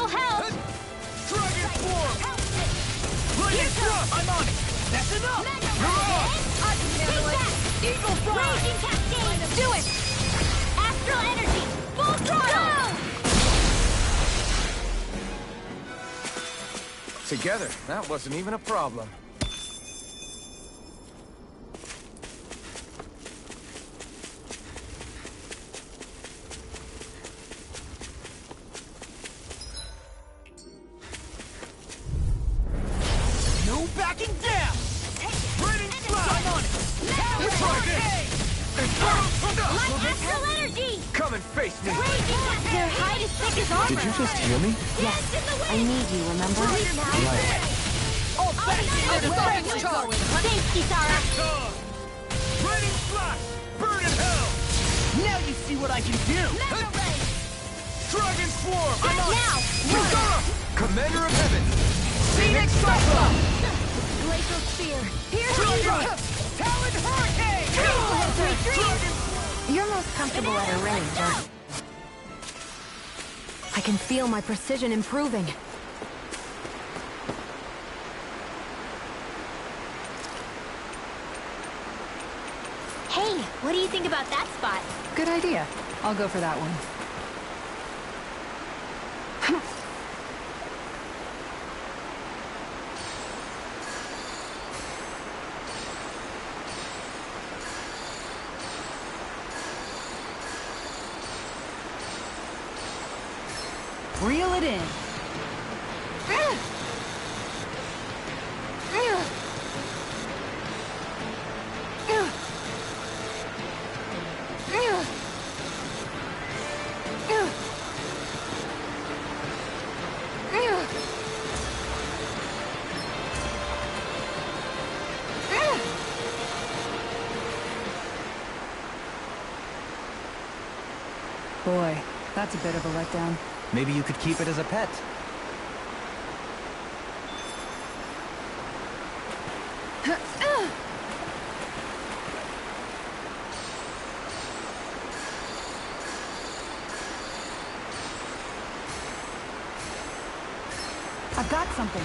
help! Dragon form! Lightning thrust! I'm on it! That's enough! Mirage! I can handle it! Eagle fly! Raging cascade! Do it! Astral energy! Full throttle! Together, that wasn't even a problem. No backing down! Raining fly! I'm on it! Light astral energy! Come and face me! Raging cascade! Their hide is thick as armor! Did you just hear me? Yes, I need you, remember? Right. Oh, thanks, Kisara! Raining flash! Burn in hell! Now you see what I can do! Dragon form! I'm on Now! Kisara! Commander of heaven! Phoenix Cyclone! Glacial spear! Pierce Dragon! Talon hurricane! Dragon! You're most comfortable at a range, aren't you? I can feel my precision improving. Hey, what do you think about that spot? Good idea. I'll go for that one. Reel it in. Boy, that's a bit of a letdown. Maybe you could keep it as a pet. I've got something.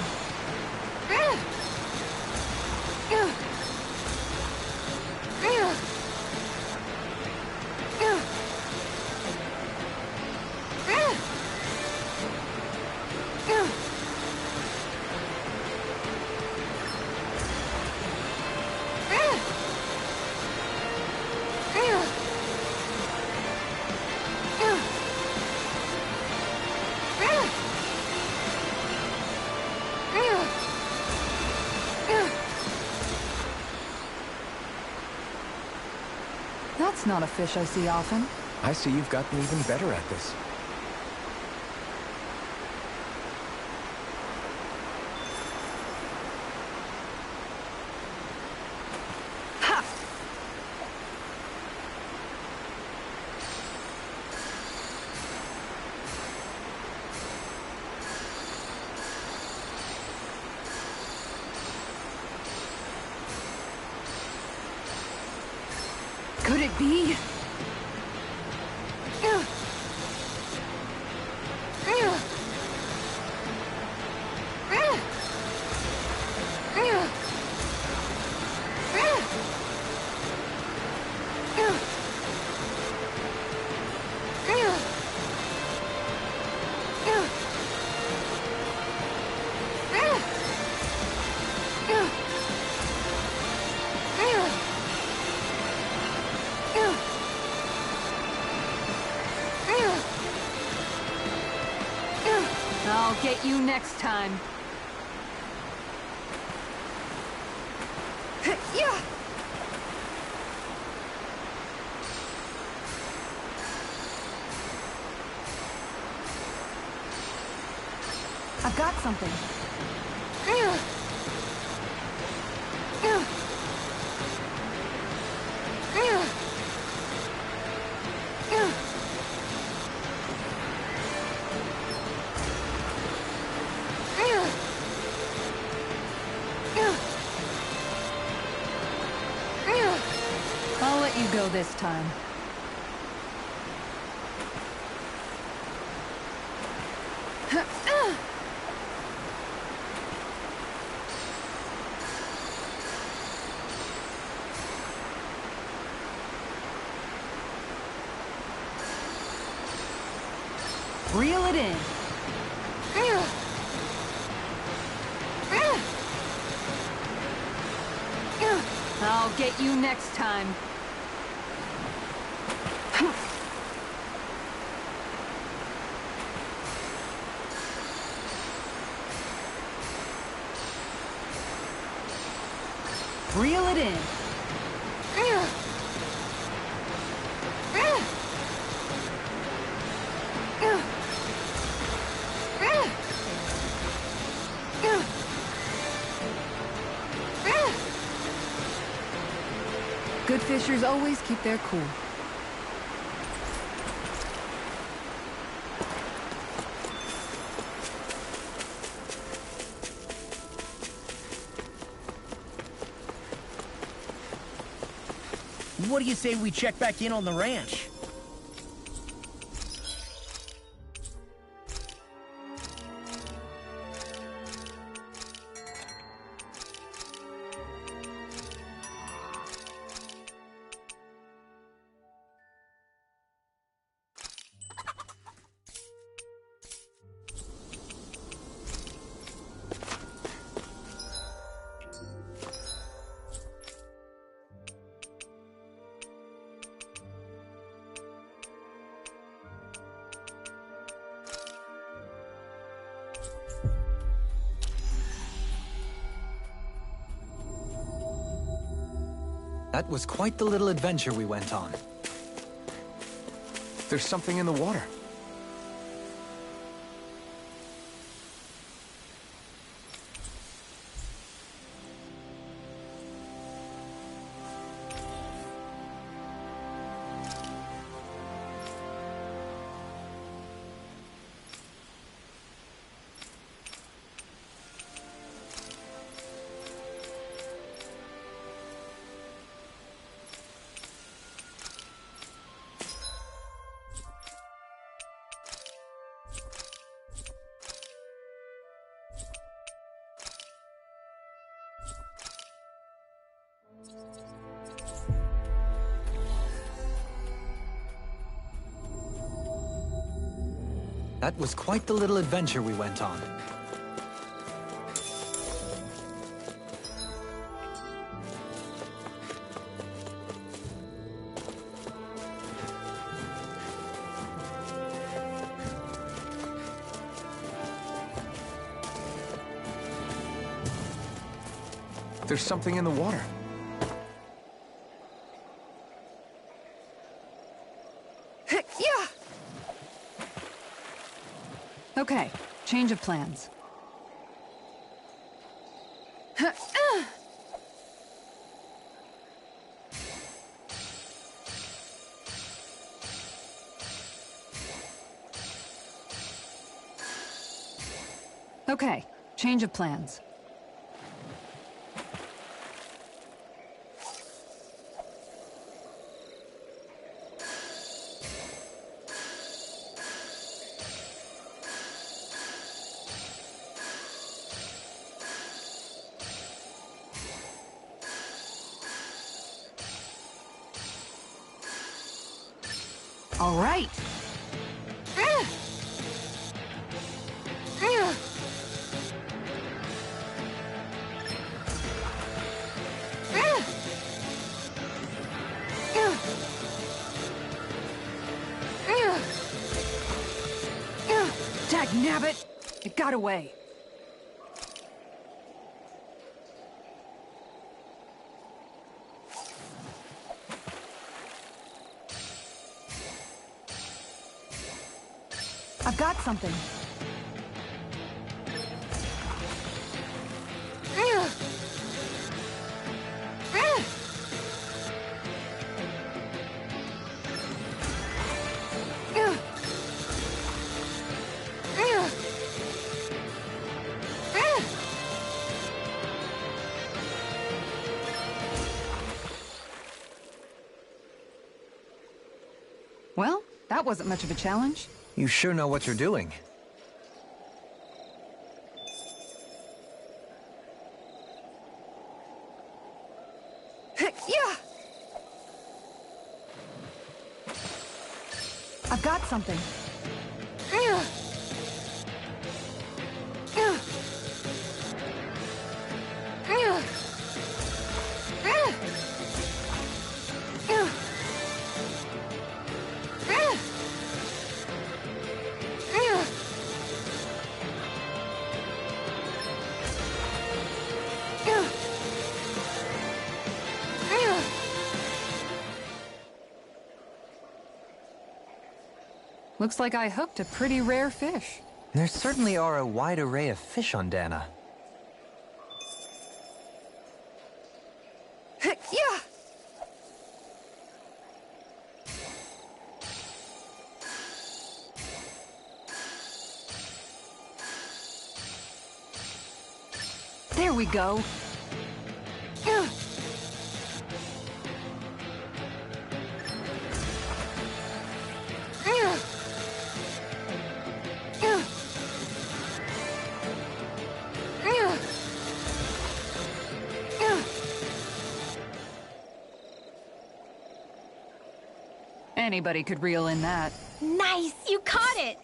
That's not a fish I see often. I see you've gotten even better at this. Ha! Could it be? I'll get you next time. Yeah. I've got something. I'll let you go this time. Reel it in. I'll get you next time. Reel it in. Good fishers always keep their cool. What do you say we check back in on the ranch? That was quite the little adventure we went on. There's something in the water. That was quite the little adventure we went on. There's something in the water. Yeah. Okay, change of plans. Okay, change of plans. All right. Dagnabbit! It got away. I've got something. Well, that wasn't much of a challenge. You sure know what you're doing. Yeah. I've got something. Yeah. Looks like I hooked a pretty rare fish. There certainly are a wide array of fish on Dana. Yeah! There we go. Anybody could reel in that. Nice! You caught it!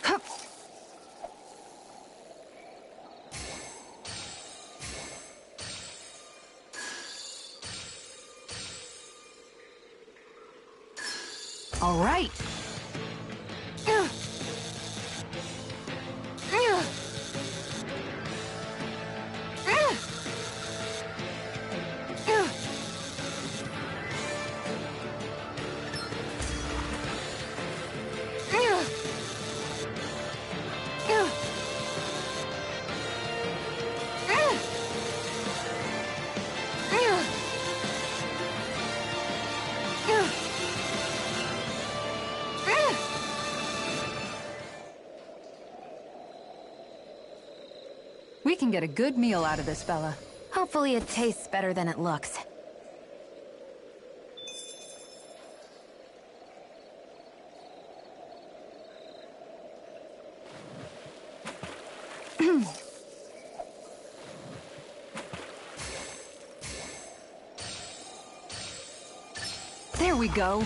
Hup. All right. We can get a good meal out of this fella. Hopefully it tastes better than it looks. There we go.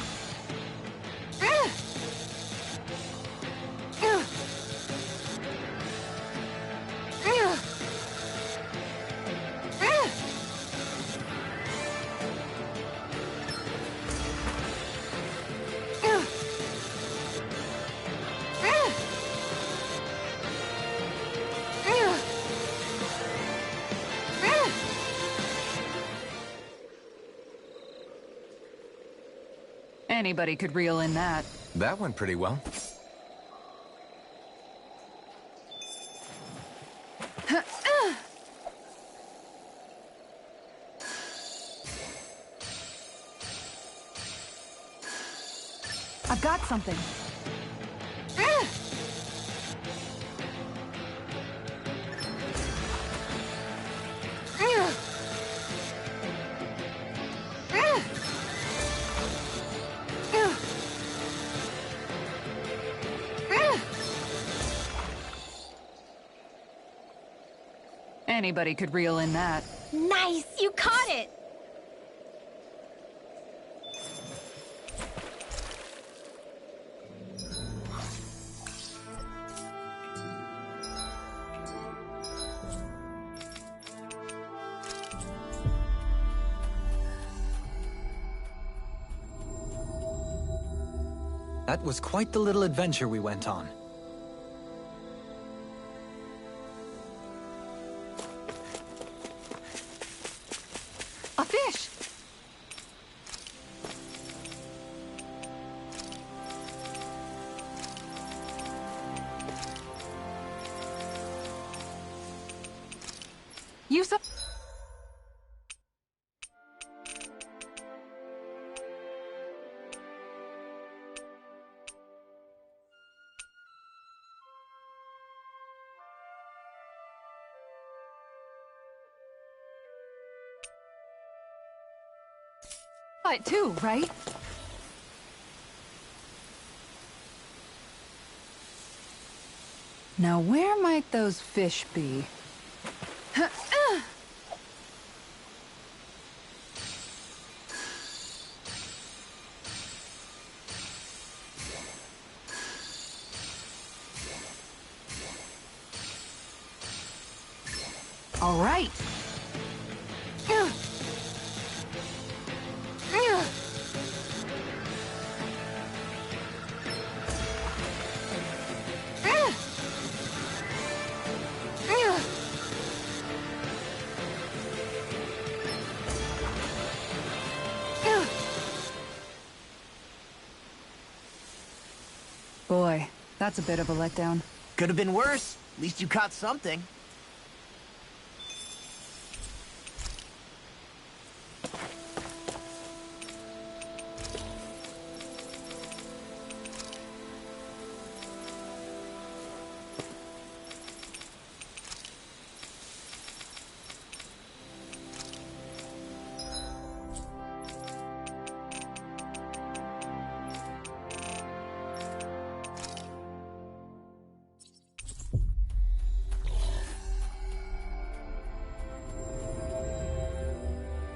Anybody could reel in that. That went pretty well. I've got something. Anybody could reel in that. Nice! You caught it! That was quite the little adventure we went on. A fish! Use up. It too, right? Now where might those fish be? All right. Boy, that's a bit of a letdown. Could have been worse. At least you caught something.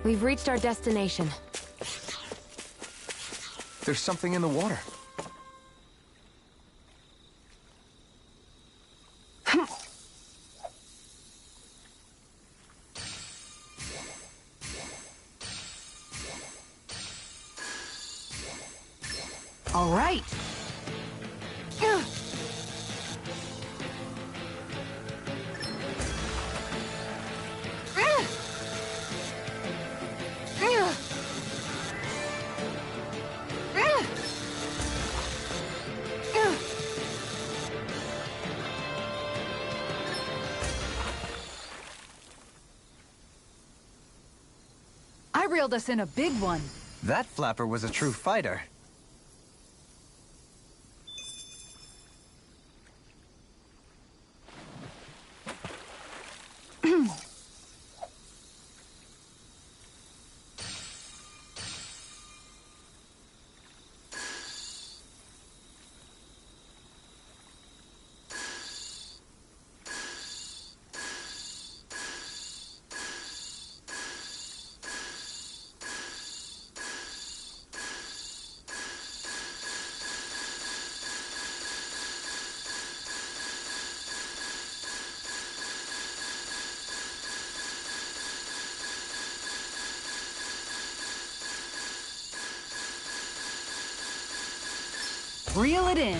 We've reached our destination. There's something in the water. All right. I reeled us in a big one. That flapper was a true fighter. Reel it in.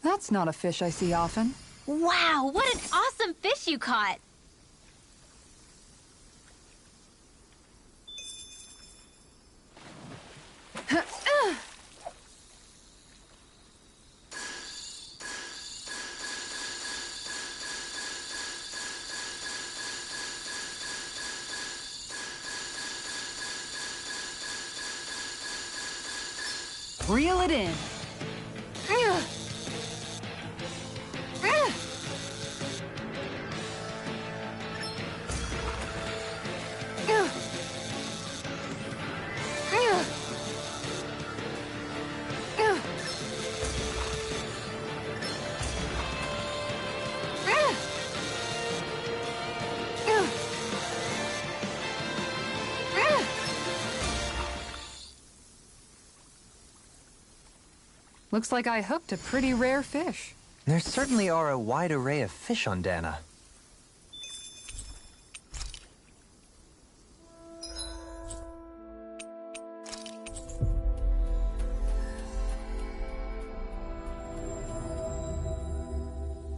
That's not a fish I see often. Wow, what an awesome fish you caught! Reel it in. Looks like I hooked a pretty rare fish. There certainly are a wide array of fish on Dana.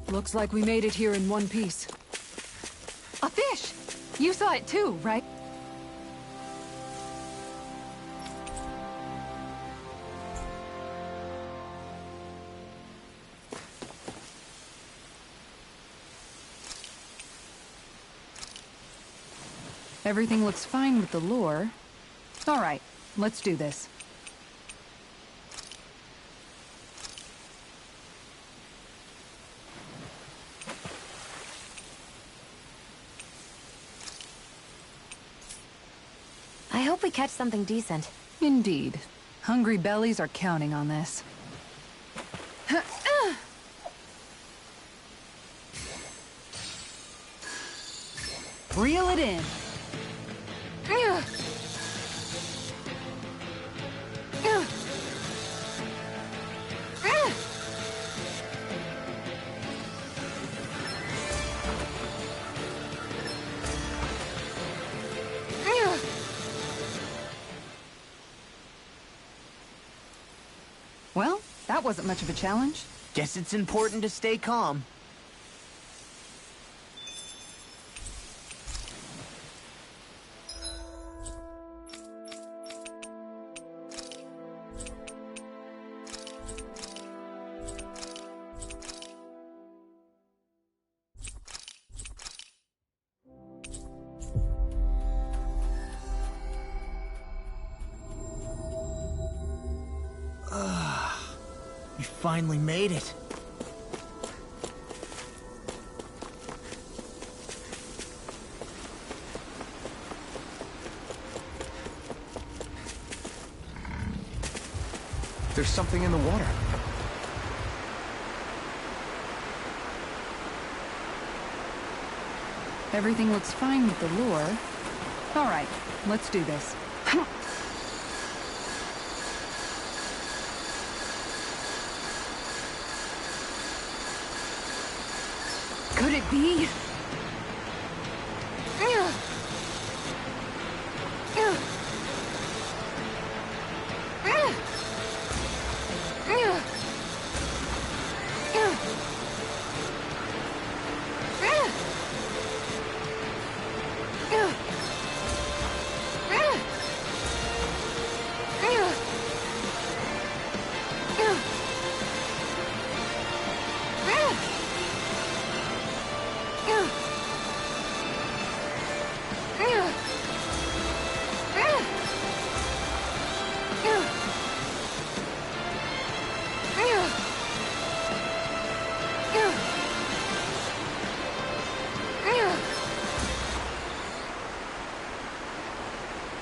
Looks like we made it here in one piece. A fish! You saw it too, right? Everything looks fine with the lure. All right, let's do this. I hope we catch something decent. Indeed. Hungry bellies are counting on this. Reel it in. that wasn't much of a challenge. Guess it's important to stay calm. We finally made it. There's something in the water. Everything looks fine with the lure. All right, let's do this. Could it be?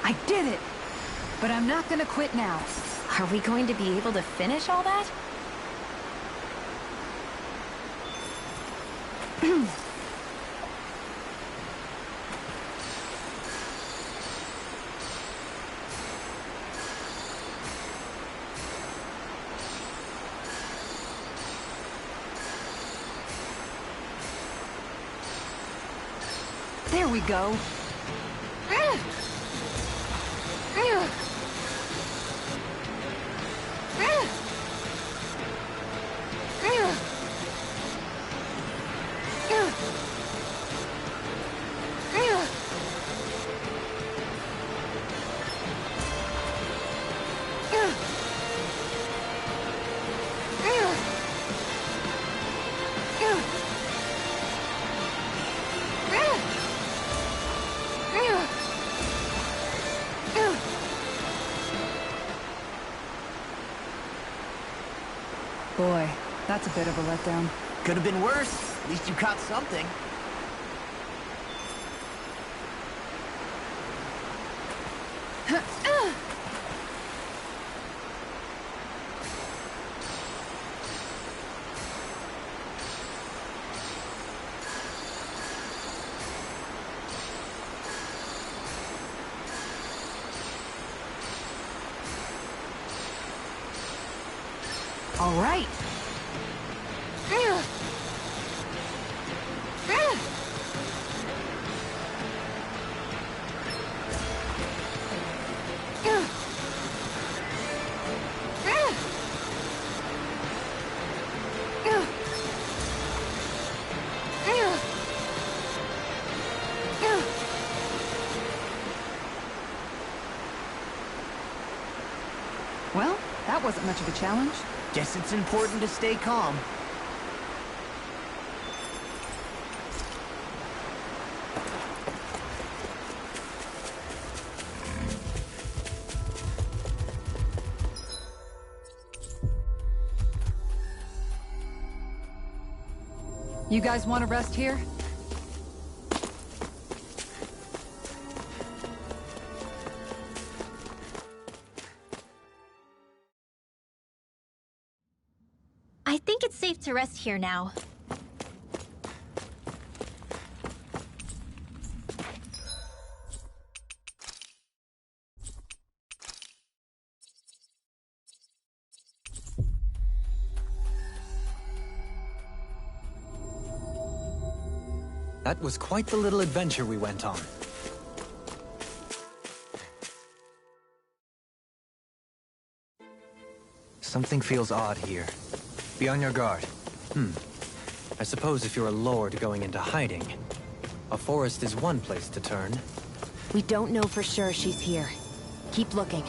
I did it! But I'm not gonna quit now. Are we going to be able to finish all that? There we go. Boy, that's a bit of a letdown. Could have been worse. At least you caught something. All right. Well, that wasn't much of a challenge. Guess it's important to stay calm. You guys want to rest here? I think it's safe to rest here now. That was quite the little adventure we went on. Something feels odd here. Be on your guard. I suppose if you're a lord going into hiding, a forest is one place to turn. We don't know for sure she's here. Keep looking.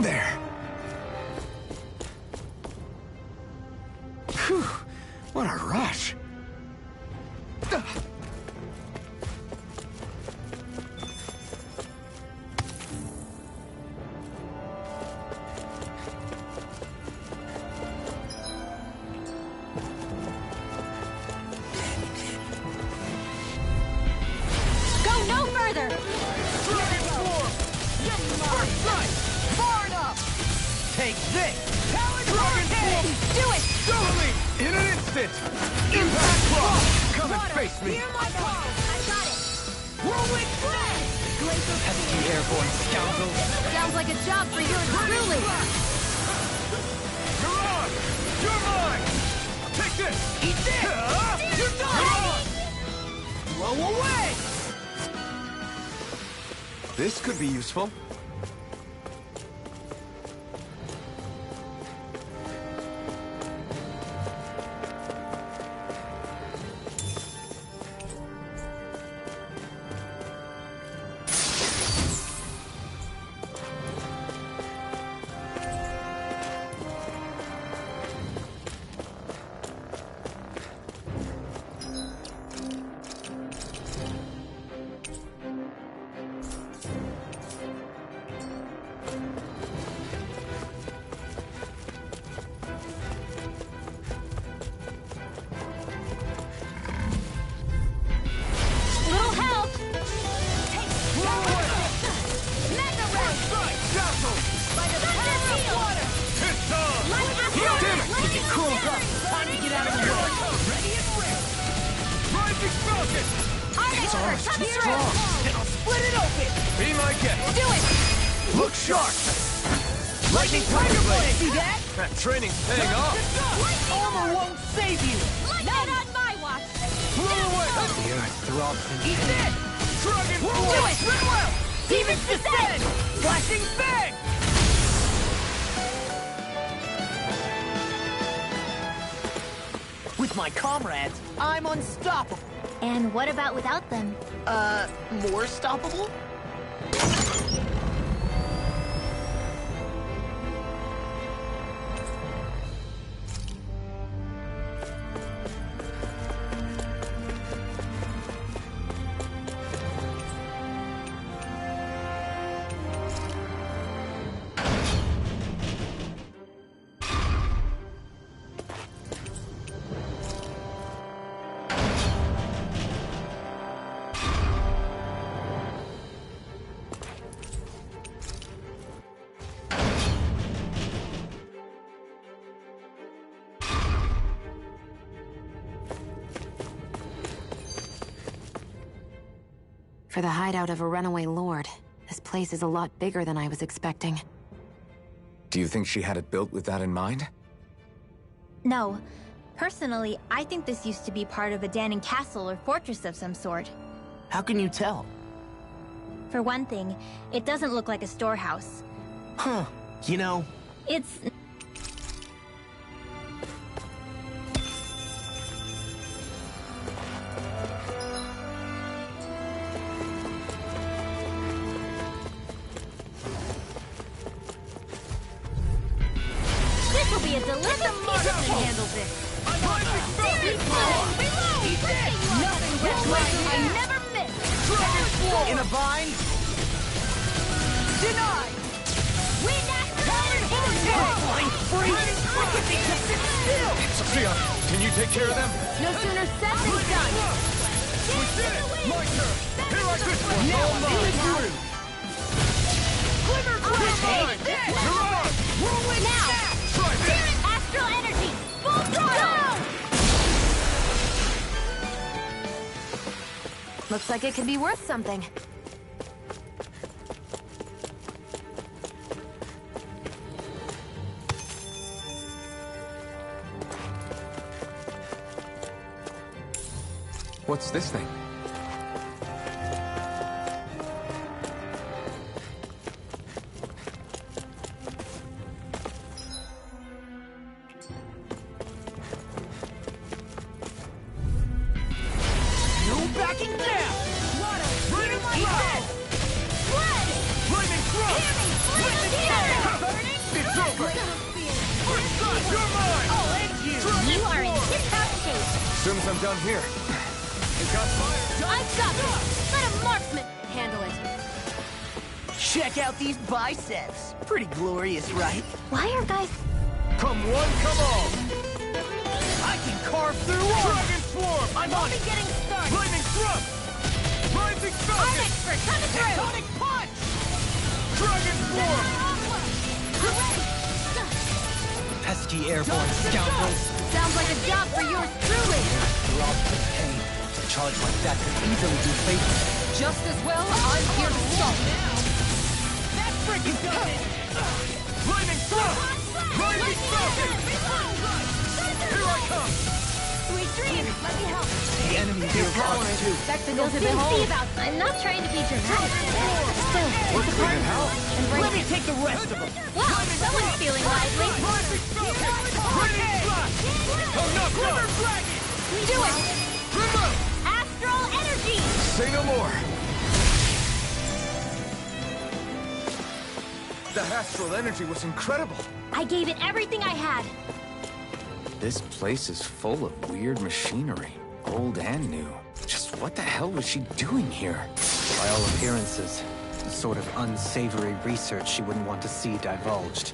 There. Whew, what a rush. Go no further! Dragon form! First strike! Far enough! Take this! Talon Dragon form! Do it! Totally! In an instant! Impact Cross! Come and face me! Hear my call! I got it! Whirlwind Blast! Pesky airborne scoundrel! Sounds like a job for yours truly! You're on! You're mine! Take this! Eat this! You're done! You're on! Blow away! This could be useful. Little help! Mega Ray! Dazzle! By the power of water! It's on! Damn it! Let it cool up! Time to get out of the way! Ready and ready! Rising Falcon! Its arm's too strong! Then I'll split it open! Be my guest! Do it! Look sharp! Lightning Tiger Blade! See that? That training's paying off! Armor won't save you! Not on my watch! Blow away! The earth throbs Eat in this! Dragon Do Force! it! Ridwell! Demons Descend! Flashing Fang! With my comrades, I'm unstoppable. And what about without them? More stoppable? For the hideout of a runaway lord, this place is a lot bigger than I was expecting. Do you think she had it built with that in mind? No. Personally, I think this used to be part of a Danon castle or fortress of some sort. How can you tell? For one thing, it doesn't look like a storehouse. Huh. You know, It's... This will be a delicious piece of cake! Handle this! Nothing gets right! I never miss! In a bind? Denied! We Talon Vortex! Flying free! Look at me just Sit still! Sophia, can you take care of them? No sooner said than done. We did it! My turn! Here I go! Now All I'm mine! through. Glimmer Crash! Take this! You're on! Whirlwind now! Try this! Astral energy! Full throttle! Looks like it could be worth something. What's this thing? No backing down! Burning cloud! Flaming thrust! Witness fire! It's over! First strike, you're mine! I'll end you! You are in tip-top shape. As soon as I'm done here. You got fire! I've got this! Let a marksman handle it. Check out these biceps. Pretty glorious, right? Why are guys... Come one, come all! I can carve through walls. Dragon Swarm! I'm on Only it. getting started. Flaming thrust! Rising I'm Falcon! expert coming through. Tectonic punch. Dragon Swarm! Pesky airborne scoundrels! Sounds like a job for yours truly. Drop the pain. A charge like that could easily be fatal. Just as well, I'm here to stop. That freaking does it. Flaming thrust! Rising Falcon! Here I come! Sweet dreams. Let me help. The enemy here wants too. Spectacle to You'll soon see behold. about... I'm not trying to be dramatic. Still, it's a part of it. Let me take the rest of them. Wow, someone's feeling lively. Rising Falcon! Raining Slash! Oh no, Glimmer Dragon! Do it. Remote! Astral energy. Say no more. The astral energy was incredible. I gave it everything I had. This place is full of weird machinery, old and new. Just what the hell was she doing here? By all appearances, the sort of unsavory research she wouldn't want to see divulged.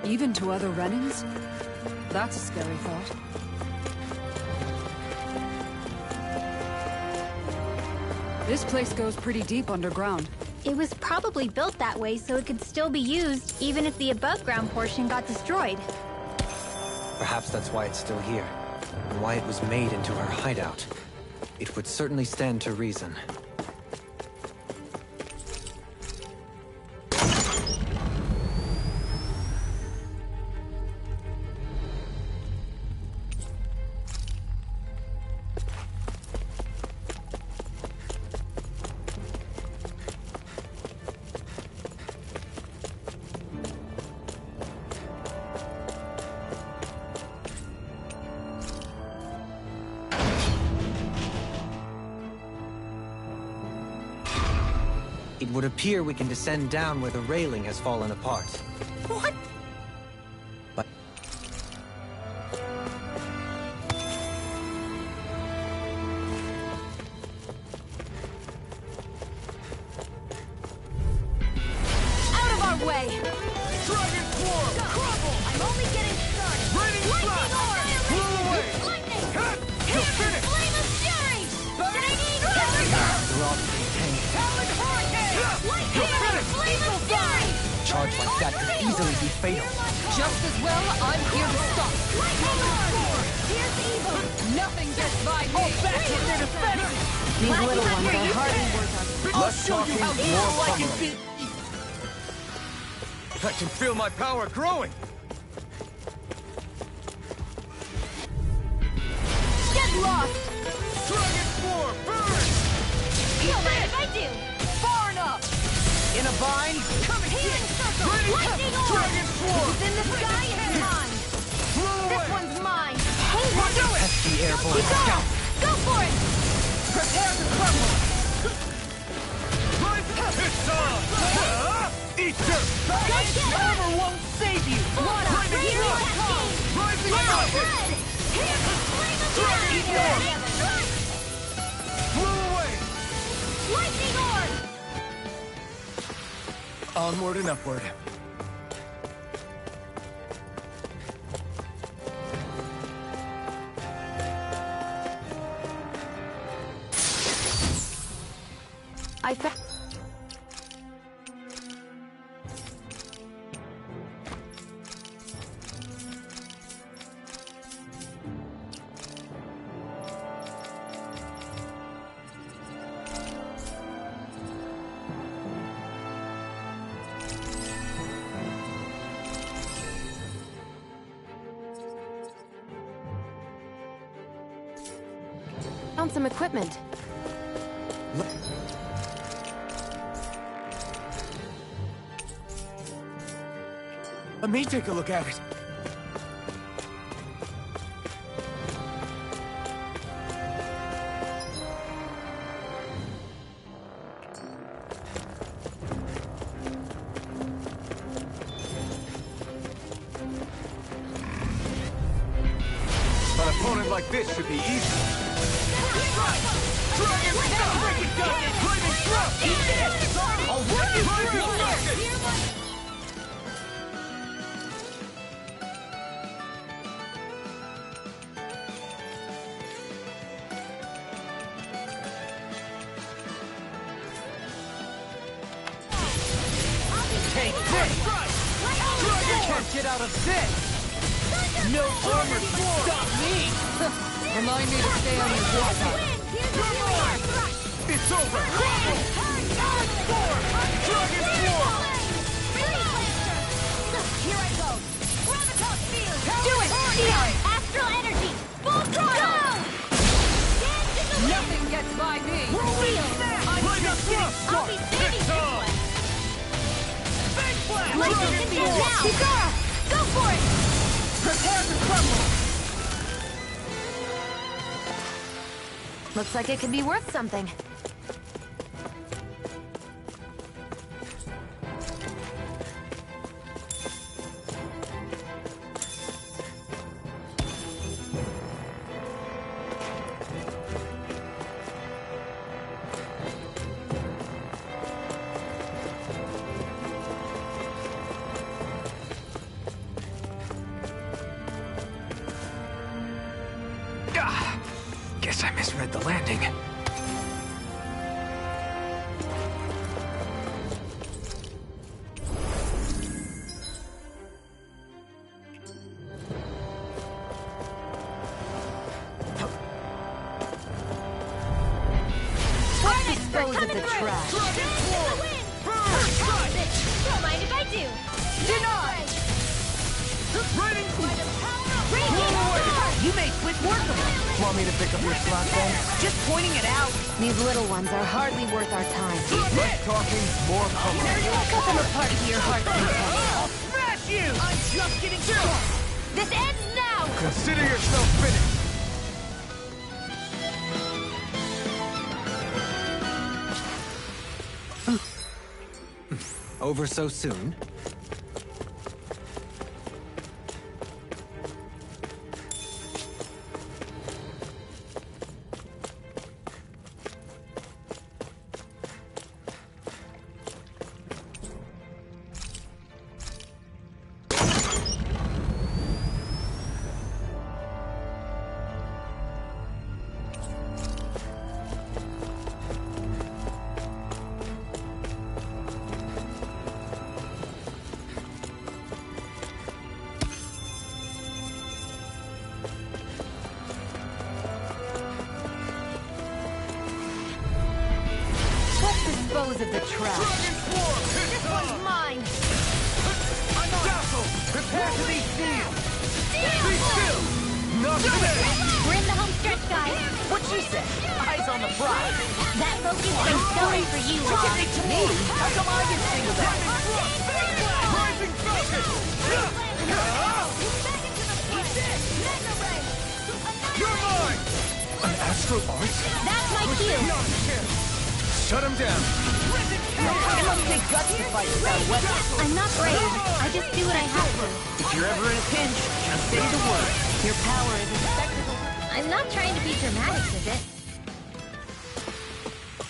Even to other Renans? That's a scary thought. This place goes pretty deep underground. It was probably built that way so it could still be used, even if the above-ground portion got destroyed. Perhaps that's why it's still here, and why it was made into her hideout. It would certainly stand to reason. It would appear we can descend down where the railing has fallen apart. What? But Out of our way. Dragon Swarm! Crumble. I'm only getting started. Raining Lightning Slash! orb. Blow away! Lightning. Cut! You're finished! Flame of fury. Lightning. they're all contained. Talon hurricane. Lightning. Flame of fury. A charge like that could easily be fatal. Just as well, I'm here to stop. Lightning orb. Here's evil. Nothing gets by me. Back with their defenses. These little ones are hardly worth our... I'll Less show you talking, how more evil I can fumbling. be. I can feel my power growing! Get lost! Dragon Form, burn! Don't mind if I do! Far enough! In a bind? Come and Healing circle! Lightning orb! Dragon Swarm! What's in the sky is mine! Blow This away! one's mine! Hey, We'll do it! Pesky airborne Kikara! scout. Go for it! prepare to crumble! It's on! Eat dirt! Armor won't save you! Water! Lightning Here strike! we go! Rising Now, rocket! red! Here! Flame of Dragon fire! Blow away! Lightning orb! Onward and upward. I found... found some equipment. Let me take a look at it. An opponent like this should be easy. Dragon Lightning Thrust! Eat this! I'll run you through! Take this! Can't get out of this! No armor can stop me! Remind me to stay on your good side. It's over! Dragon Swarm! Here I go! Gravitas field! Do it! Shield! Astral energy! Full throttle! Dance in the wind! Nothing gets by me. Lightning Thrust! I'll be saving It's this on! one! Fake Blast! Lightning Dragon control Swarm! now! Kikara! Go for it! Prepare to crumble! Looks like it could be worth something. Guess I misread the landing. Dispose of the trash. Dance in the wind! Don't mind if I do! Denied! Raining You made quick work of it! Want me to pick up your slack then? Just pointing it out! These little ones are hardly worth our time. Less talking, more pumping. Cut them apart to your heart's content. I'll smash you! I'm just getting started! This ends now! Consider yourself finished. Over so soon? Let's dispose of the trash. Dragon Swarm! It's This one's on! mine! Dazzle! Prepare to be sealed! Be still! Not today! We're in the home stretch, guys. What she said? Eyes on the prize. That focus is going for you, Look at Rob. it to me. How come I get singled out? Rising focus! You're mine! An astral art? That's my cue. Shut him down! It must take guts to fight without weapons. I'm not brave. I just do what I have to. If you're ever in a pinch, just say the word. Your power is a spectacle. I'm not trying to be dramatic with it.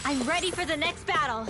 I'm ready for the next battle.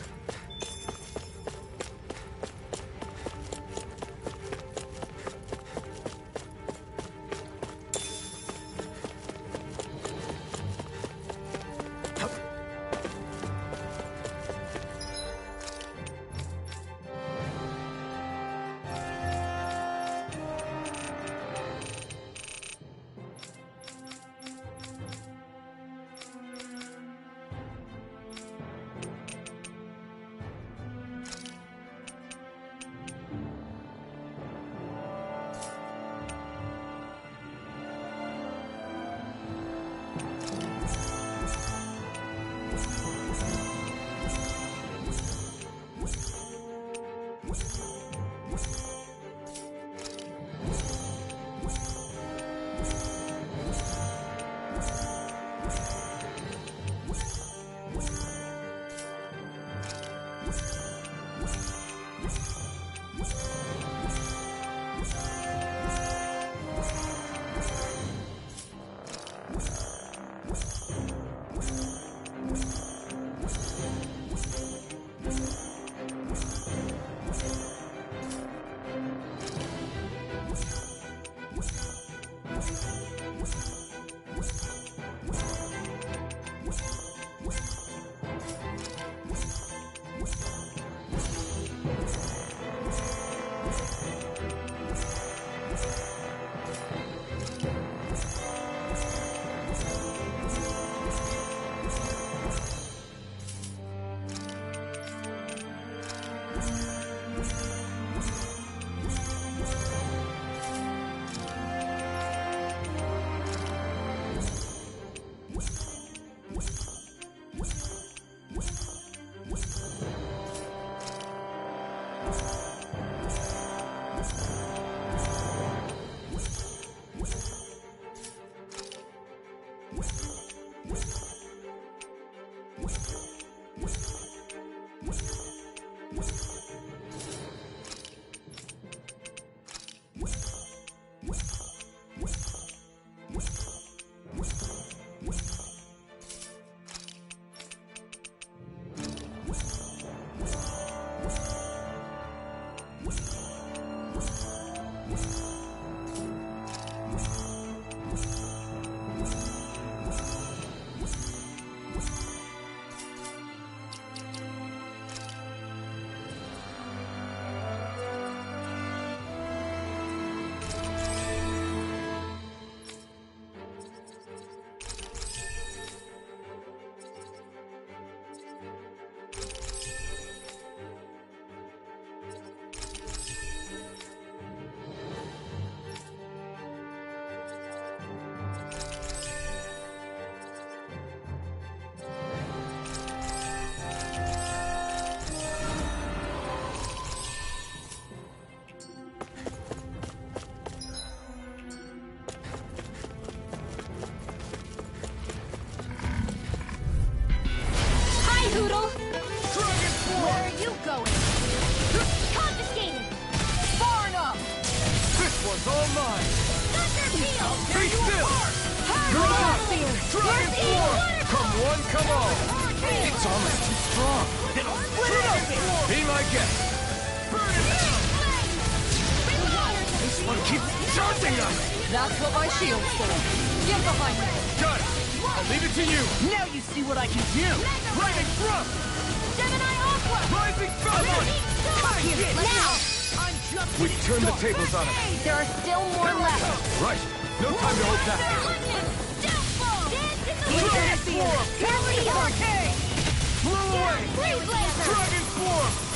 That's what my shield's for. Get behind me. Got it! I'll leave it to you! Now you see what I can do! Lightning thrust! Gemini Aqua! Rising Falcon! Now! I'm just We've turned the tables on him. There are still more left. Right. No time to hold back. Blow away! Dragon Swarm!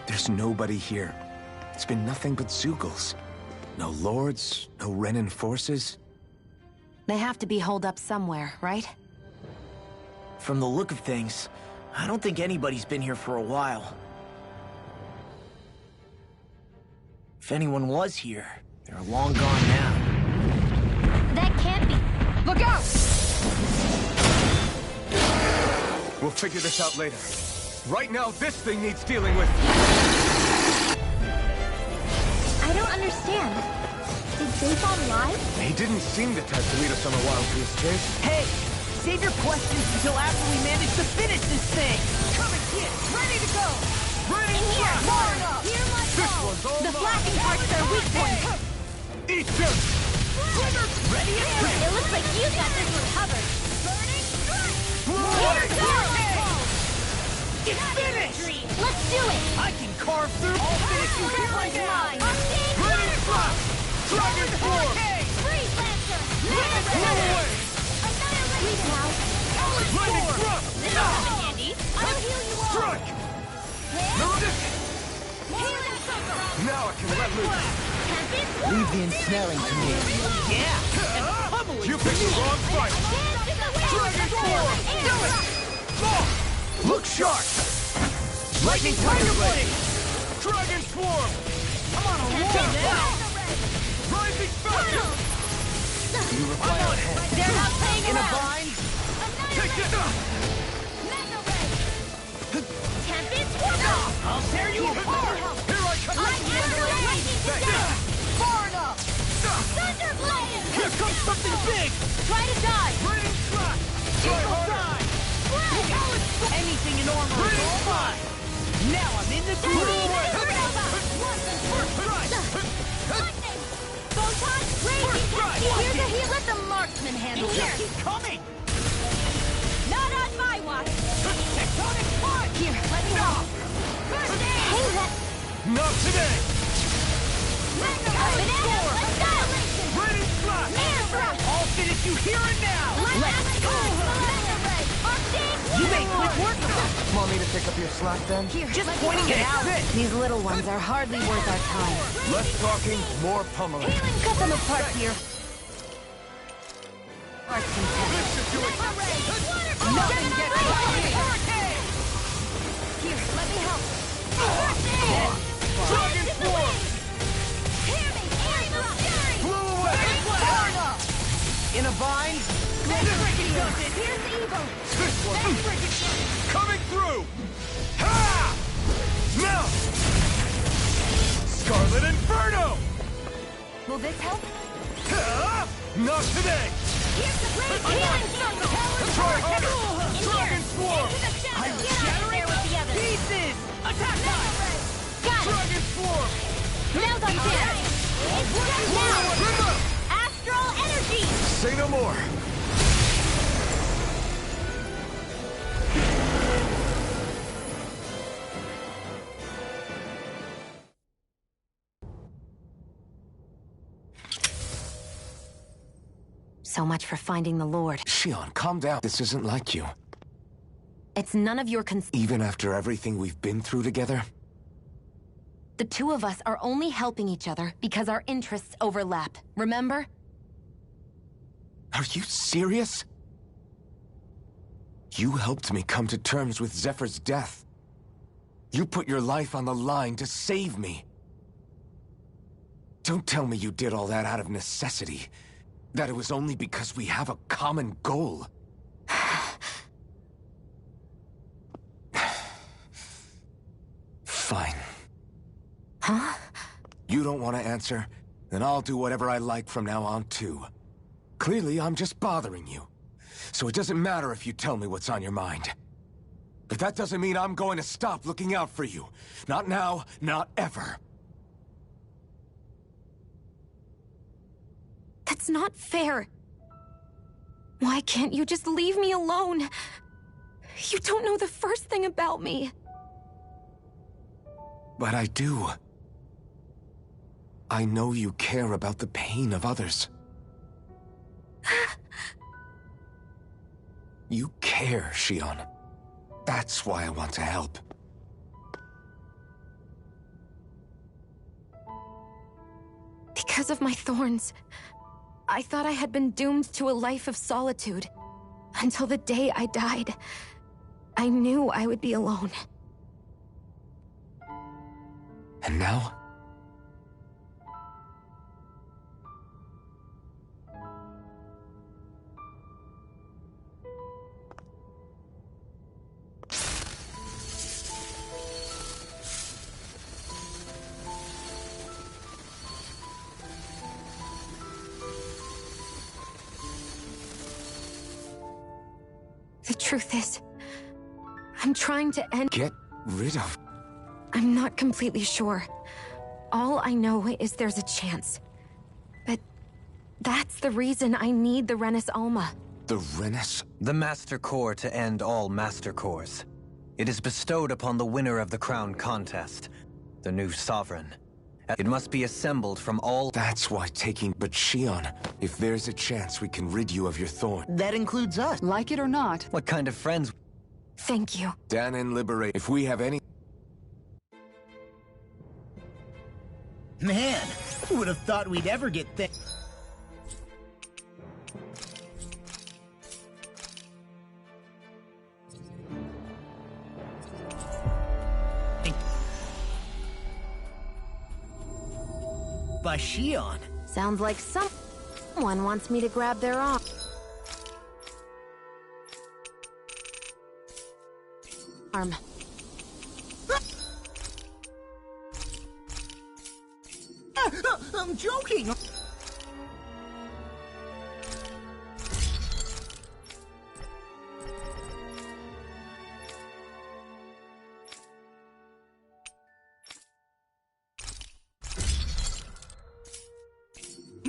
There's nobody here. It's been nothing but Zeugles. No lords, no Renan forces. They have to be holed up somewhere, right? From the look of things, I don't think anybody's been here for a while. If anyone was here, they're long gone now. That can't be. Look out! We'll figure this out later. Right now, this thing needs dealing with. I don't understand. Did Zaphon lie? He didn't seem the type to lead us on a wild goose chase. Hey! Save your questions until after we manage to finish this thing! Come and get it! Ready to go! Ready, In here! fire! More! Hear my This call! one's all The mine. flashing part's their weak point! Eat this! Ready and It looks like you got this one covered. Burning strike! Here goes! It's finished! Let's do it! I can carve through all finish you here right now! Ready, flash! Dragon form! Freeze Lancer! Blow away! Freeze now! Lightning thrust! This is nothing handy. I'll heal you all! Strike! Notice! Now I can let loose. Leave the ensnaring to me. Yeah! And pummel it! You picked the wrong fight! Dragon form! Do it! Look sharp! Lightning Tiger Blade! Dragon Swarm! I'm on a roll now! Rising Falcon! You require a head. They're not playing In a around! bind? Take it! Mega Ray! Tempest Warp! I'll tear you apart! Here I come! Far enough! Thunderblade! Here comes something big! Try to dodge! Raining Slash! Try Eagle harder! Side! Anything in armor is all mine! Now I'm in the groove! Photon! Raging Tempest! Here's a heal! Let the marksman handle Just it! keep coming! Not on my watch! Tectonic punch! Here, let me help! Hey, that... Not today! Banana! Annihilation! Raining Slash! Air Rush! I'll finish you here and now! Let's go! You make quick work of it! Want me to pick up your slack then? Here, Just let me pointing it help. out! These little ones are hardly worth our time. Less talking, more pummeling. Cut them apart here. Arts and tech. This should do it! Nothing gets Hurricane! Here, let me help. Dragon Form! Blew away! Far enough! In a bind? Let's freaking does it! Here's the evil. This one! Coming through! Ha! Now! Scarlet Inferno! Will this help? Ha! Not today! Here's the great healing circle. Try harder! In Dragon here. Swarm! Into the shadows. Get out of there with the others. Pieces! Attack time! Got it. Dragon Swarm! Now's on chance. Now. Rhythm! Astral energy. Say no more! So much for finding the Lord. Shion, calm down. This isn't like you. It's none of your Even after everything we've been through together? The two of us are only helping each other because our interests overlap. Remember? Are you serious? You helped me come to terms with Zephyr's death. You put your life on the line to save me. Don't tell me you did all that out of necessity. That it was only because we have a common goal. Fine. Huh? You don't want to answer? Then I'll do whatever I like from now on, too. Clearly, I'm just bothering you. So it doesn't matter if you tell me what's on your mind. But that doesn't mean I'm going to stop looking out for you. Not now, not ever. That's not fair. Why can't you just leave me alone? You don't know the first thing about me. But I do. I know you care about the pain of others. You care, Shionne. That's why I want to help. Because of my thorns, I thought I had been doomed to a life of solitude. Until the day I died, I knew I would be alone. And now? The truth is, I'm trying to end— Get rid of... I'm not completely sure. All I know is there's a chance. But that's the reason I need the Renis Alma. The Renis? The Master Core to end all Master Cores. It is bestowed upon the winner of the Crown Contest, the new Sovereign. It must be assembled from all— That's why taking... But Shionne, if there's a chance we can rid you of your thorn... That includes us. Like it or not. What kind of friends? Thank you. Dahnan liberate... If we have any... Man, who would have thought we'd ever get by Shionne. Sounds like someone wants me to grab their arm. I'm joking!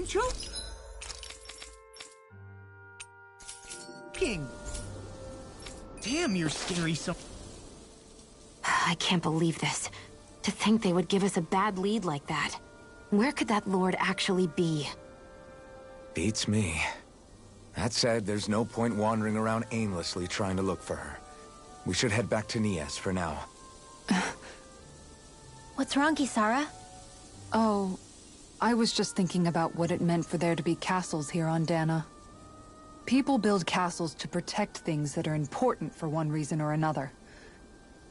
Joking! Damn, you're scary so— I can't believe this. To think they would give us a bad lead like that. Where could that lord actually be? Beats me. That said, there's no point wandering around aimlessly trying to look for her. We should head back to Nias for now. What's wrong, Kisara? Oh, I was just thinking about what it meant for there to be castles here on Dahna. People build castles to protect things that are important for one reason or another.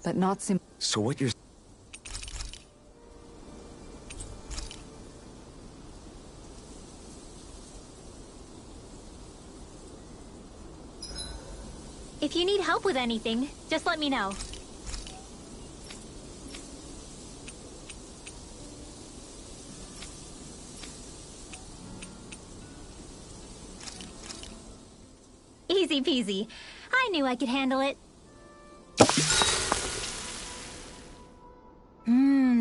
But not So what you're... If you need help with anything, just let me know. Easy peasy. I knew I could handle it.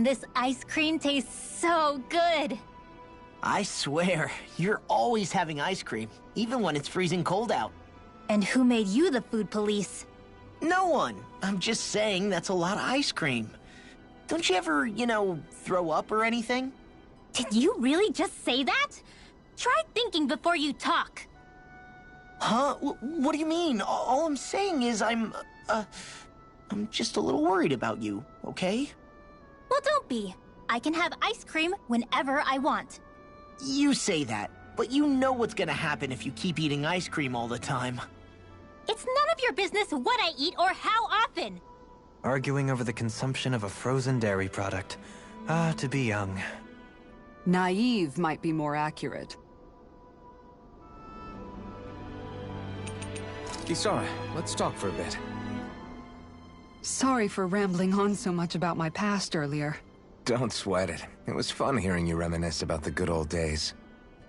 This ice cream tastes so good. I swear, you're always having ice cream, even when it's freezing cold out. And who made you the food police? No one. I'm just saying that's a lot of ice cream. Don't you ever, throw up or anything? Did you really just say that? Try thinking before you talk. Huh? What do you mean? All I'm saying is I'm just a little worried about you, okay? Well, don't be. I can have ice cream whenever I want. You say that, but you know what's gonna happen if you keep eating ice cream all the time. It's none of your business what I eat or how often. Arguing over the consumption of a frozen dairy product. Ah, to be young. naive might be more accurate. Kisara, let's talk for a bit. Sorry for rambling on so much about my past earlier. Don't sweat it. It was fun hearing you reminisce about the good old days.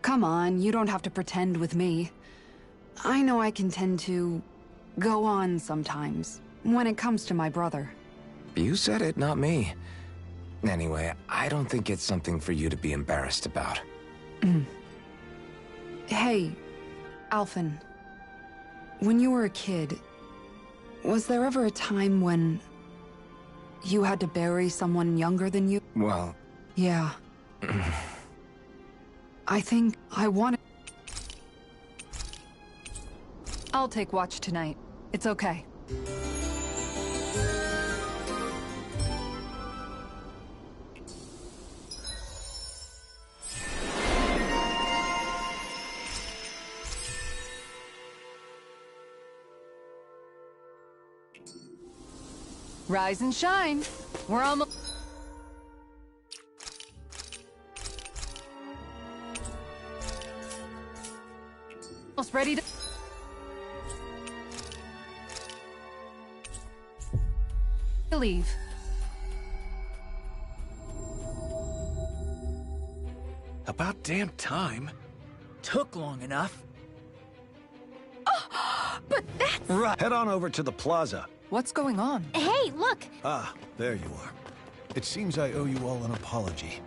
Come on, you don't have to pretend with me. I know I can tend to go on sometimes, when it comes to my brother. You said it, not me. Anyway, I don't think it's something for you to be embarrassed about. Hey, Alphen. When you were a kid, was there ever a time when you had to bury someone younger than you? Well... Yeah. I think I want... I'll take watch tonight. It's okay. Rise and shine. We're almost ready to leave. About damn time. Took long enough. But that's... Right. Head on over to the plaza. What's going on? Hey, look! Ah, there you are. It seems I owe you all an apology.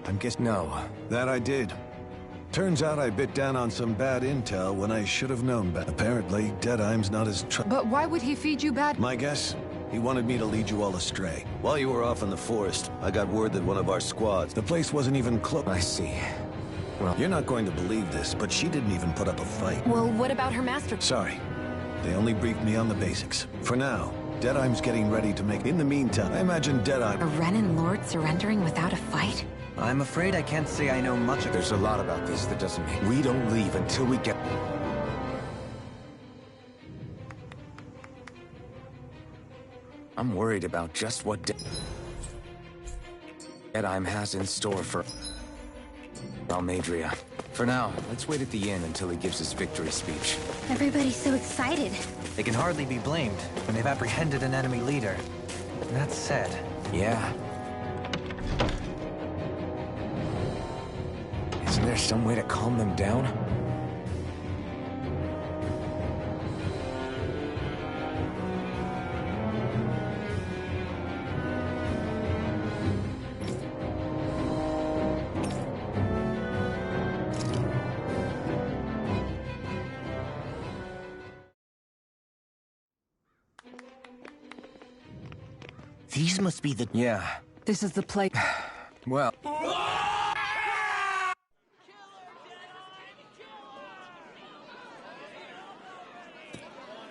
I'm guessing... No. That I did. Turns out I bit down on some bad intel when I should have known better. Apparently, Deadeye's not as But why would he feed you bad? My guess? He wanted me to lead you all astray. While you were off in the forest, I got word that one of our squads... The place wasn't even close. I see. Well... You're not going to believe this, but she didn't even put up a fight. Well, what about her master? Sorry. They only briefed me on the basics. For now, Deadeye's getting ready to make... In the meantime, I imagine Deadeye... A Renan Lord surrendering without a fight? I'm afraid I can't say I know much of it. There's a lot about this that doesn't make... We don't leave until we get... I'm worried about just what Deadeye has in store for Almeidrea. For now, let's wait at the inn until he gives his victory speech. Everybody's so excited. They can hardly be blamed when they've apprehended an enemy leader. That said... Yeah. Isn't there some way to calm them down? These must be the... Yeah. This is the place. Well...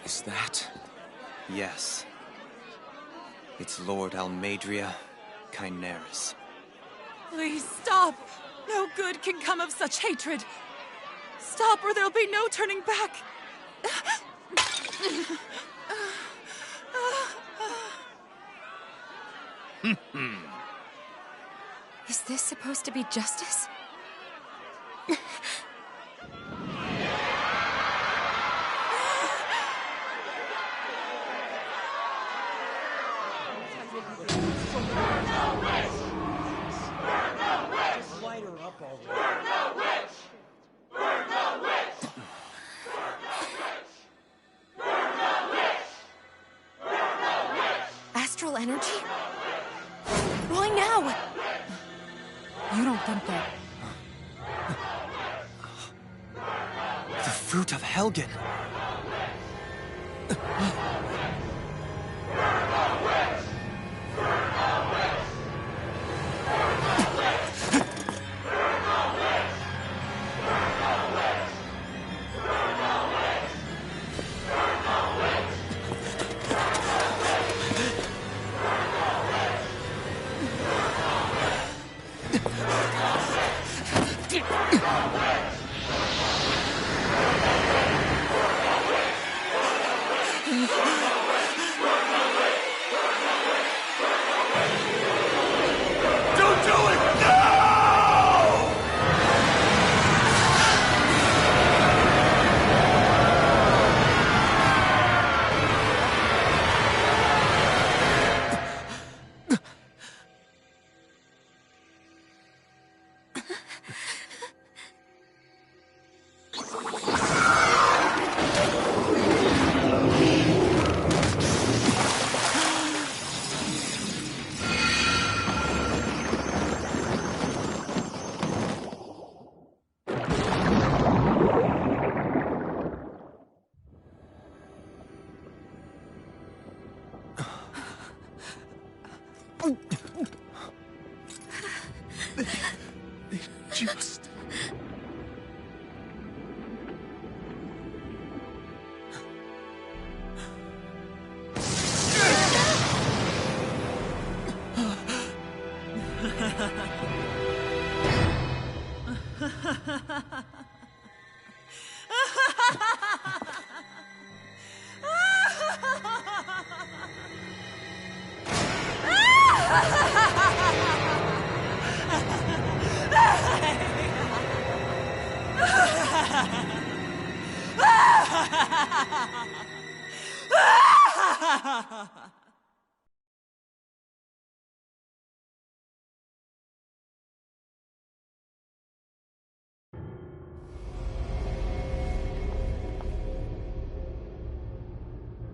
Is that... Yes. It's Lord Almeidrea Kynaris. Please stop! No good can come of such hatred. Stop or there'll be no turning back. Is this supposed to be justice? Astral energy? Why now? You don't think that... The fruit of Helgen!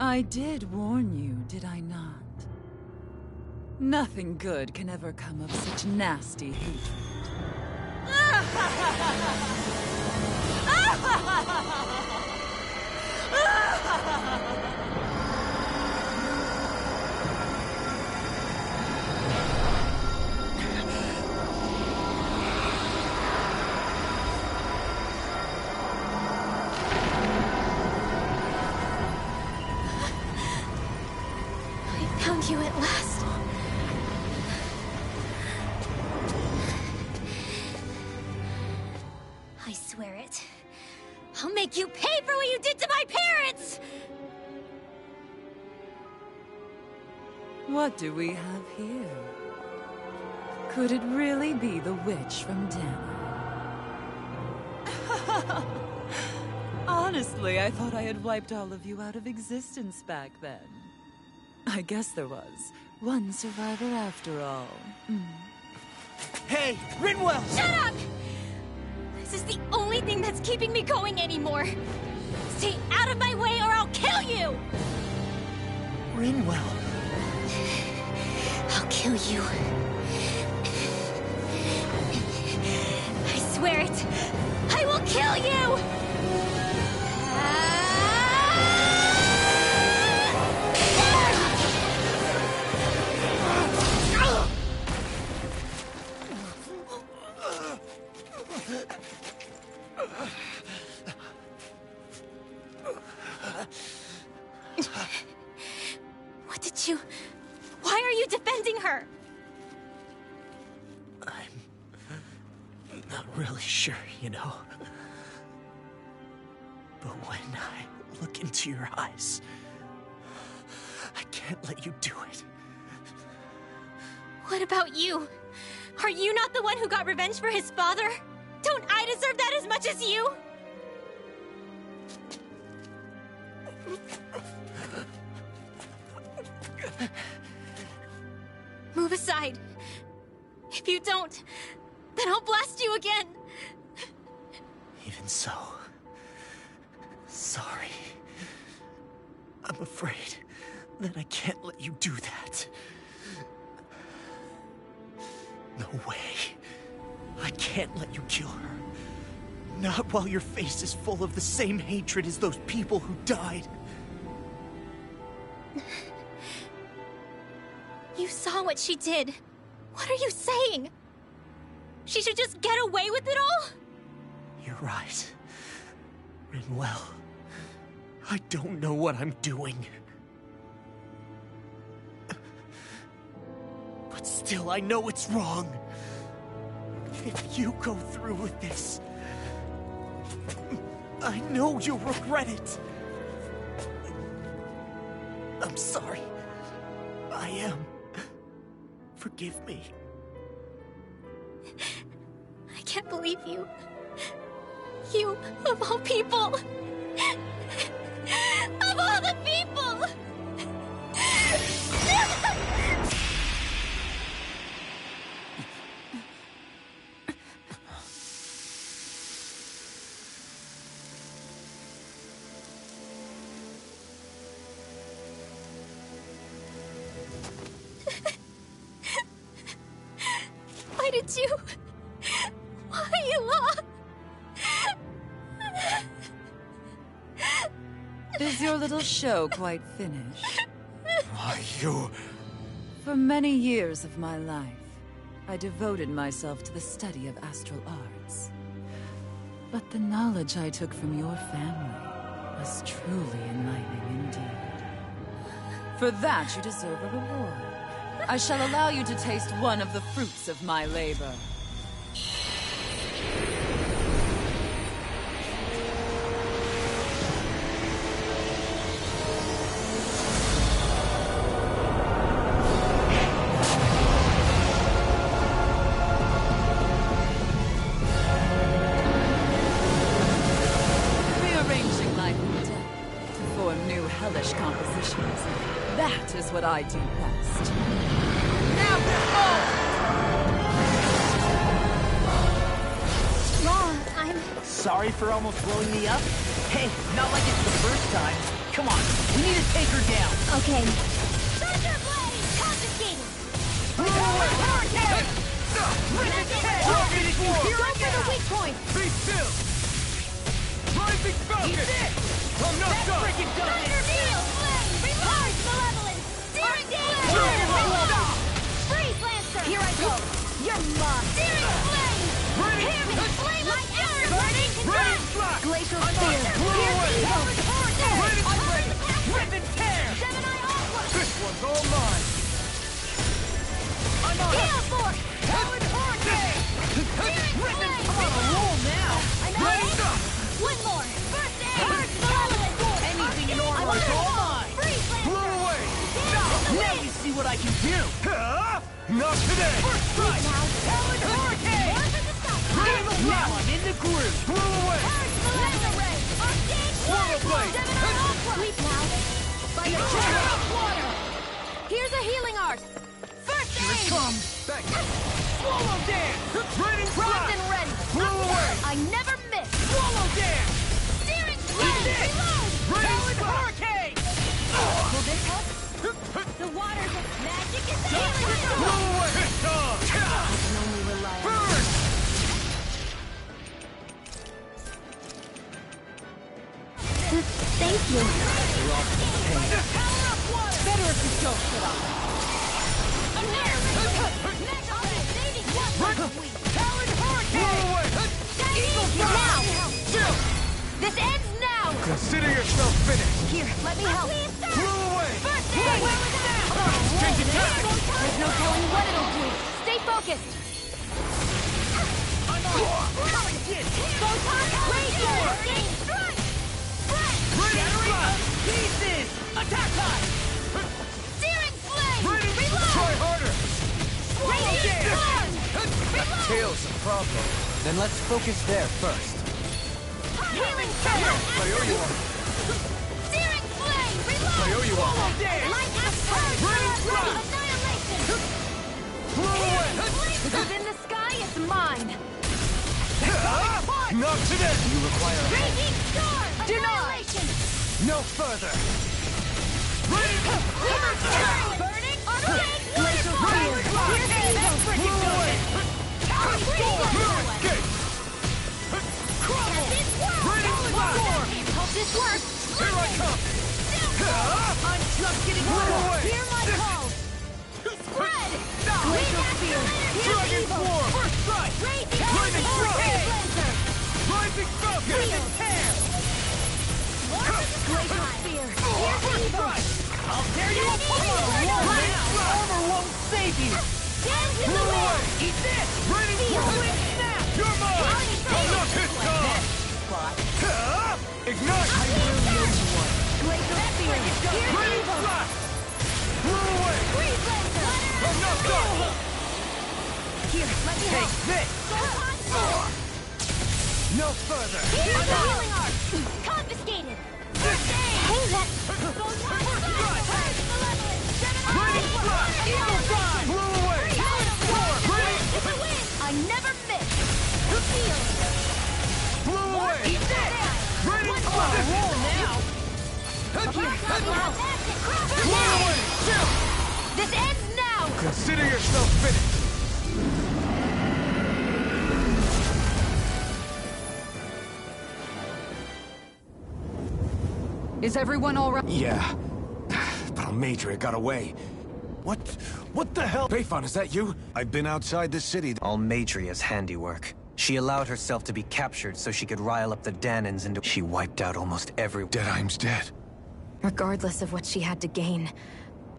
I did warn you, did I not? Nothing good can ever come of such nasty hatred. I found you at last. I swear it. I'll make you pay for what you did to my parents! What do we have here? Could it really be the witch from Dana? Honestly, I thought I had wiped all of you out of existence back then. I guess there was one survivor after all. Hey, Rinwell! Shut up! This is the only thing that's keeping me going anymore. Stay out of my way or I'll kill you! Rinwell. I'll kill you. I swear it. I will kill you! What did you... Why are you defending her? I'm not really sure, you know. But when I look into your eyes, I can't let you do it. What about you? Are you not the one who got revenge for his father? Don't I deserve that as much as you? Move aside. If you don't, then I'll blast you again. Even so, sorry. I'm afraid that I can't let you do that. No way. I can't let you kill her. Not while your face is full of the same hatred as those people who died. You saw what she did. What are you saying? She should just get away with it all? You're right. Rinwell. I don't know what I'm doing. But still, I know it's wrong. If you go through with this, I know you'll regret it. I'm sorry. I am. Forgive me. I can't believe you. You, of all people. Of all the people! Why did you... Why, Ela? Is your little show quite finished? Why, you... For many years of my life, I devoted myself to the study of astral arts. But the knowledge I took from your family was truly enlightening indeed. For that, you deserve a reward. I shall allow you to taste one of the fruits of my labor. Rearranging life and death. hellish compositions. That is what I do best. Now Law, I'm... Sorry for almost blowing me up? Hey, not like it's the first time. Come on, we need to take her down. Okay. Thunder Blade! Confiscated! Go Go for the weak point! Be still! Rising Falcon! He's it! I'm not done! Freaking done it! Thunder Field! Recharge Malevolence! Searing Flame! Freeze Lancer! Here I go! You're mine! Searing Flame! Ready! Pyramid! Flame of Fire! Burning Ready! Control! Flash! Glacial I'm Spear! on. Blow Here's away. Evil! Ready! Ready! Rip and tear! Gemini Aqua! This one's all mine! I'm on! Gale Force! Talon Hurricane! Flame! I'm on a roll now! I'm out! One more! First aid! Purge Malevolence! Anything in order is all mine! Freeze Blow Lancer! away! Now you see what I can do! Not today! First strike! Now! Talon Hurricane! More for the sky! Now I'm in the groove! Blow away! Purge Malevolence Ray! On stage! Swallow Blade! Gemini Aqua! Sweep now! Fire Channel! Water! Here's a healing art! First Here it aid! comes! Thank you! Swallow Dance! Ready! Propped Flash! and ready! Blow away! I never miss! Swallow dance! Steering Flame! it! Reload! Talon Hurricane! Will this help? The water's magic is the healing Blow art! away! Hit on! I can only rely on Burn! Thank you. Better if you don't shut up. I'm here! I'll be saving one week! Talon Hurricane! Blow away! Eagle now! Chill! This ends now! Consider yourself finished! Here, let me help! Blow away! First aid! Change attack! There's no telling what it'll do! Stay focused! I'm on! Photon Razor! Strike! Ready! Flash! Pieces! Attack high! Searing Flame! Ready! Reload! Try harder! Radiant Storm! Reload! Tail's a problem. Then let's focus there first. Healing Feather! I owe you one! Searing Flame! Reload! I owe you one! Light as purge! Ready! Flash! Annihilation! Blow away! Up in the sky, it's mine! Not today! You require Raging Storm! Annihilation! no further. Burning Arcade Waterfall! Here's Evil! Blow away! Escape! Captain Swirl! Ready! Flash! Hope this works! Here I come! I'm just getting Blow warmed. away! Hear my call! Spread! Glacial Spear! Here's Dragon Evil! Form! First strike! Raging Lightning Storm! Strike! Lancer! Rising Falcon! Tear! Glacial Spear! Here's Evil! I'll tear you apart! I'm on a roll now! Armor won't save you! Dance in the Blow wind! away! Eat this! Ready! Quick snap! You're mine! I'm not hit dog! Spot. Ignite! Glacial Spear! Here's Ready! Evil! Flash! Blow away! Freeze Lancer! I'm not done! Here, let me help! This! Photon Sword! No further. Here's the healing art! Confiscated! First aid! Hey, that... Photon Sword! Purge Malevolence! Ready! Flash! Evil gone! Blow away! Ready! It's a win! I never miss! Heal! Blow away! Eat this! Ready! I'm on a roll now! Blow away! Chill! This ends now! Consider yourself finished! Is everyone all right? Yeah. But Almeidrea got away. What the hell? Bayfon, is that you? I've been outside the city. Almeidrea's handiwork. She allowed herself to be captured so she could rile up the Danans into... She wiped out almost every... Deadheim's dead. Regardless of what she had to gain,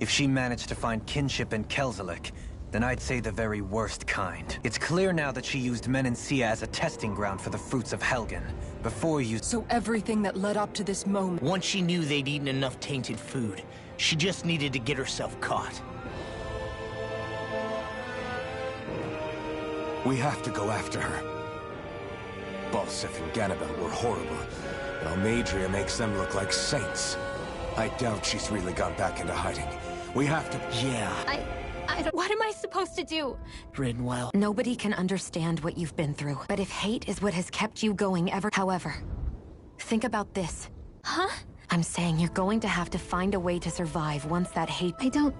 If she managed to find kinship in Kelzelik, then I'd say the very worst kind. It's clear now that she used Menancia as a testing ground for the fruits of Helgen, before you... So everything that led up to this moment... Once she knew they'd eaten enough tainted food, she just needed to get herself caught. We have to go after her. Balsef and Ganabel were horrible, but Almeidrea makes them look like saints. I doubt she's really gone back into hiding. We have to... Yeah, I don't... What am I supposed to do? Rinwell. Nobody can understand what you've been through. But if hate is what has kept you going ever... However, think about this. Huh? I'm saying you're going to have to find a way to survive once that hate... I don't...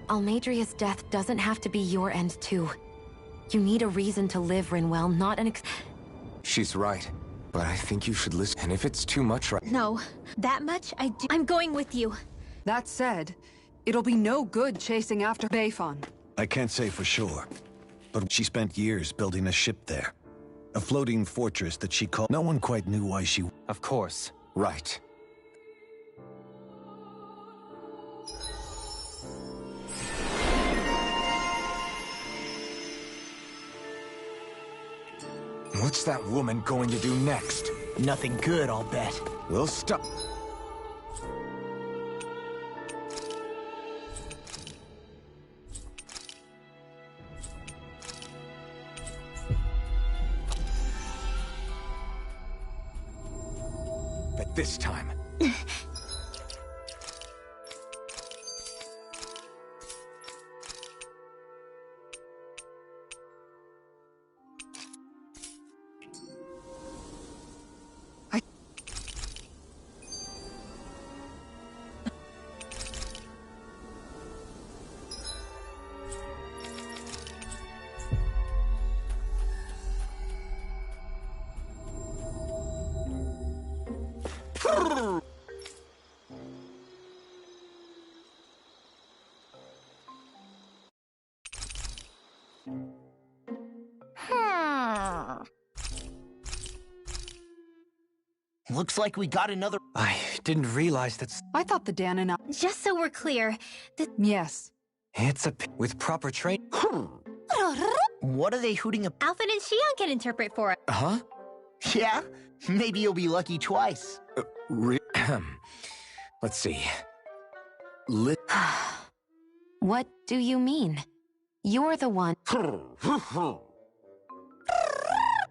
Almeidria's death doesn't have to be your end too. You need a reason to live, Rinwell, not an She's right. But I think you should listen. And if it's too much right... No. That much, I do... I'm going with you. That said, it'll be no good chasing after Bayfon. I can't say for sure, but she spent years building a ship there. A floating fortress that she called... No one quite knew why she... Of course. Right. What's that woman going to do next? Nothing good, I'll bet. We'll stop. But this time... Looks like we got another... I didn't realize that... I thought the Dan and I... Just so we're clear, Yes. It's a... With proper training... What are they hooting up? Alphen and Shion can interpret for us. Huh? Yeah? Maybe you'll be lucky twice. Let's see. What do you mean? You're the one...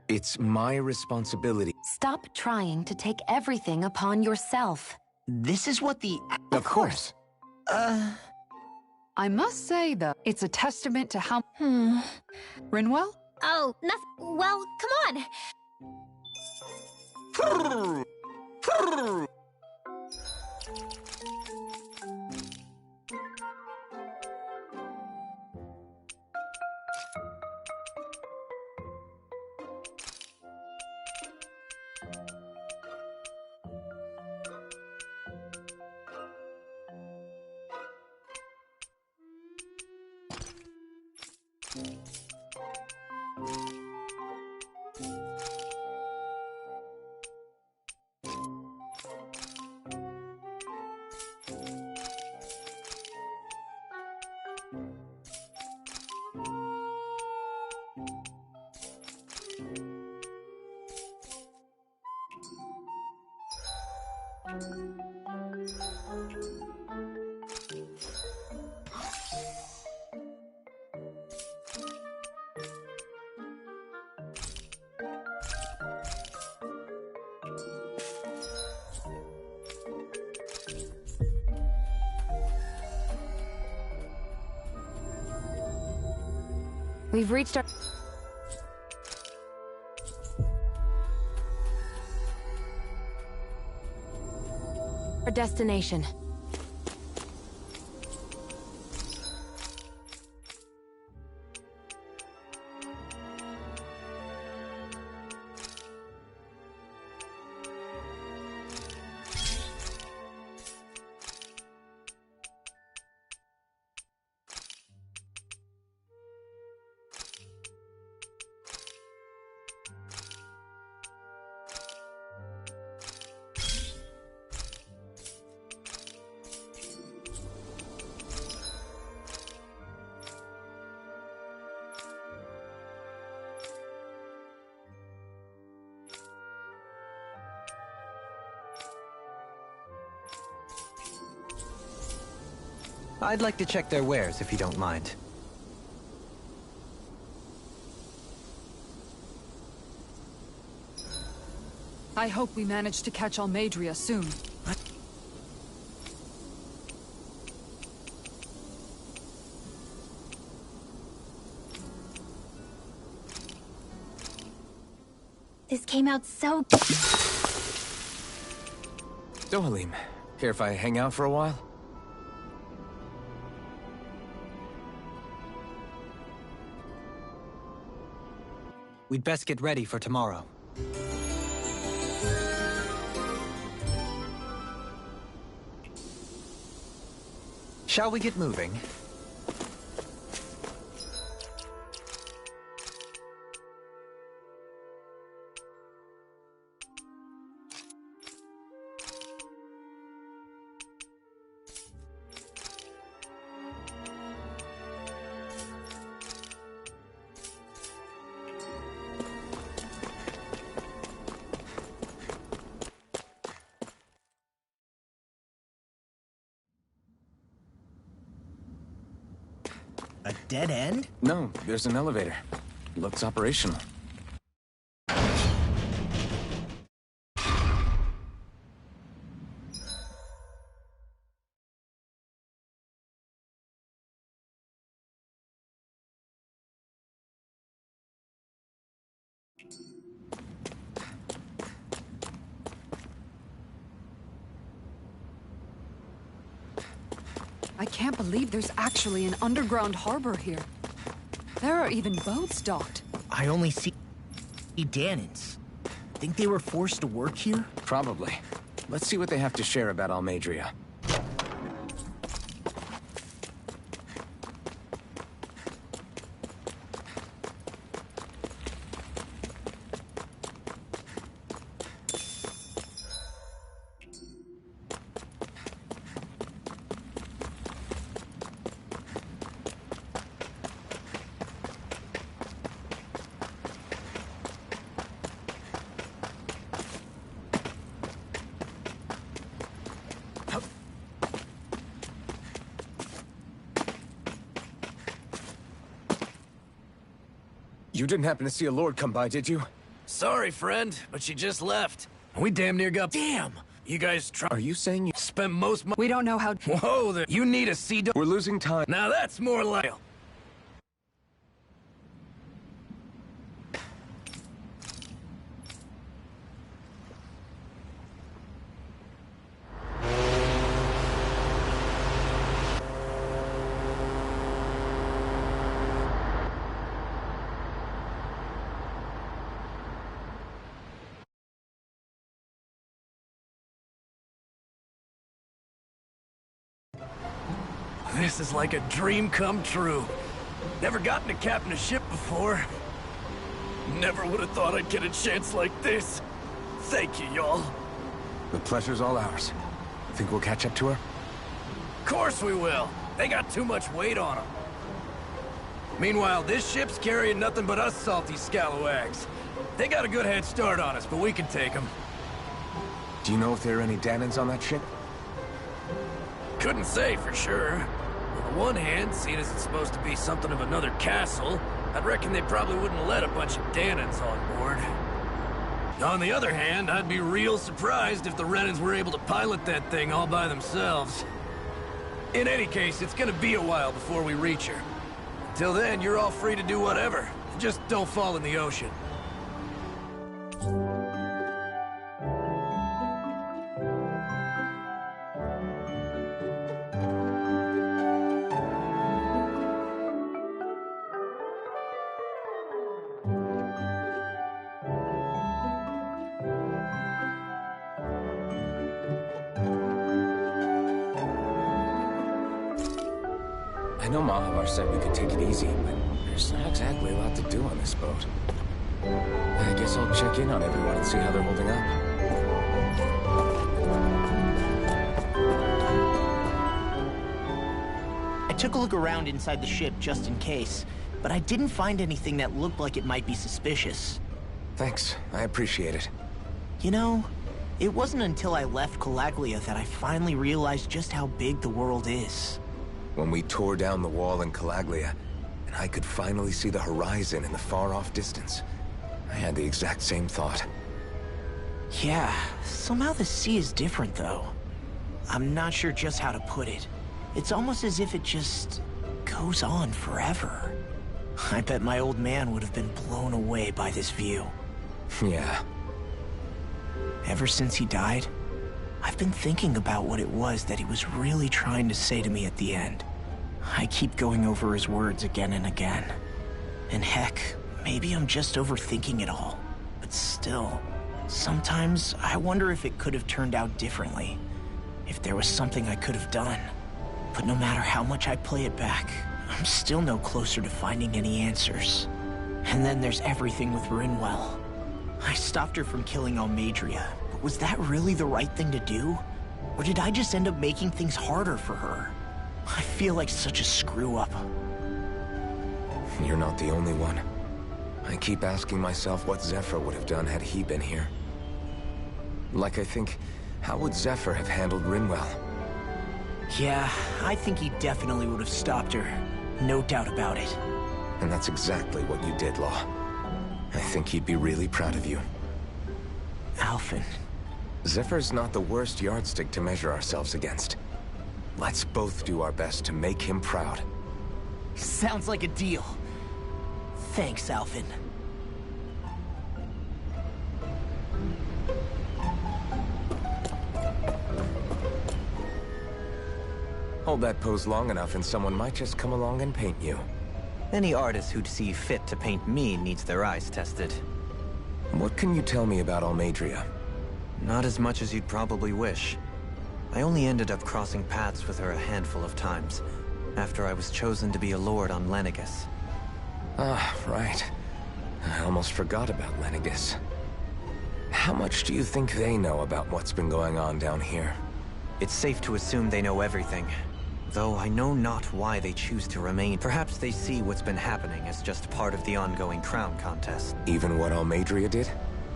It's my responsibility. Stop trying to take everything upon yourself. This is what the... Of course. I must say, though, it's a testament to how... Rinwell? Oh, nothing. Well, come on. We've reached our destination. I'd like to check their wares, if you don't mind. I hope we manage to catch Almeidria soon. This came out so... Dohalim, care if I hang out for a while? We'd best get ready for tomorrow. Shall we get moving? A dead end? No, there's an elevator. Looks operational. I can't believe there's actually an underground harbor here. There are even boats docked. I only see Dahnans. Think they were forced to work here? Probably. Let's see what they have to share about Almeidrea. You didn't happen to see a lord come by, did you? Sorry, friend, but she just left. We damn near got... Damn! You guys try... Are you saying you spent most... We don't know how... Whoa there. You need a sea dog. We're losing time. Now that's more like... This is like a dream come true. Never gotten to captain a ship before. Never would have thought I'd get a chance like this. Thank you, y'all. The pleasure's all ours. Think we'll catch up to her? Of course we will. They got too much weight on them. Meanwhile, this ship's carrying nothing but us salty scalawags. They got a good head start on us, but we can take them. Do you know if there are any Dahnans on that ship? Couldn't say for sure. On the one hand, seeing as it's supposed to be something of another castle, I'd reckon they probably wouldn't let a bunch of Dahnans on board. On the other hand, I'd be real surprised if the Renans were able to pilot that thing all by themselves. In any case, it's gonna be a while before we reach her. Till then, you're all free to do whatever. Just don't fall in the ocean. I know Mahavar said we could take it easy, but there's not exactly a lot to do on this boat. I guess I'll check in on everyone and see how they're holding up. I took a look around inside the ship just in case, but I didn't find anything that looked like it might be suspicious. Thanks, I appreciate it. You know, it wasn't until I left Calaglia that I finally realized just how big the world is. When we tore down the wall in Calaglia, and I could finally see the horizon in the far-off distance, I had the exact same thought. Yeah, somehow the sea is different, though. I'm not sure just how to put it. It's almost as if it just goes on forever. I bet my old man would have been blown away by this view. Yeah. Ever since he died, I've been thinking about what it was that he was really trying to say to me at the end. I keep going over his words again and again. And heck, maybe I'm just overthinking it all. But still, sometimes I wonder if it could have turned out differently. If there was something I could have done. But no matter how much I play it back, I'm still no closer to finding any answers. And then there's everything with Rinwell. I stopped her from killing Almeidrea, but was that really the right thing to do? Or did I just end up making things harder for her? I feel like such a screw-up. You're not the only one. I keep asking myself what Zephyr would have done had he been here. Like I think, how would Zephyr have handled Rinwell? Yeah, I think he definitely would have stopped her. No doubt about it. And that's exactly what you did, Law. I think he'd be really proud of you. Alphen. Zephyr's not the worst yardstick to measure ourselves against. Let's both do our best to make him proud. Sounds like a deal. Thanks, Alphen. Hold that pose long enough and someone might just come along and paint you. Any artist who'd see fit to paint me needs their eyes tested. What can you tell me about Almeidrea? Not as much as you'd probably wish. I only ended up crossing paths with her a handful of times, after I was chosen to be a lord on Lenegis. Ah, right. I almost forgot about Lenegis. How much do you think they know about what's been going on down here? It's safe to assume they know everything. Though I know not why they choose to remain. Perhaps they see what's been happening as just part of the ongoing crown contest. Even what Almeidrea did?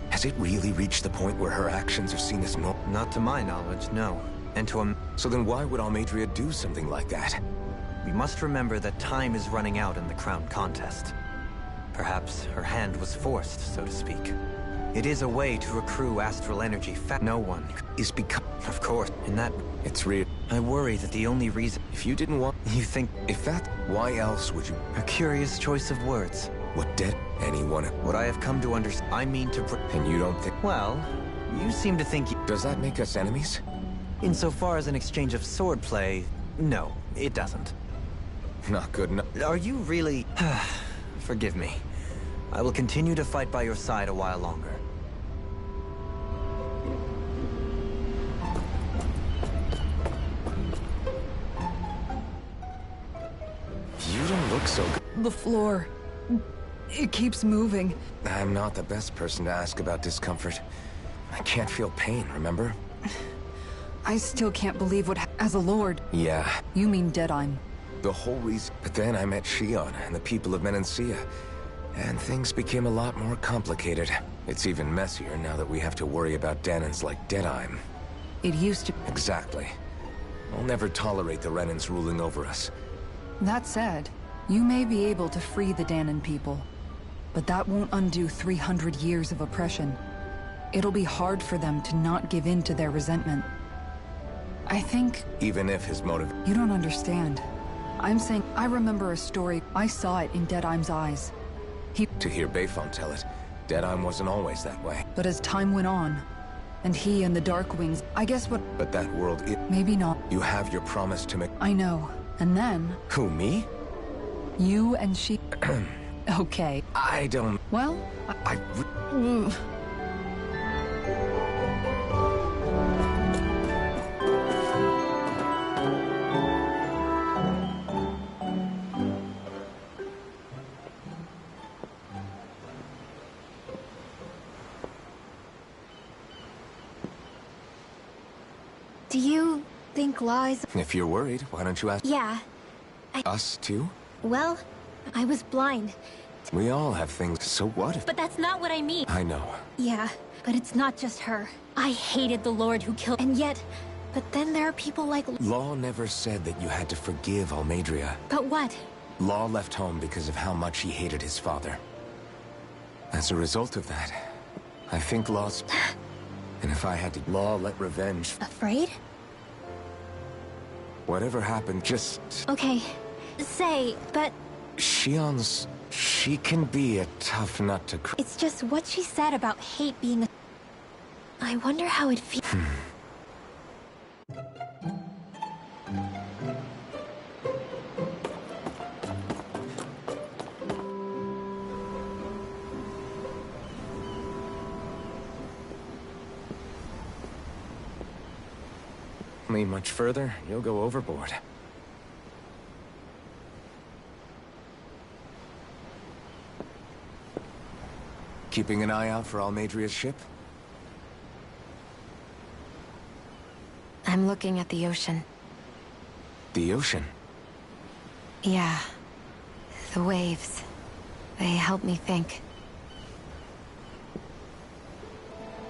Has it really reached the point where her actions are seen as normal? Not to my knowledge, no. And to So then why would Almeidrea do something like that? We must remember that time is running out in the crown contest. Perhaps her hand was forced, so to speak. It is a way to accrue astral energy no one is become... Of course, in that... It's real. I worry that the only reason... If you didn't want... You think... If that... Why else would you... A curious choice of words. What did anyone... What I have come to understand... I mean to... And you don't think... Well, you seem to think... Does that make us enemies? Insofar as an exchange of swordplay, no, it doesn't. Not good enough. Are you really... Forgive me. I will continue to fight by your side a while longer. You don't look so good. The floor. It keeps moving. I'm not the best person to ask about discomfort. I can't feel pain, remember? I still can't believe what as a lord. Yeah. You mean Deadheim. The whole reason. But then I met Shion and the people of Menancia, and things became a lot more complicated. It's even messier now that we have to worry about Danans like Deadheim. It used to... Exactly. I'll never tolerate the Renans ruling over us. That said, you may be able to free the Danan people, but that won't undo 300 years of oppression. It'll be hard for them to not give in to their resentment. I think... Even if his motive... You don't understand. I'm saying, I remember a story. I saw it in Deadheim's eyes. To hear Bayfon tell it, Deadheim wasn't always that way. But as time went on, and he and the Darkwings, I guess what... But that world Maybe not. You have your promise to make... I know. And then... Who, me? You and she... Okay. I don't... Well, Do you think Law is... If you're worried, why don't you ask... Yeah. Us, too? Well, I was blind. We all have things, so what if... But that's not what I mean. I know. Yeah, but it's not just her. I hated the Lord who killed... And yet... But then there are people like... Law never said that you had to forgive Almeidrea. But what? Law left home because of how much he hated his father. As a result of that, I think Law's... And if I had to... Law let revenge... Afraid? Whatever happened, just... Okay. Say, but... Shion's She can be a tough nut to crack. It's just what she said about hate being a... I wonder how it feels. Me much further, you'll go overboard. Keeping an eye out for Almeidria's ship? I'm looking at the ocean. The ocean? Yeah. The waves. They help me think.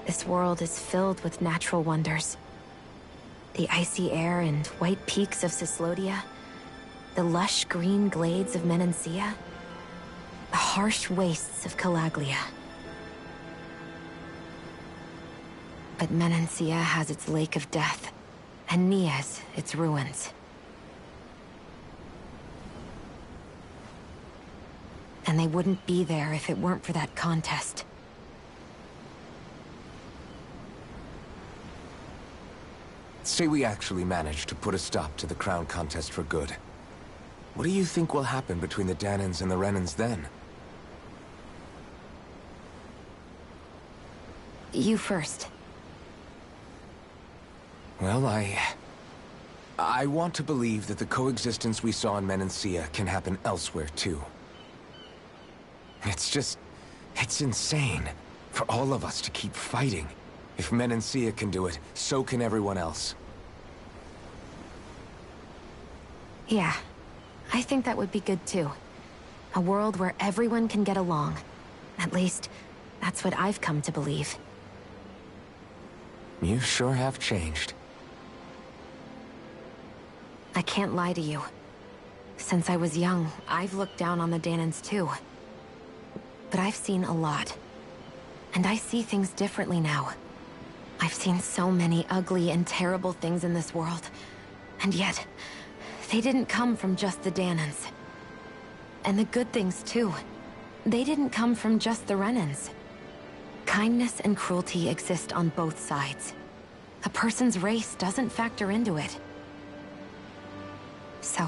This world is filled with natural wonders. The icy air and white peaks of Cyslodia. The lush green glades of Menancia. The harsh wastes of Calaglia. But Menancia has its Lake of Death, and Nias its ruins. And they wouldn't be there if it weren't for that contest. Say we actually manage to put a stop to the crown contest for good. What do you think will happen between the Dahnans and the Renans then? You first. Well, I want to believe that the coexistence we saw in Menancia can happen elsewhere, too. It's insane for all of us to keep fighting. If Menancia can do it, so can everyone else. Yeah, I think that would be good too. A world where everyone can get along. At least, that's what I've come to believe. You sure have changed. I can't lie to you. Since I was young, I've looked down on the Dahnans too. But I've seen a lot. And I see things differently now. I've seen so many ugly and terrible things in this world. And yet, they didn't come from just the Dahnans. And the good things too. They didn't come from just the Renans. Kindness and cruelty exist on both sides. A person's race doesn't factor into it. So,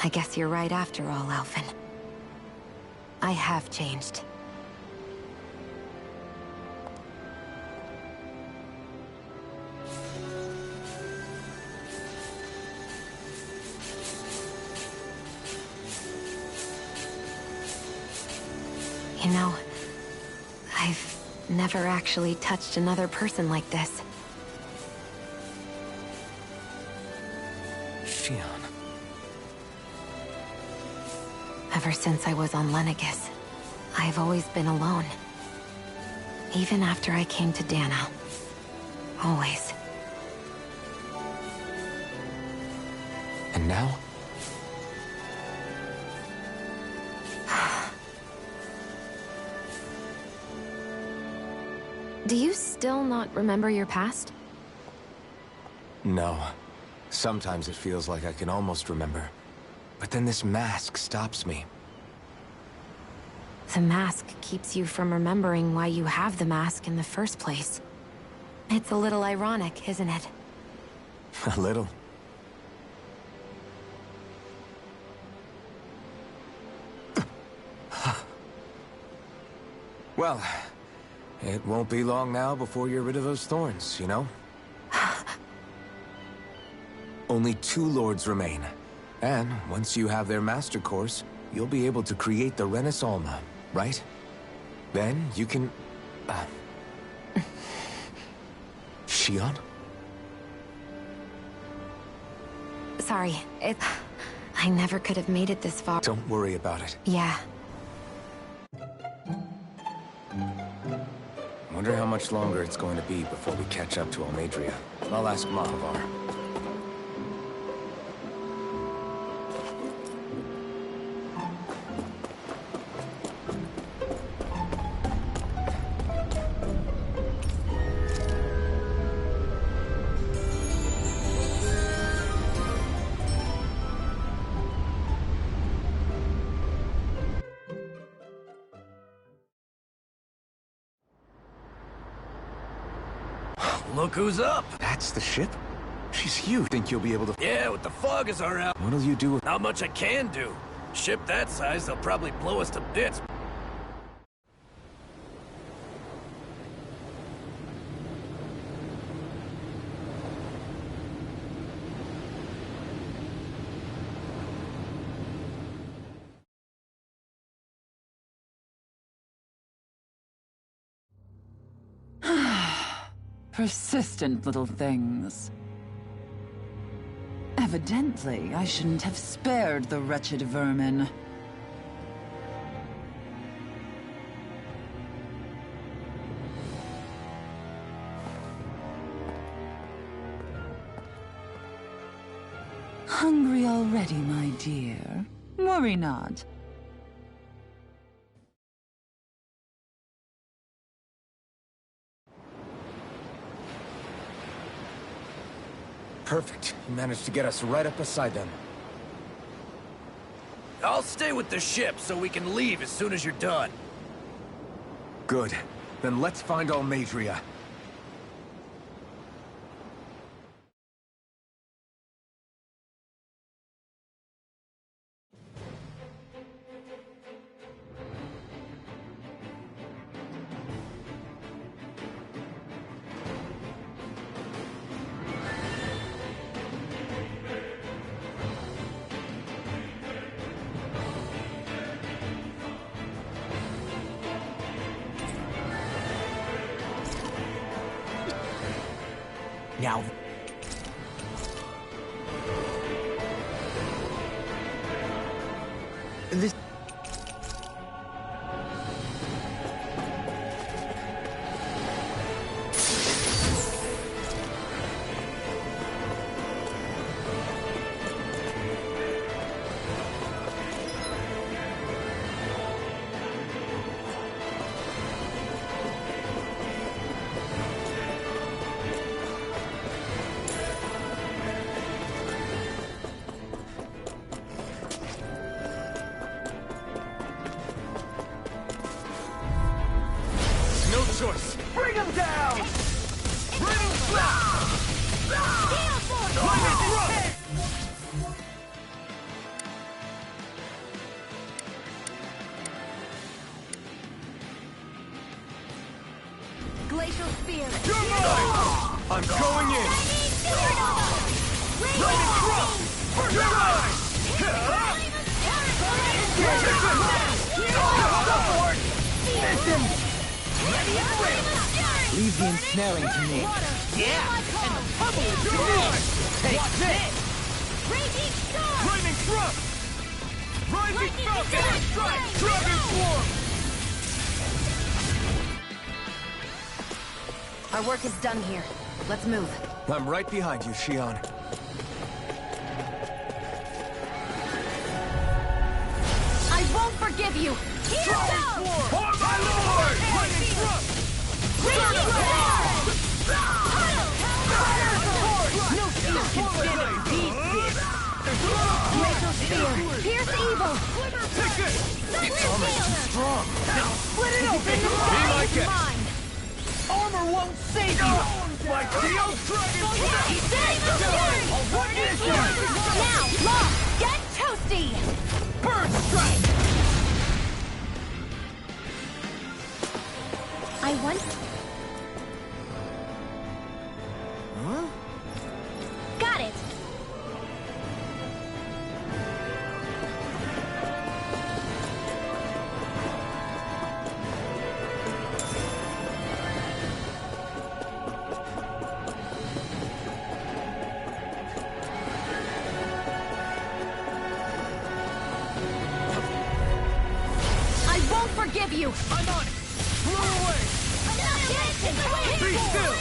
I guess you're right after all, Alphen. I have changed. You know, I've never actually touched another person like this. Shionne. Ever since I was on Lenegis, I've always been alone. Even after I came to Dahna. Always. And now? Do you still not remember your past? No. Sometimes it feels like I can almost remember. But then this mask stops me. The mask keeps you from remembering why you have the mask in the first place. It's a little ironic, isn't it? A little. Well, it won't be long now before you're rid of those thorns, you know? Only 2 lords remain. And once you have their master course, you'll be able to create the Renis Alma, right? Then you can... Shionne? Sorry, I never could have made it this far. Don't worry about it. Yeah. Wonder how much longer it's going to be before we catch up to Almeidria. I'll ask Mahavar. Look who's up! That's the ship? She's huge. Think you'll be able to... Yeah, with the fog as our out. What'll you do? Not much I can do. Ship that size, they'll probably blow us to bits. Persistent little things. Evidently, I shouldn't have spared the wretched vermin. Hungry already, my dear? Worry not. Perfect. You managed to get us right up beside them. I'll stay with the ship so we can leave as soon as you're done. Good. Then let's find Almadria. Now... This... choice. Bring him down! Bring him down! Glacial Spear. You're mine! I'm going in! Lightning Thrust! You're mine! Listen! Leave the ensnaring to me. Yeah! And the pummel is yours! Take this! Raging Storm! Lightning Thrust! Rising Falcon! Strike! Dragon Swarm! Our work is done here. Let's move. I'm right behind you, Shion. I won't forgive you! Here goes! For my lord! Lightning Thrust! Raging Storm! No shield can stand up these bigs! Glacial Spear! Pierce evil! Take this! Its armor's too strong. Now split it open! Be my guest! Mine! Armor won't save you! My Steel Dragon! Now, Law! Get toasty! Bird strike! I want... Huh? Got it! I won't forgive you! I'm on it! Blow away! Be still!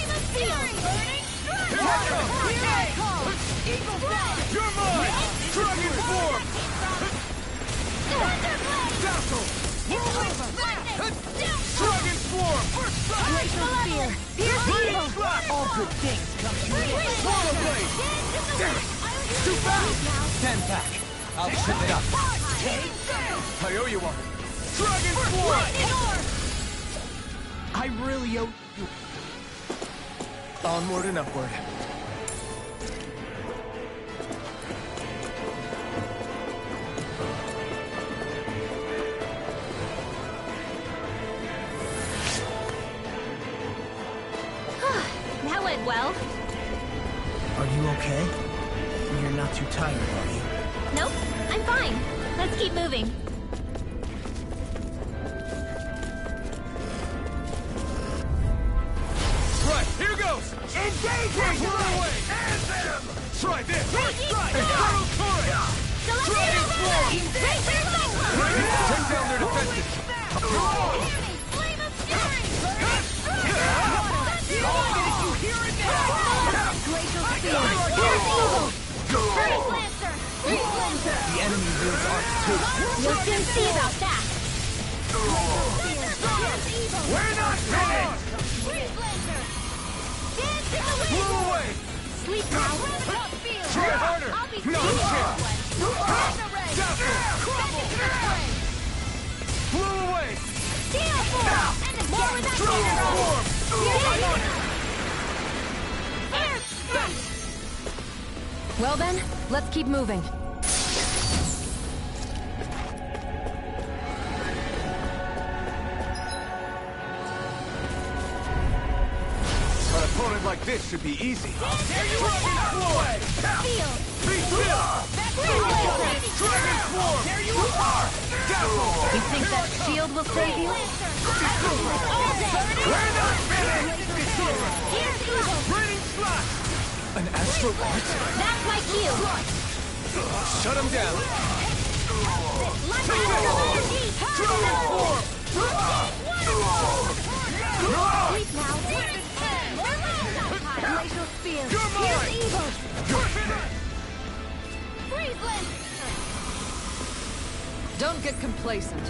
You're mine! Dragon Form! Dazzle! Dragon Swarm! Glacial Spear! Pierce evil! All good things come to an end. Swallow Blade! Damn it! Too fast! Stand back. I'll trip it up. I owe you one. Dragon Swarm! I really owe you. Onward and upward. That went well. Are you okay? You're not too tired, are you? Nope, I'm fine. Let's keep moving. Right, here goes! Engaging! Pull away! And them! Try this! Try! Infernal Torrent! Dragon Swarm! Take down their defenses! Flame of Fury! Glacial Steel! Freeze Lancer! Freeze Lancer! The enemy wields Arc too. We'll soon see about that. We're not finished! Freeze Lancer! Dance in the wind! Pull away! Sleep now. Try harder! I'll be No seeing chance! Blew away! Steel Form! And more with that Dragon Swarm! Air Strike! Well then, let's keep moving. An opponent like this should be easy. Dragon Swarm! Steel! Be still! Dragon Swarm! Tear you apart! You think that shield will save you? We're not finished! Raining Slash! An Astral Art? That's my cue. Shut him down! Dragon Dragon Swarm! Sleep now. Glacial Spear! You're mine! Here's evil! You're finished! Freeze Lancer! Don't get complacent.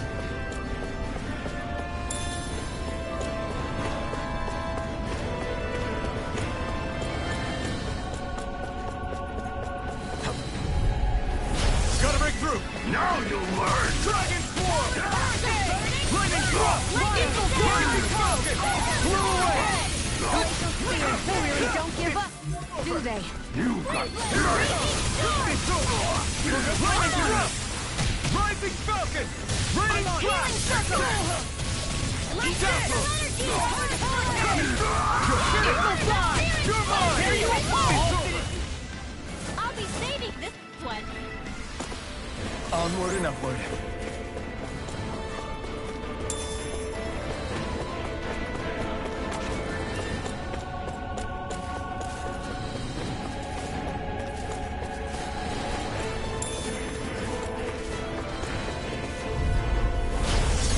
Gotta break through! Now you'll learn! Dragon Swarm! Lightning Thrust! Lightning Falcon! Blew away! They really don't give up, do they? You've got fury! It's over! Lightning Thrust! Rising Falcon! Raining Slash! Dazzle! You're mine! I'll be saving this one. Onward and upward.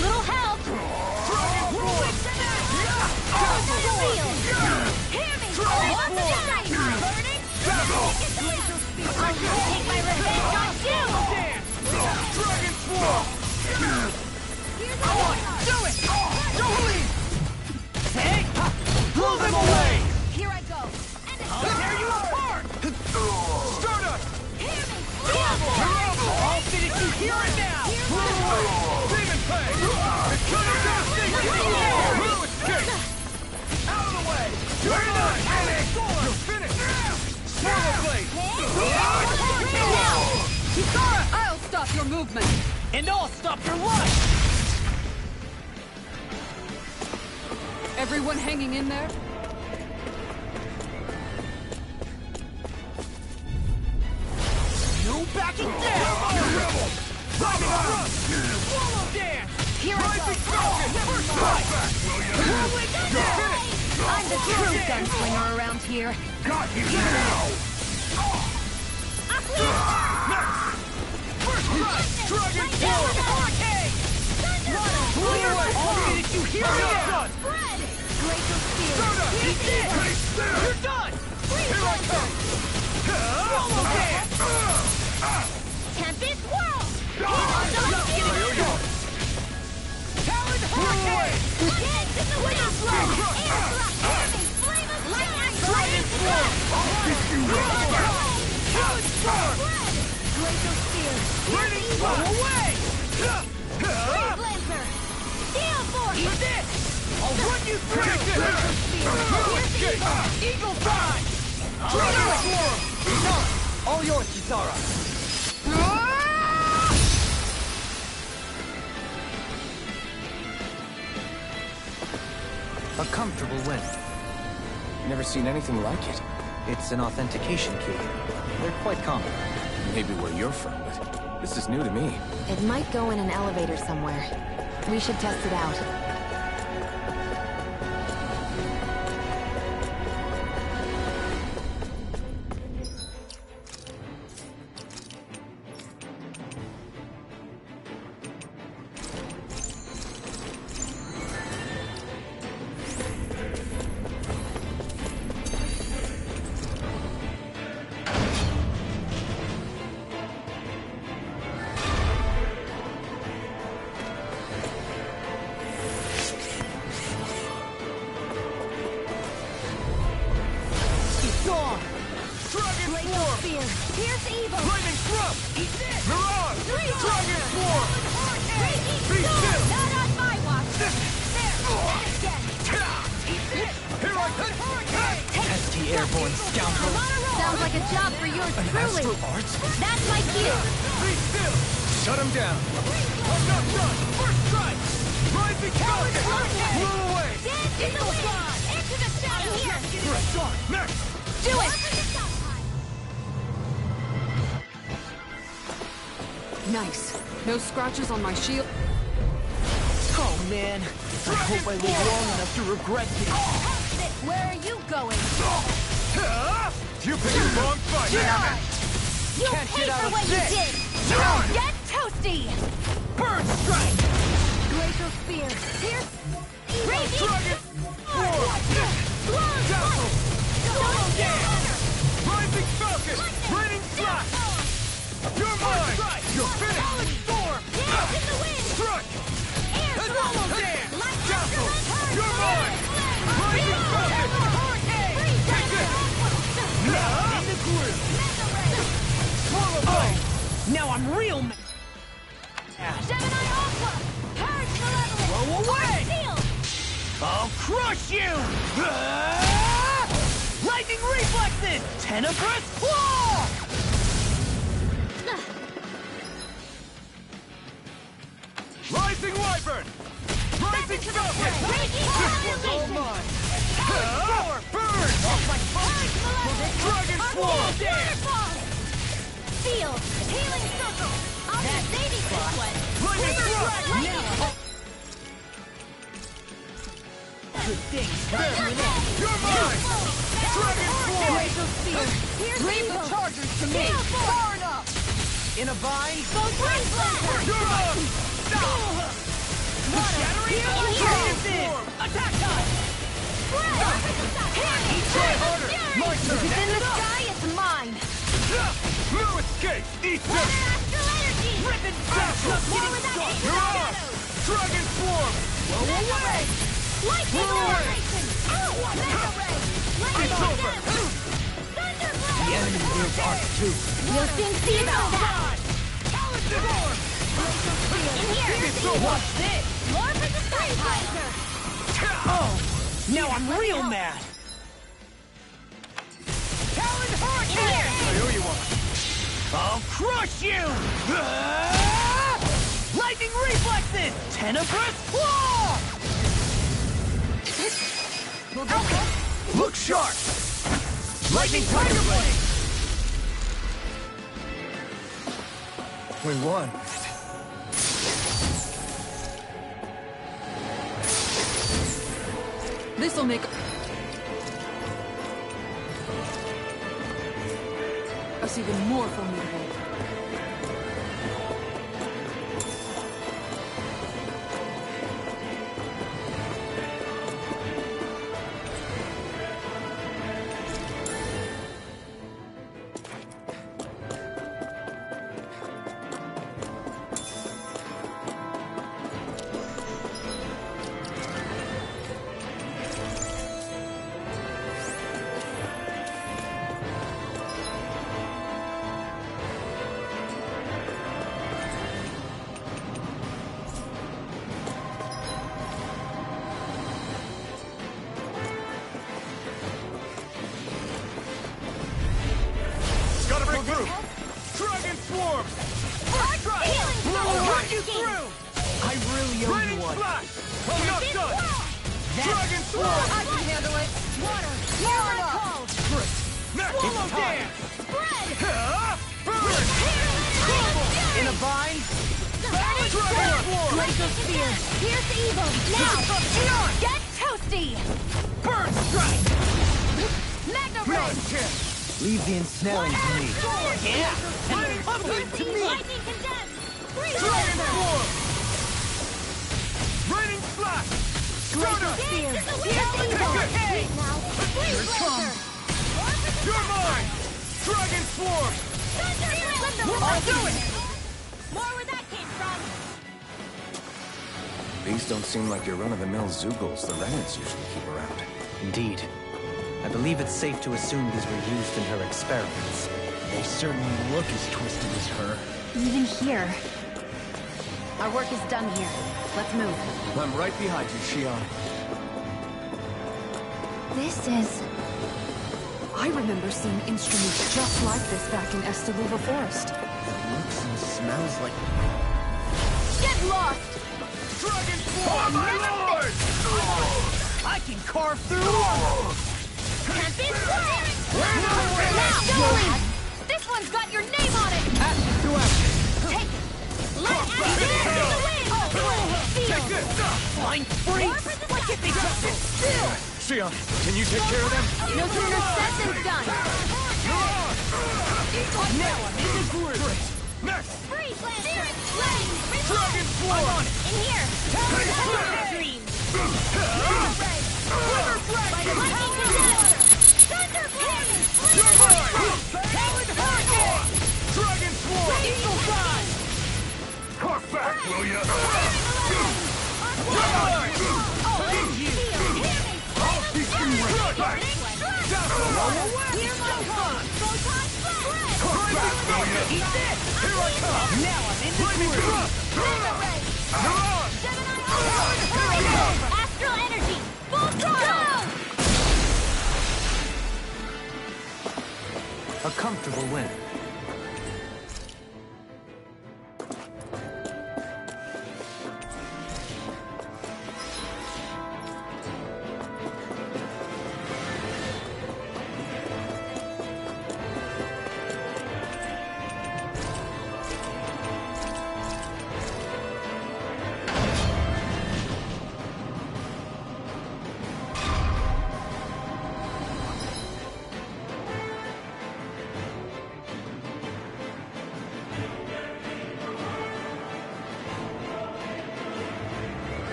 Little help! Hear me! What's the dynamite? Burning? I'll take my revenge on you! Dragon Swarm! Do it! Jolie! Hey! Blow them away! Here I go! I'll tear you apart! Stardust! Hear me! I'll finish you here and now! Demon Fang! It's coming down! Blue escape! Out of the way! You're not finished! You're finished! Swallow Blade! Kisara, I'll stop your movement. And I'll stop your life! Everyone hanging in there? No backing down! You rebel! Swallow Dance! Here I go! First strike! You're finished! I'm the true gunslinger around here. Got you now! First strike! Dragon Swarm! Blow away! I'll finish you here and now! Glacial Spear! Stardust! He's dead! You're done! Here I come! Swallow dance! Tempest Whirl! Talon Hurricane! Hurricane! Dance in the wind! Air Slap! Flame of Lightning! Dragon Swarm! I'll get you right back! Talon Storm! Glacial Spear! Raining Blow Slash! away! Freeze Lancer! Steel Force! Eat this! I'll run you you through! Eagle Fly! All yours, Kisara! A comfortable win. Never seen anything like it. It's an authentication key. They're quite common. Maybe where you're from, but this is new to me. It might go in an elevator somewhere. We should test it out. Airborne scoundrel! Sounds like a job for yours truly. Astral Arts? That's my cue. Be still! Shut him down! Up front! First strike! Rising Falcon! Blew away! Dance in the wind! Into the shadow! Here! Next! Do it! Nice. No scratches on my shield. Oh man, I hope I live long enough to regret this. Where are you going? You picked the wrong fight! You'll Can't pay get out for of what you this. did! Get toasty! Burn strike! Glacial Spear! Pierce! Raging! Dragon! Long Dazzle! Solo Rising Falcon! Raining Slash! You're mine! You're finished! Storm! Dance in the wind! Strike! Air Swallow Swallow! Dance! Light Dazzle! Turn! You're mine! Rising Falcon! Take this! In the groove! Swallow Blade! Now I'm real mad. Gemini Aqua! Purge Malevolent! Blow away! Seal! I'll crush you! Lightning reflexes! Tenebrous claw! Rising Wyvern! Rising Falcon! Raging All mine! Burn! Dragon Swarm! Waterfall! Seal! Healing Circle! I'll be saving this one! Lightning Strike! Good things come to an end. You're mine! Dragon Swarm! Glacial Spear! Here's Leave the chargers to me! Far enough! In a vine? Brain Blaster! You're up! Shattering Here! Attack time! Try harder! My turn! If it's in the sky, it's mine! No escape! Eat this! Astral Energy! Ribbon Dazzle! More with that into You're the up! shadows! Dragon Swarm! Mega Ray! Lightning Blow away! Generation! Mega Ray! It's over! Thunderblast! The enemy wields arts too. You'll soon see about that! Storm! In here! It's over! What's this? More for the Sky Blaster! Oh! Now I'm real mad! Talon Heart! In here! I owe you one! I'll crush you! Lightning reflexes! Tenebrous claw! Look sharp! Lightning Tiger Blade! We won. This'll make us even more formidable. through! Dragon Swarm! Run you through! I really owe you Raining one. Splash! Enough done! Dragon Swarm! I can handle it! Water! Here I call! Next! Swallow Dance! Spread! Burn! In a bind? Dragon Swarm! Glacial Spear! Here's the evil! Now! Get toasty! Burn Strike! Magna Ray! Leave the ensnaring to me. Yeah! And public to me! Lightning condemned! Dragon Swarm! Raining Splash! Stunner! Spear! Here's the evil! Now! Freeze Lancer! You're mine! Dragon Swarm! I'll do it! More where that came from! These don't seem like your run-of-the-mill Zeugles the Renans usually keep around. Indeed. I believe it's safe to assume these were used in her experiments. They certainly look as twisted as her. Even here. Our work is done here. Let's move. I'm right behind you, Shion. This is... I remember seeing instruments just like this back in Estaluva Forest. It looks and smells like... Get lost! Dragon Swarm! My lord! I can carve through! Can't be now! This one's got your name on it! Action to action! Take it! Let action in the wind! Take this! Flying freeze! Get me something still! Shion, can you take care of them? No sooner said than done! Now I'm in the groove! Next! Freeze Lancer! Flame! Dragon Swarm! In here! Dream! Thunder Dragon! Lightning condemned! Thunder Blade! You're mine! Dragon Swarm! Eagle Guy! Cough back, will ya? I'll teach you right back! Hear my call! Photon Spread! Cough back, will ya? Eat this! Here I come! Now I'm in the Lightning groove! Thrust! You're on! Astral Energy! Full throttle! A comfortable win.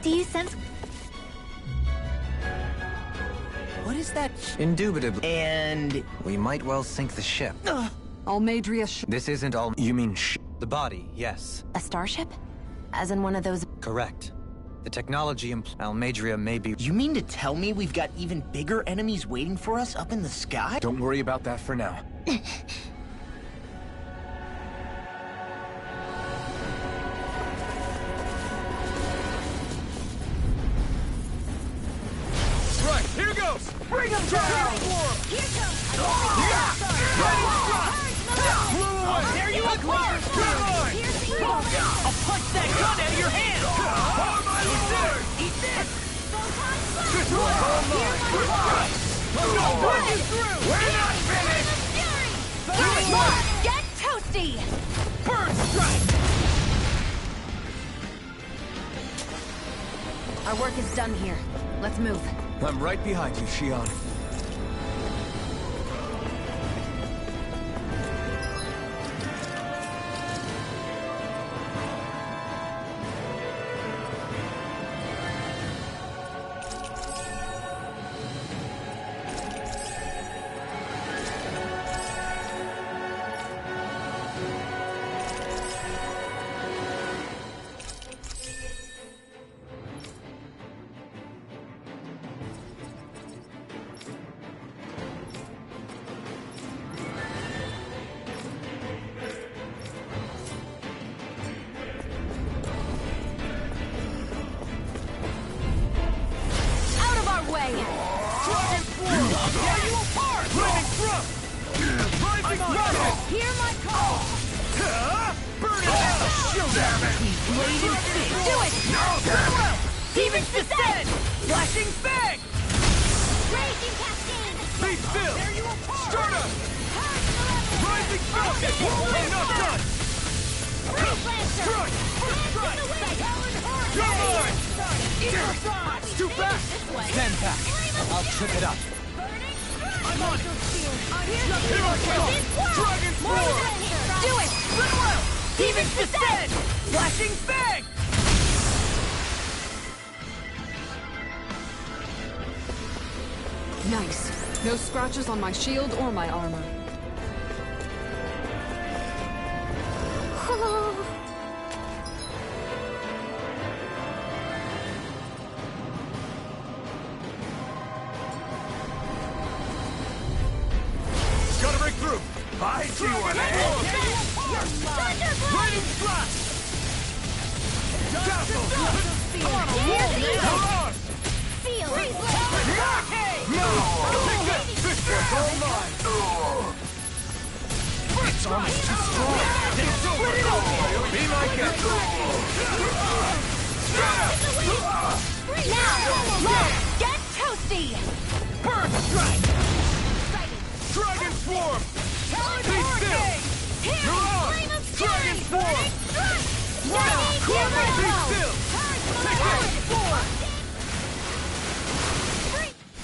Do you sense... What is that? Indubitably. And... We might well sink the ship. Almadria This isn't all... You mean The body, yes. A starship? As in one of those... Correct. The technology Almadria may be... You mean to tell me we've got even bigger enemies waiting for us up in the sky? Don't worry about that for now. Right, here goes! Bring him down! Here comes... There you are, Clark! Here's the evil! I'll punch that gun out of your hand! Oh, my lord! Eat this! Photon This Splash! one's all mine! I'm not Run you through! We're not finished! Fury! Get toasty! Burn strike! Our work is done here. Let's move. I'm right behind you, Shion. Hear my call! Burn it out! Damn it! Do it! Demon's Descent! Flashing Fang! Raging Cascade! Be still! Start up! Rising Falcon! Not done! Freeze Lancer! Strike! First strike! Come on! It's too fast! Stand back. I'll trip it up. I'm on it! Here I come! Dragon Force! Do it! Demon's Descent! Flashing Fang! Nice. No scratches on my shield or my armor. Gotta break through! I see what I am! Raining Blast! Dazzle! I'm on a roll now! Feel! No! Take this! This one's all mine! It's almost too strong! Split it open! Be my guest! Now! Look! Get toasty! Burn Strike! Dragon Swarm! Be still! You're on! Dragon Swarm! Be still! Take this!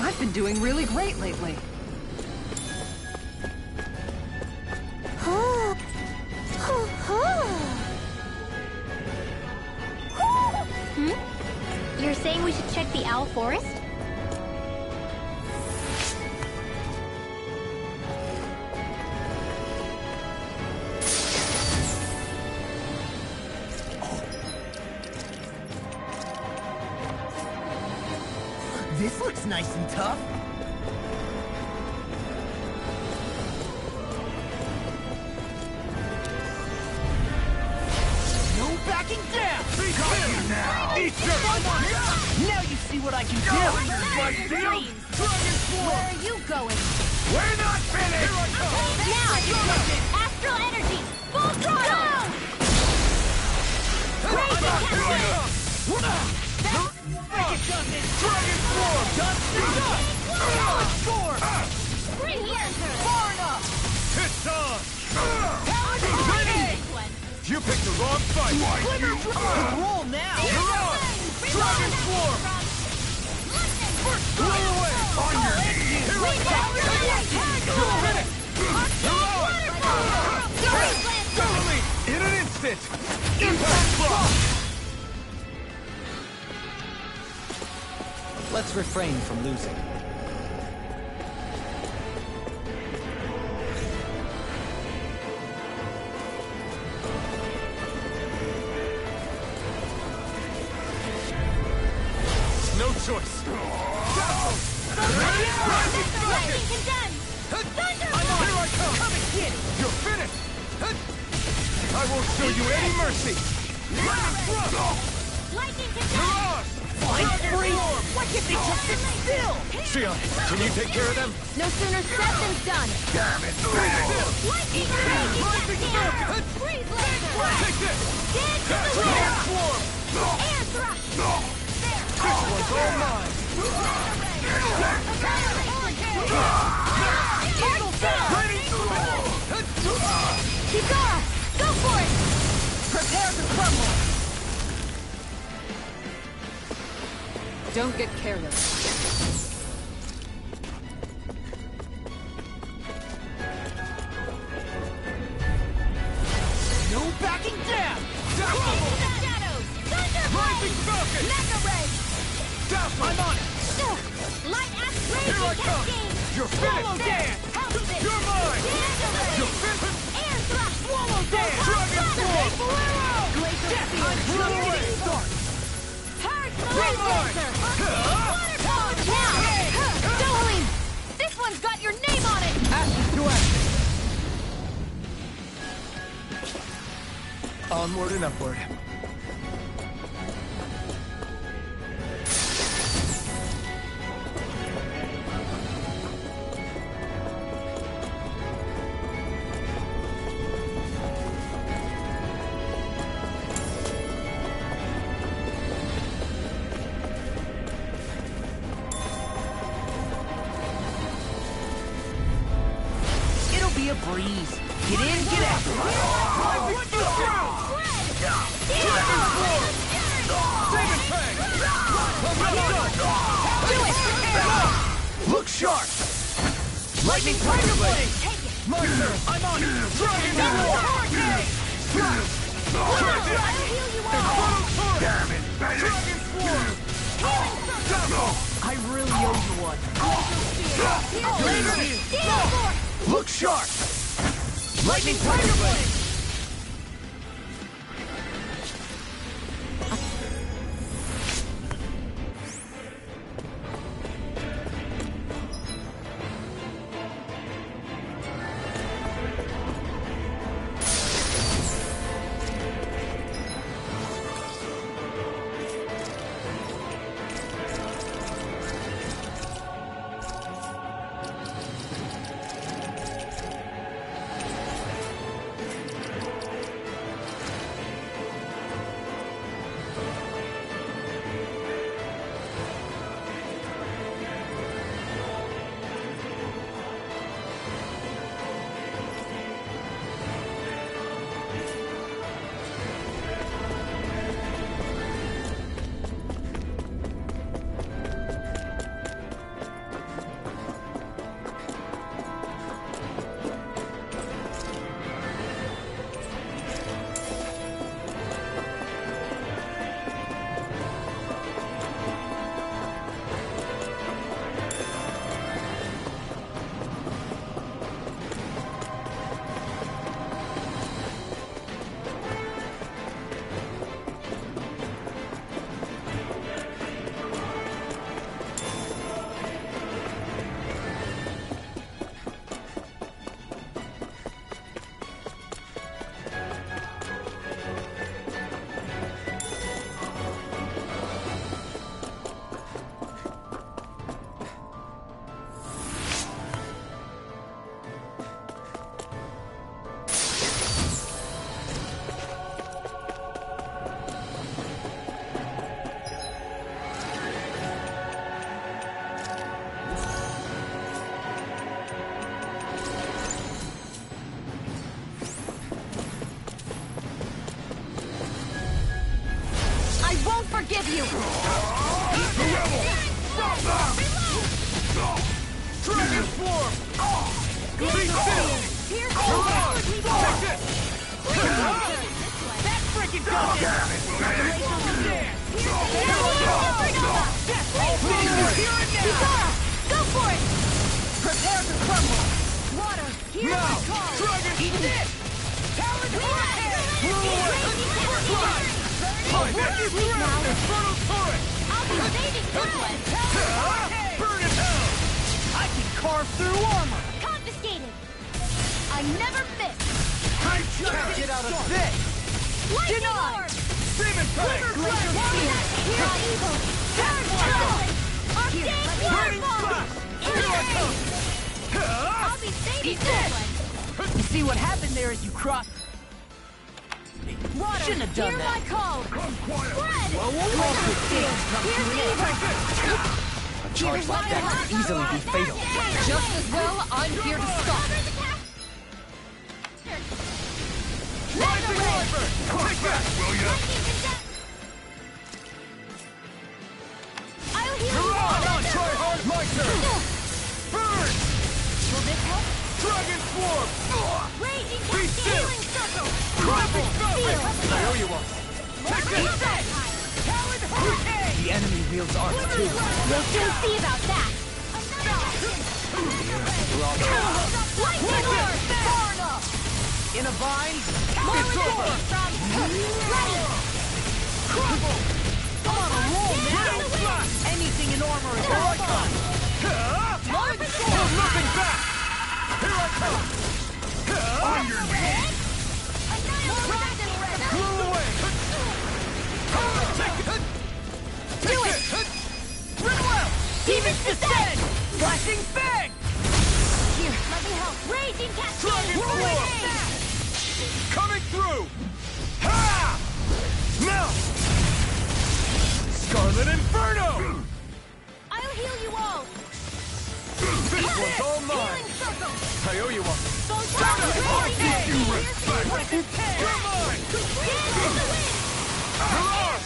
I've been doing really great lately. You're saying we should check the Owl Forest? This looks nice and tough. No backing down! Got you now! Eat your... Now you see what I can do! My deal! Where are you going? We're not finished! Here I come! Now! Astral energy! Full throttle! Dragon Form! Score! Freeze Lancer! Far enough! It's on! You picked the wrong fight! Roll now! You're on! Dragon Form! Roll away! On your knees! Here I come! You're finished! You're on! Totally! In an instant! Impact Block! Let's refrain from losing. No choice! Lightning condemned! Thunderbolt! Here I come! Come and get it! You're finished! I won't show you any mercy! Lightning thrust! Lightning You're condemned! on! Flying free! Why can't they just sit still? Shion, can you take care of them? No sooner said than done! Damn it! Stay still! Lightning Rising Falcon! Freeze Lancer! Take this! Dig to the Dragon wheel! Swarm! Air thrust! This one's all mine! Raining Storm! Kizara! Go for it! Prepare to crumble! Don't get careless. No backing down! Shadows! Thunderbolt! Rising Falcon! Mega Ray! Dazzle! I'm on it! Light Axe Here I Raging come! Cascade! You're finished! You're mine! You're finished! Air thrust! Swallow dance! Dragon Swarm! Glacier Run away! Freeze Lancer! Waterfall! Now! Dohalim! This one's got your name on it! Action to action. Onward and upward. a breeze. Get in, get out. Look sharp! Lightning Tiger Blade! Marker, I'm on it! Dragon Hurricane! Damn it, Dragon Swarm! I really owe you one. Look sharp! Lightning Tiger Blade! Forgive you! The rebel! Stop them! Dragon Swarm! Be still! Here's Take this! that freaking gun! Damn it, man! Go for it! Prepare to crumble! Water, here's Now! my call! Dragon Eat this! Talon Hurricane! Infernal Turret! I'll be saving this one! Burn in hell! I can carve through armor. Confiscated! I never miss! Can't get out of this! Lightning Orb! Demon Tank! Glacier Steel! Here's evil! Turn Arcane Waterfall! I'll be saving this one! You see what happened there is you crossed. Water, Shouldn't have done hear that. my call! Come quietly! Spread! Glacier Steel come to an end. Here's A charge like that could easily be fatal. Just as well, I'm here to stop. Rising Wyvern! Take that, will ya? I'll heal You're you all! on! Try hard, my turn! Burn! Will this help? Dragon Swarm! Raging Be still! Healing Circle! Crumble! Steel! I owe you one. Take this! Talon Hurricane! The enemy wields arms too. We'll soon see about that! Lightning Orb! Far enough! In a vine. It's over! From Ready! Crumble! I'm on a roll now. Anything in armor is all I got. More for the Hold nothing back! Here I come! On your knees! Blow away! Take it! Do it! Ripple out! Demons descend! Flashing Fang. Here, let me help. Raging Cascade! Dragon Swarm! Back! Coming through! Ha! Now! Scarlet Inferno! I'll heal you all! This one's all mine! I owe you one! I'll give you respect! You're mine! You're ours!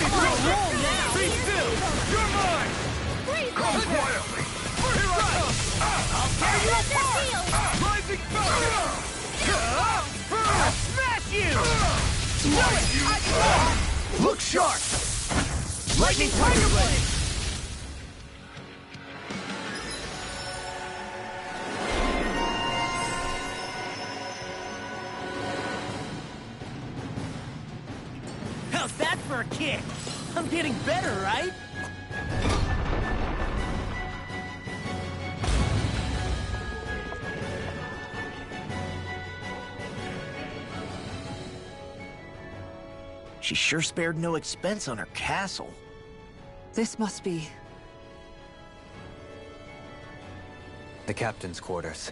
It's no roll now! Be still! You're mine! Come quietly! Here I come! I'll tear you apart! Rising Falcon! I'll smash you! Slice you! Look sharp! Lightning Tiger Blade! How's that for a kick? I'm getting better, right? She sure spared no expense on her castle. This must be... The captain's quarters.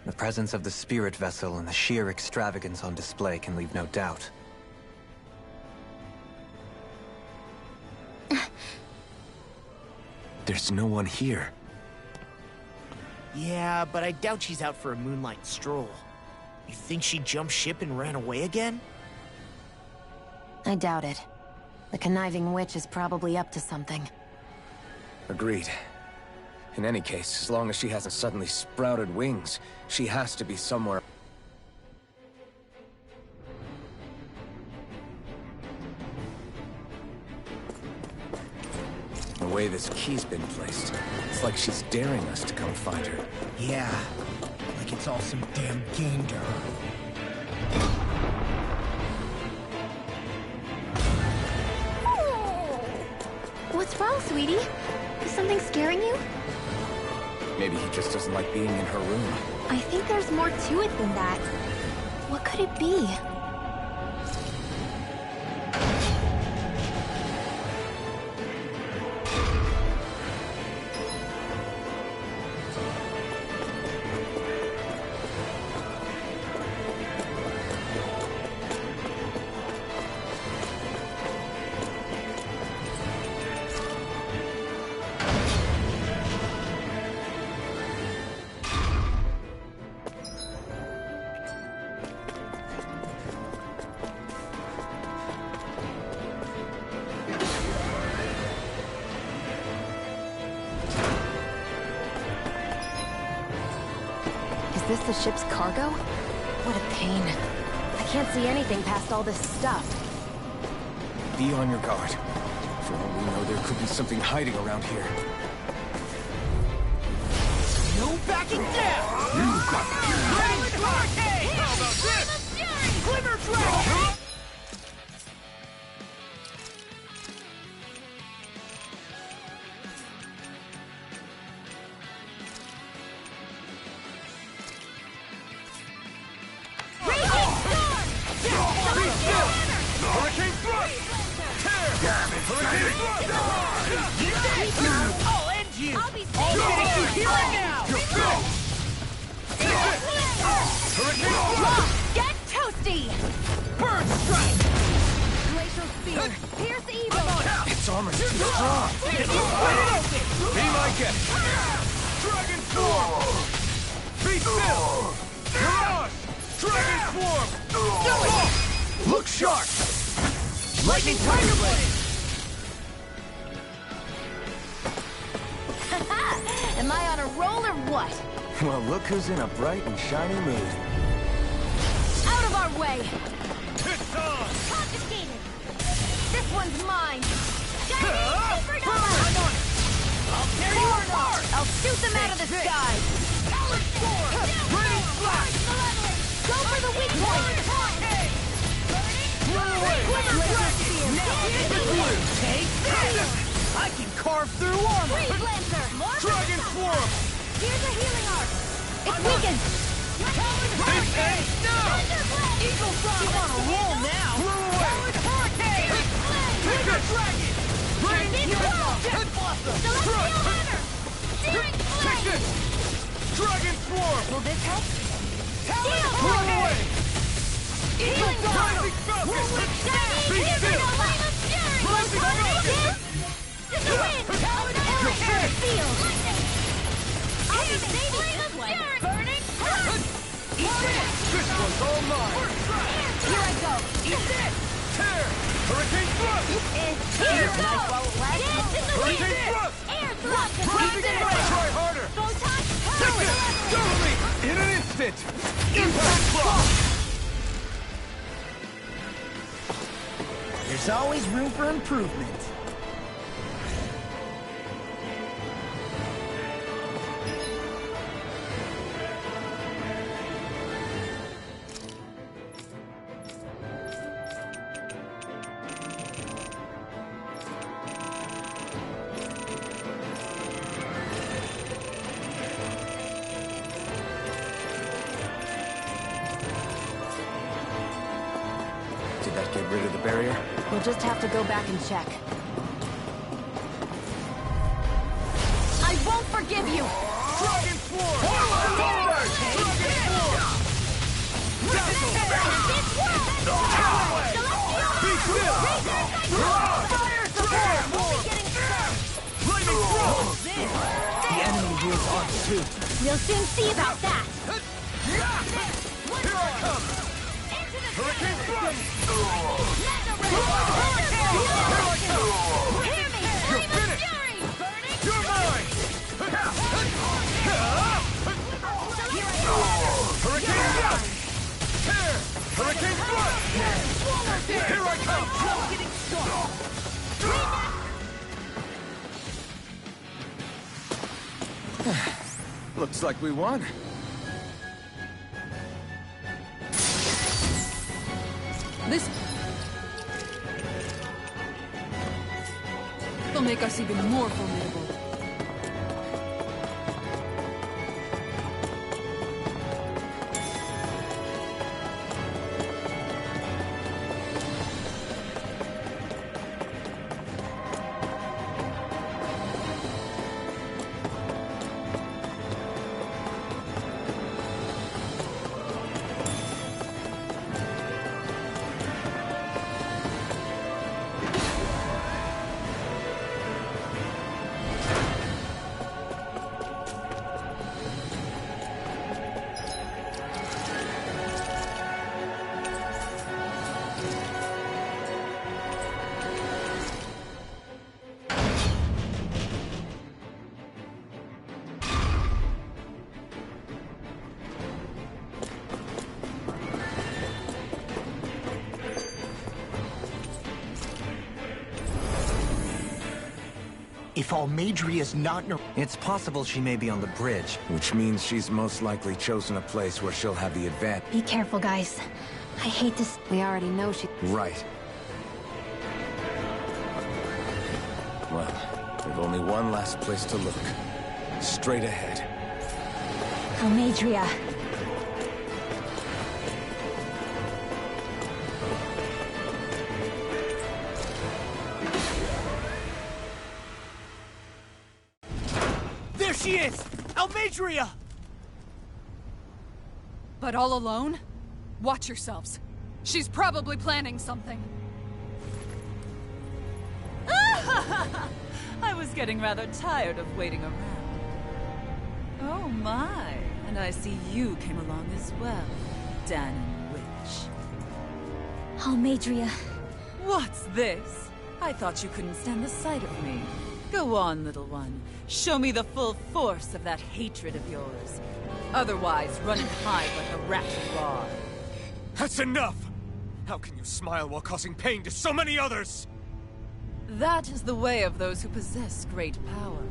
The presence of the spirit vessel and the sheer extravagance on display can leave no doubt. There's no one here. Yeah, but I doubt she's out for a moonlight stroll. You think she jumped ship and ran away again? I doubt it. The conniving witch is probably up to something. Agreed. In any case, as long as she hasn't suddenly sprouted wings, she has to be somewhere. The way this key's been placed, it's like she's daring us to come find her. Yeah, like it's all some damn game to her. What's wrong, sweetie? Is something scaring you? Maybe he just doesn't like being in her room. I think there's more to it than that. What could it be? Is this the ship's cargo? What a pain. I can't see anything past all this stuff. Be on your guard. For all we know, there could be something hiding around here. No backing down! You got Silent Hurricane! How about this? Glimmer Dragon! Hurricane Thrust! Tear! Damn it! Hurricane Thrust! You dead! I'll end you! I'll be I'll safe. finish you here and now! Hurricane Thrust! Rock, get toasty! Burn Strike! Glacial Spear, pierce evil! Its armor's too strong! Split it open! Be my guest! Dragon Swarm! Be still! Mirage! Dragon Swarm! Look sharp! Lightning Tiger Blade! Am I on a roll or what? Well, look who's in a bright and shiny mood. Out of our way! It's on! Confiscated! This one's mine! I'm Supernova! I'll tear you apart! I'll shoot them out of the sky! Ready, flash! Go for the weak point! Run away! Take this! I can carve through armor! Freeze Lancer! Dragon Swarm! Here's a healing arc! It's weakened! Hurricane! Eagle She's on a roll now! Blow away! Hurricane! Take it! Dragon! Rain! Jet Blossom! Celestial Hammer! Searing Take Flame! this! Dragon Swarm! Will this help? Blow away! Healing Rising Falcon! Be still! Rising Falcon! This is a win! Electric Field! I'll be Burning! This one's all mine! Here I go! Eat this! Tear! Hurricane thrust! Here we go! Dance in the wind! Hurricane thrust! Air thrust! Try harder! Photon Take power! it! Totally! In an instant! Impact block! There's always room for improvement. Did that get rid of the barrier? We'll just have to go back and check. I won't forgive you! Dragon Swarm! Be still! Fire support! Lightning Throw! The enemy wields arms too. We'll soon see about that! Here I come! Hurricane Thrust! You're finished! You're mine! Hurricane Thrust! Tear! Hurricane Thrust! Here I come! Looks like we won. This will make us even more formidable. If Almadria's not in... It's possible she may be on the bridge. Which means she's most likely chosen a place where she'll have the advantage. Be careful, guys. I hate this. We already know she... Right. Well, we've only one last place to look. Straight ahead. Almadria. There she is! Almadria! But all alone? Watch yourselves. She's probably planning something. I was getting rather tired of waiting around. Oh my, and I see you came along as well, Dahnan Witch. Almadria. What's this? I thought you couldn't stand the sight of me. Go on, little one. Show me the full force of that hatred of yours. Otherwise, run and hide like a rat you are. That's enough! How can you smile while causing pain to so many others? That is the way of those who possess great power.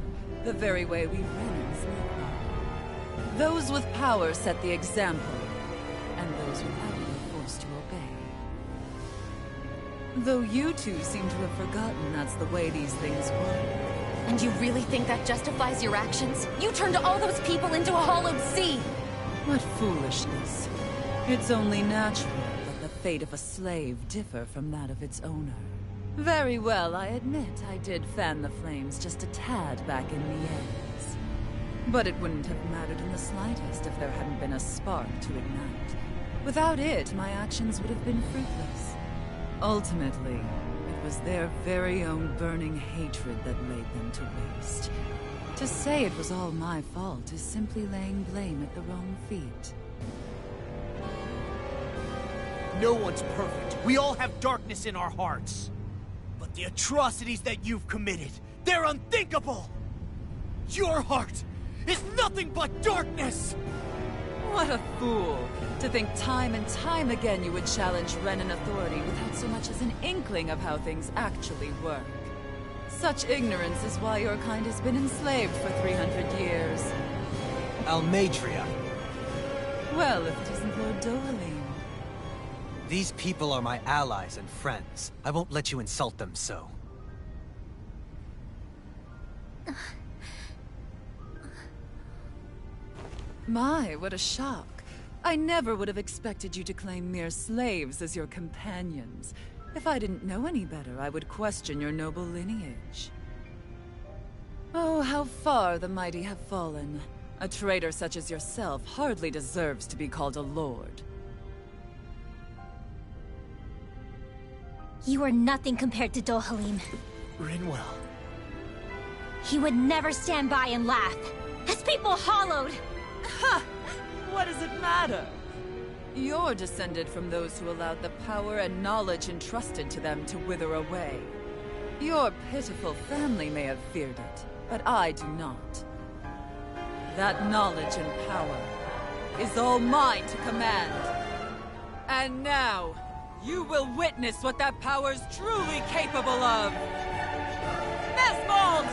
The very way we Renans live by. Those with power set the example, and those without are forced to obey. Though you two seem to have forgotten that's the way these things work. And you really think that justifies your actions? You turned all those people into a hollowed sea! What foolishness. It's only natural that the fate of a slave differ from that of its owner. Very well, I admit I did fan the flames just a tad back in Mien's. But it wouldn't have mattered in the slightest if there hadn't been a spark to ignite. Without it, my actions would have been fruitless. Ultimately, it was their very own burning hatred that laid them to waste. To say it was all my fault is simply laying blame at the wrong feet. No one's perfect. We all have darkness in our hearts. But the atrocities that you've committed, they're unthinkable! Your heart is nothing but darkness! What a fool! To think time and time again you would challenge Renan authority without so much as an inkling of how things actually work. Such ignorance is why your kind has been enslaved for 300 years. Almeidrea. Well, if it isn't Lord Dohalim. These people are my allies and friends. I won't let you insult them so. My, what a shock. I never would have expected you to claim mere slaves as your companions. If I didn't know any better, I would question your noble lineage. Oh, how far the mighty have fallen. A traitor such as yourself hardly deserves to be called a lord. You are nothing compared to Dohalim. Rinwell. He would never stand by and laugh. His people hollowed! Ha! What does it matter? You're descended from those who allowed the power and knowledge entrusted to them to wither away. Your pitiful family may have feared it, but I do not. That knowledge and power is all mine to command. And now, you will witness what that power's truly capable of! Mesmold!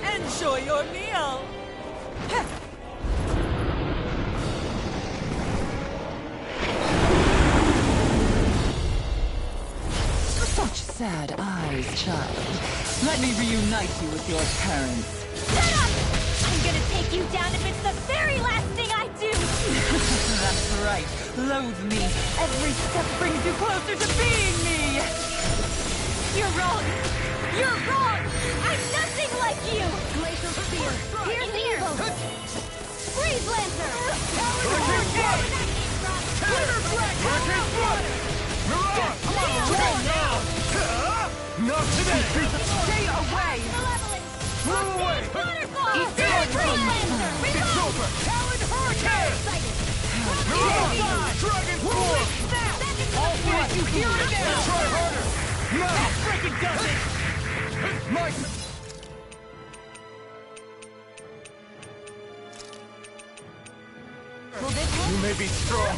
Enjoy your meal! Such sad eyes, child. Let me reunite you with your parents. Shut up! I'm gonna take you down if it's the very last thing I do! That's right. Loathe me. Every step brings you closer to being me! You're wrong! You're wrong! I'm nothing like you! Glacial Spear! Here's the evil! Freeze Lancer! Hurricane Flood! Hurricane Flood! Mirage! Right now! Not today! Stay away! Move away! Waterfall! Freeze Lancer! It's over! Talon Hurricane! Mirage! Dragon Force! All finish you here and now! Try harder! Now! That freaking does it! Mike! You may be strong,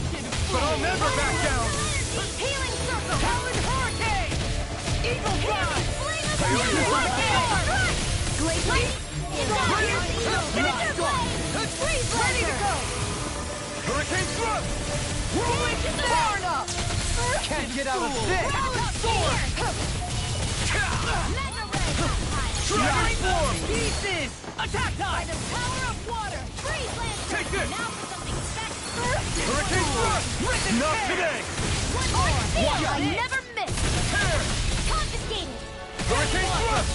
but I'll never back down! Healing Circle! Talon Hurricane! Eagle Fly! Coyote Glacial! Freeze Ready to go! Hurricane Thrust! Rolling Barn up! Can't get out of this! Dragon Force! Pieces! Attack time! The power of water! Freeze Lancer! Take this! Now for something special! Hurricane Thrust! Not today! One more! I never miss! Tear! Confiscated! Hurricane Thrust!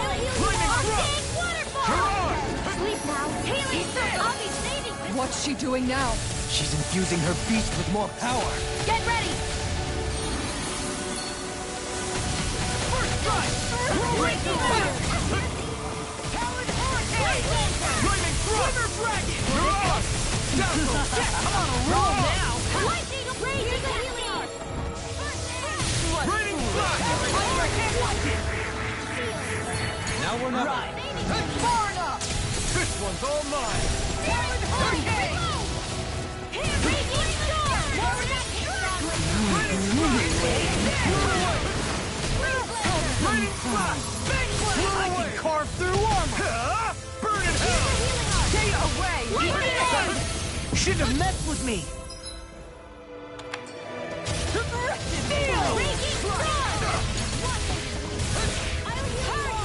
Lightning Thrust! Waterfall! Sleep now! Healing Circle! I'll be saving this! What's she doing now? She's infusing her beast with more power. Get ready! First strike! Lightning Thrust! Dragon! Mirage! Dazzle! I'm on a roll now! Lightning Raging Helios! Raining Flash! Now we're not. Barn up! This one's all mine! Talon Hurricane! Raging Storm! Raining Flash! I can carve through armor! Burn in hell! Stay away! Shouldn't have messed with me!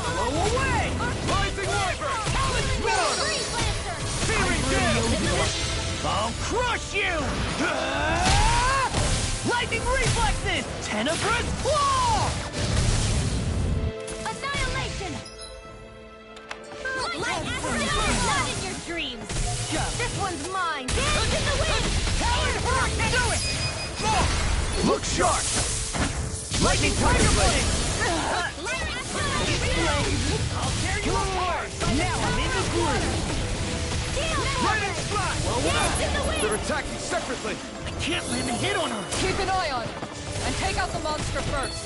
Blow away! Rising Wyvern! Searing Gale! I'll crush you! Tenebrous Claw! Annihilation! Light Astral! Not in your dreams! This one's mine! Dance in the wind! Do it! Look sharp! Lightning Tiger Blade! I'll tear you apart! Now I'm in the groove! Lightning Strike! Well, they're attacking separately! I can't land a hit on her! Keep an eye on it, and take out the monster first.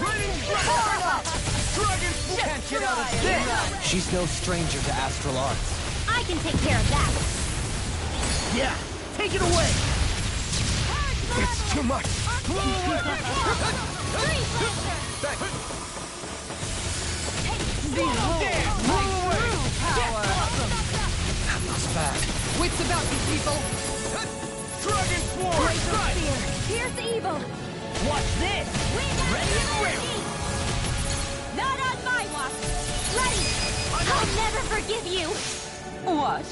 Lightning Strike! Dragon Force! Can't get out of this! She's no stranger to astral arts. I can take care of that! Yeah! Take it away! It's too much. That was bad. Wits about you, people. Dragon Force! Here's evil! Watch this! Ready and ready! Not on my watch! Ready! I'll never forgive you! What?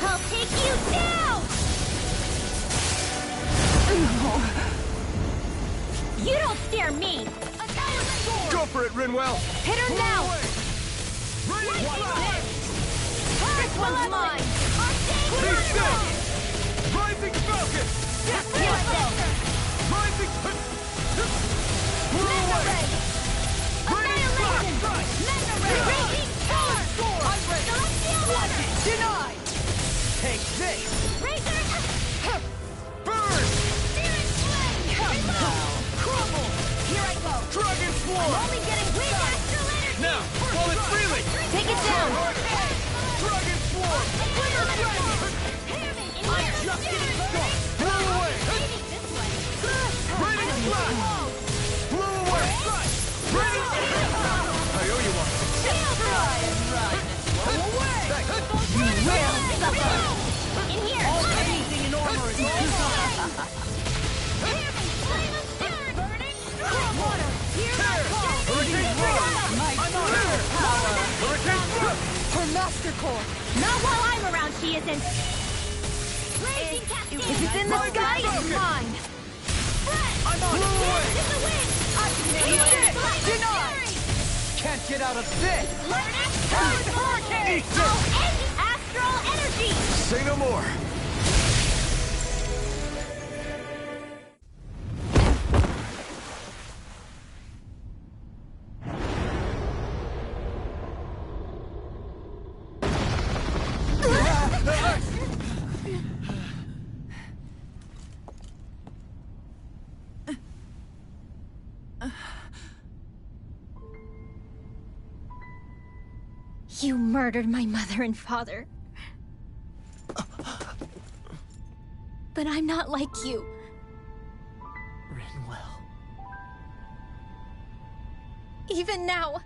I'll take you down! You don't scare me! Go for it, Rinwell! Hit her now! This one's mine! Be still! Rising Falcon! Rising... Blow away! Annihilation! Raging Sword! Watch it! Denied! Take this! Razor! Burn! Searing Flame! Crumble! Here I go! Dragon I'm Swarm! only getting weak astral energy! Now, call it freely! Take it down! Dragon Swarm! Just getting started! Blow away! Raining Flash! Blow away! Raining I owe you one! Blow away! You will suffer! In here! Anything in armor is Flame of Stern! Burning Storm Water! Here I go! Hurricane Run! I'm on her! Hurricane Run! Her master core. Not while I'm around, she isn't! Blazing Cascade! If it's in the sky, it's mine! I'm on! Blow away! In the wind! Denied! Can't get out of this! Eat this! I'll end astral energy! Say no more. You murdered my mother and father. But I'm not like you. Rinwell. Even now,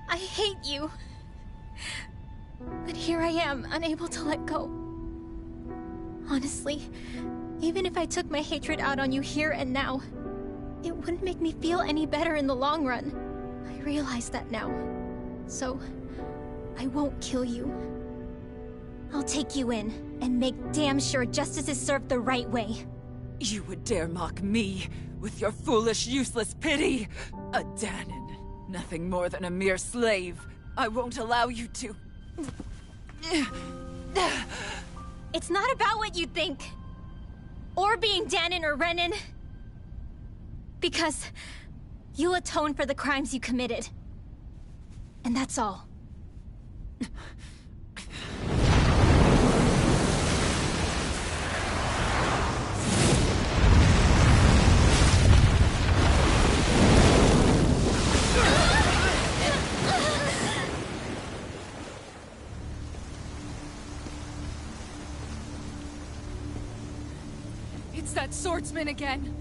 I hate you. But here I am, unable to let go. Honestly, even if I took my hatred out on you here and now, it wouldn't make me feel any better in the long run. I realize that now. So, I won't kill you. I'll take you in and make damn sure justice is served the right way. You would dare mock me with your foolish, useless pity? A Dahnan, nothing more than a mere slave. I won't allow you to... It's not about what you think. Or being Dahnan or Renan. Because you'll atone for the crimes you committed. And that's all. It's that swordsman again.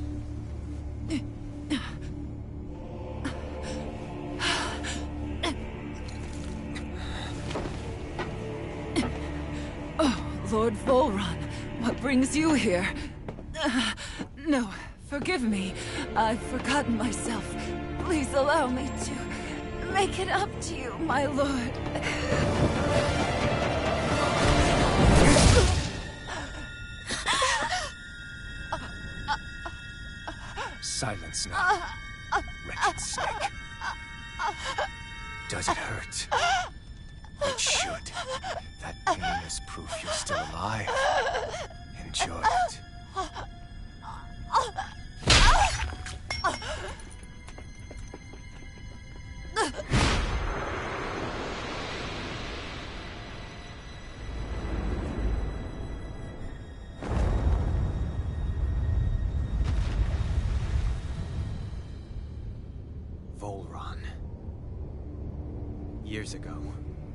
Oh, Lord Volron, what brings you here? No, forgive me. I've forgotten myself. Please allow me to make it up to you, my lord. silence now, wretched snake. Does it hurt? It should. That pain is proof you're still alive. Enjoy it. Volron. Years ago,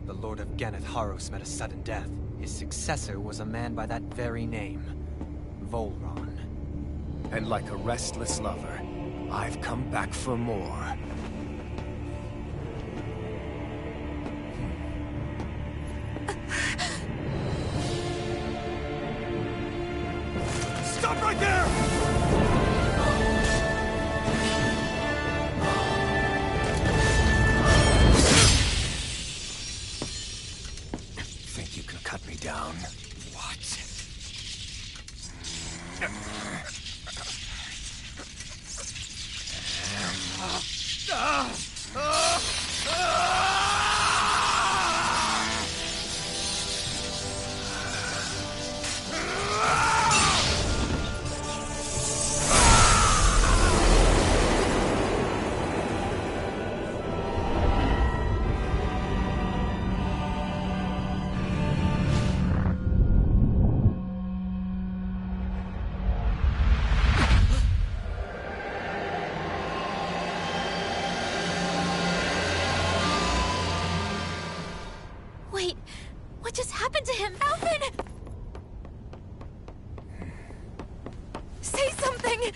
the Lord of Genneth Haros met a sudden death. His successor was a man by that very name, Volron. And like a restless lover, I've come back for more. Stop right there! Think you can cut me down? What? Wait, what just happened to him? Alvin! Say something!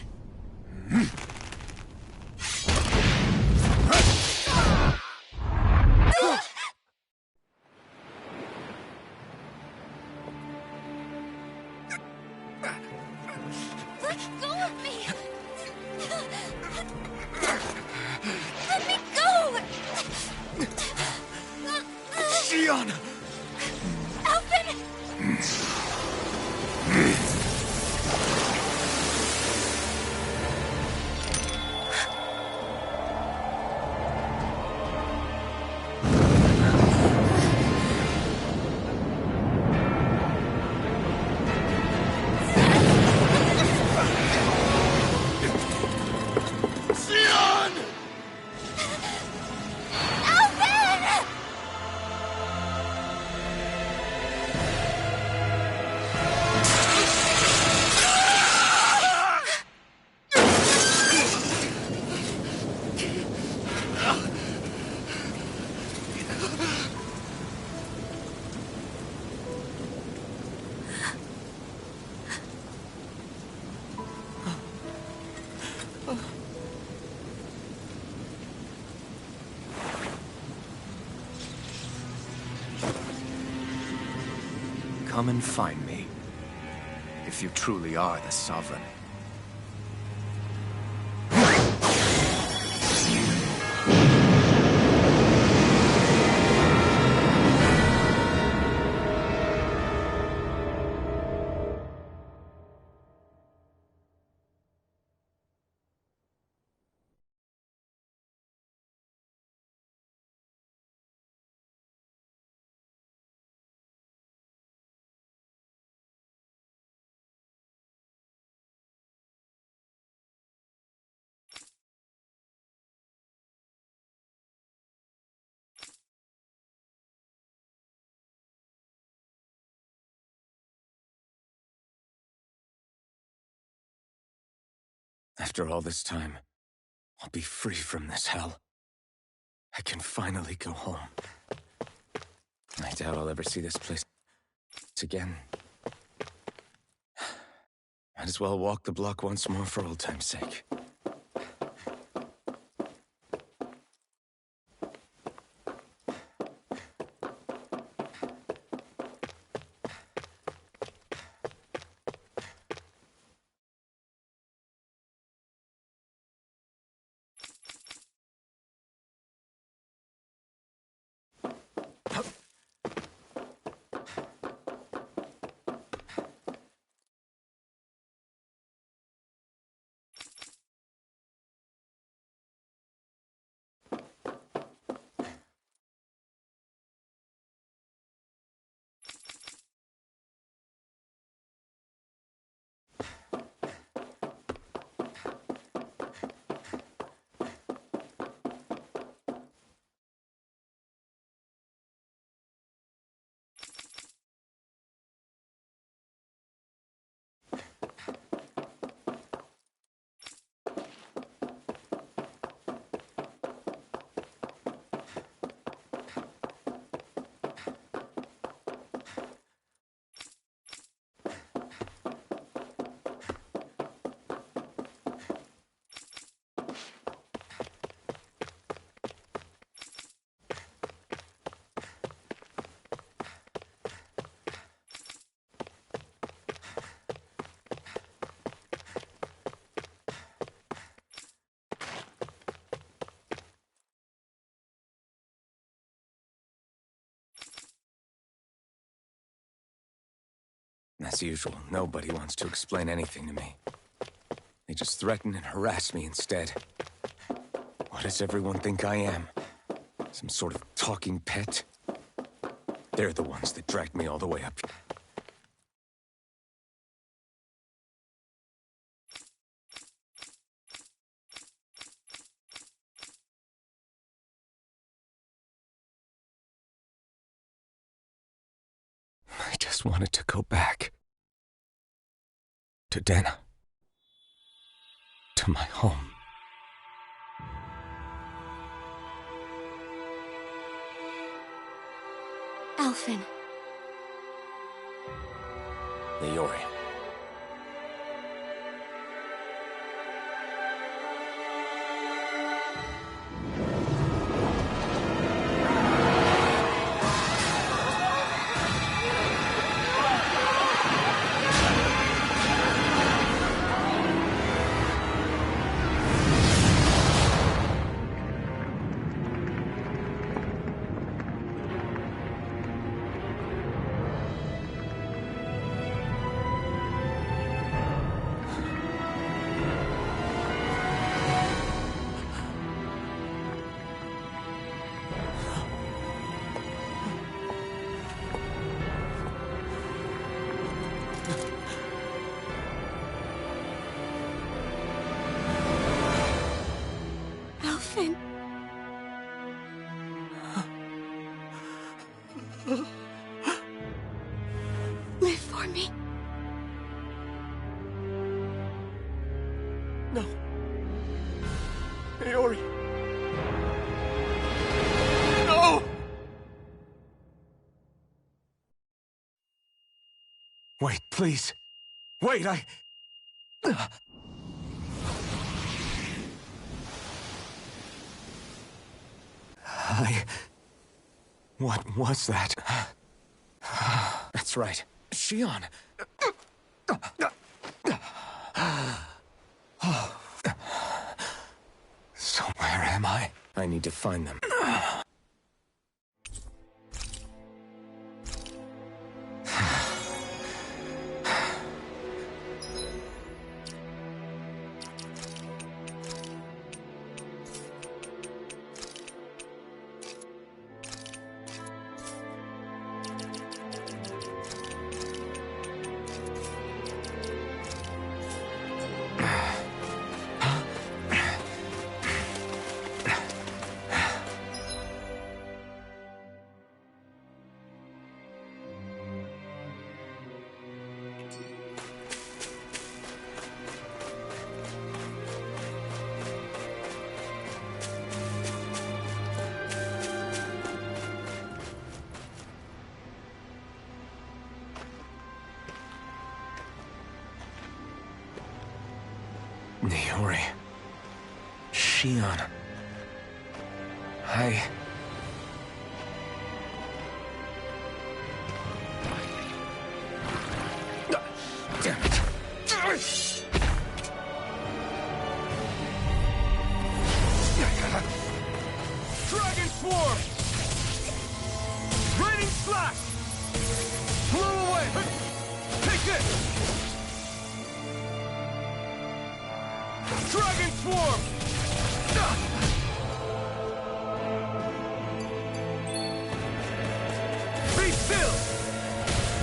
Let go of me! Let me go! Xion! Alvin! Xion! Alvin! Come and find me, if you truly are the Sovereign. After all this time, I'll be free from this hell. I can finally go home. I doubt I'll ever see this place again. Might as well walk the block once more for old time's sake. As usual, nobody wants to explain anything to me. They just threaten and harass me instead. What does everyone think I am? Some sort of talking pet? They're the ones that dragged me all the way up. I just wanted to go back. To Dana. To my home. Alphen. Leori. Alphen. Live for me. No. Leori. No! Wait, please. Wait, What was that? That's right. Shion. So where am I? I need to find them. Leori. Shion. Damn it. Dragon Swarm! Raining Slash! Blow away! Take this! Dragon Swarm! Be still!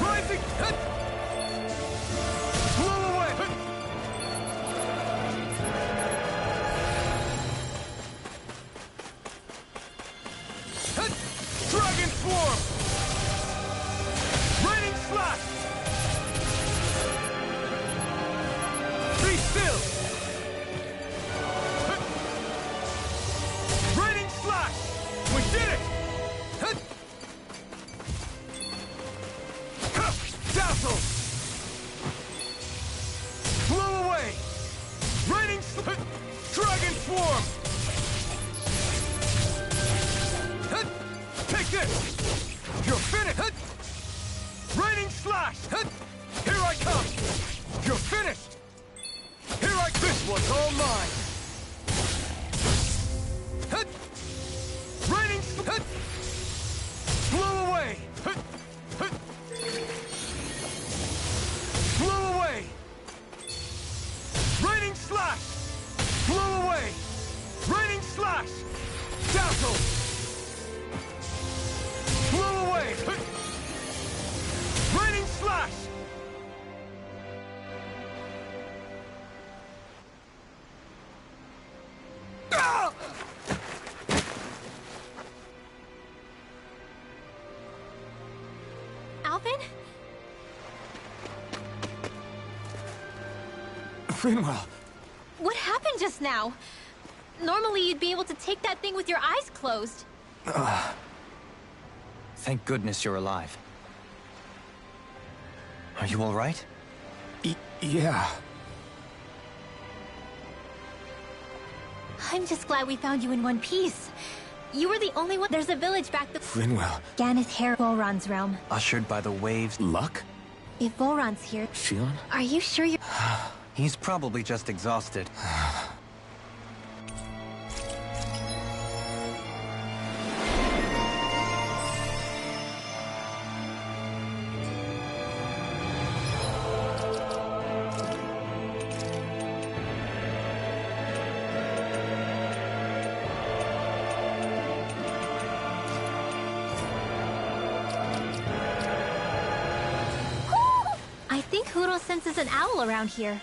Rising! Blow away! Dragon Swarm! Raining Slash! Be still! We did it! Dazzle! Blow away! Raining Dragon Swarm! Take this! You're finished! Raining Slash! Here I come! You're finished! This one's all mine! Raining blow away! slash! Dazzle! Blow away! Raining slash! Ah! Alvin? Finwell! What happened just now? Normally you'd be able to take that thing with your eyes closed. Thank goodness you're alive. Are you all right? Yeah. I'm just glad we found you in one piece. You were the only one. There's a village back the— Finwell. Ganeth Hair, Volron's realm. Ushered by the waves. Luck? If Volron's here, Shionne? are you sure you're— He's probably just exhausted. I think Huro senses an owl around here.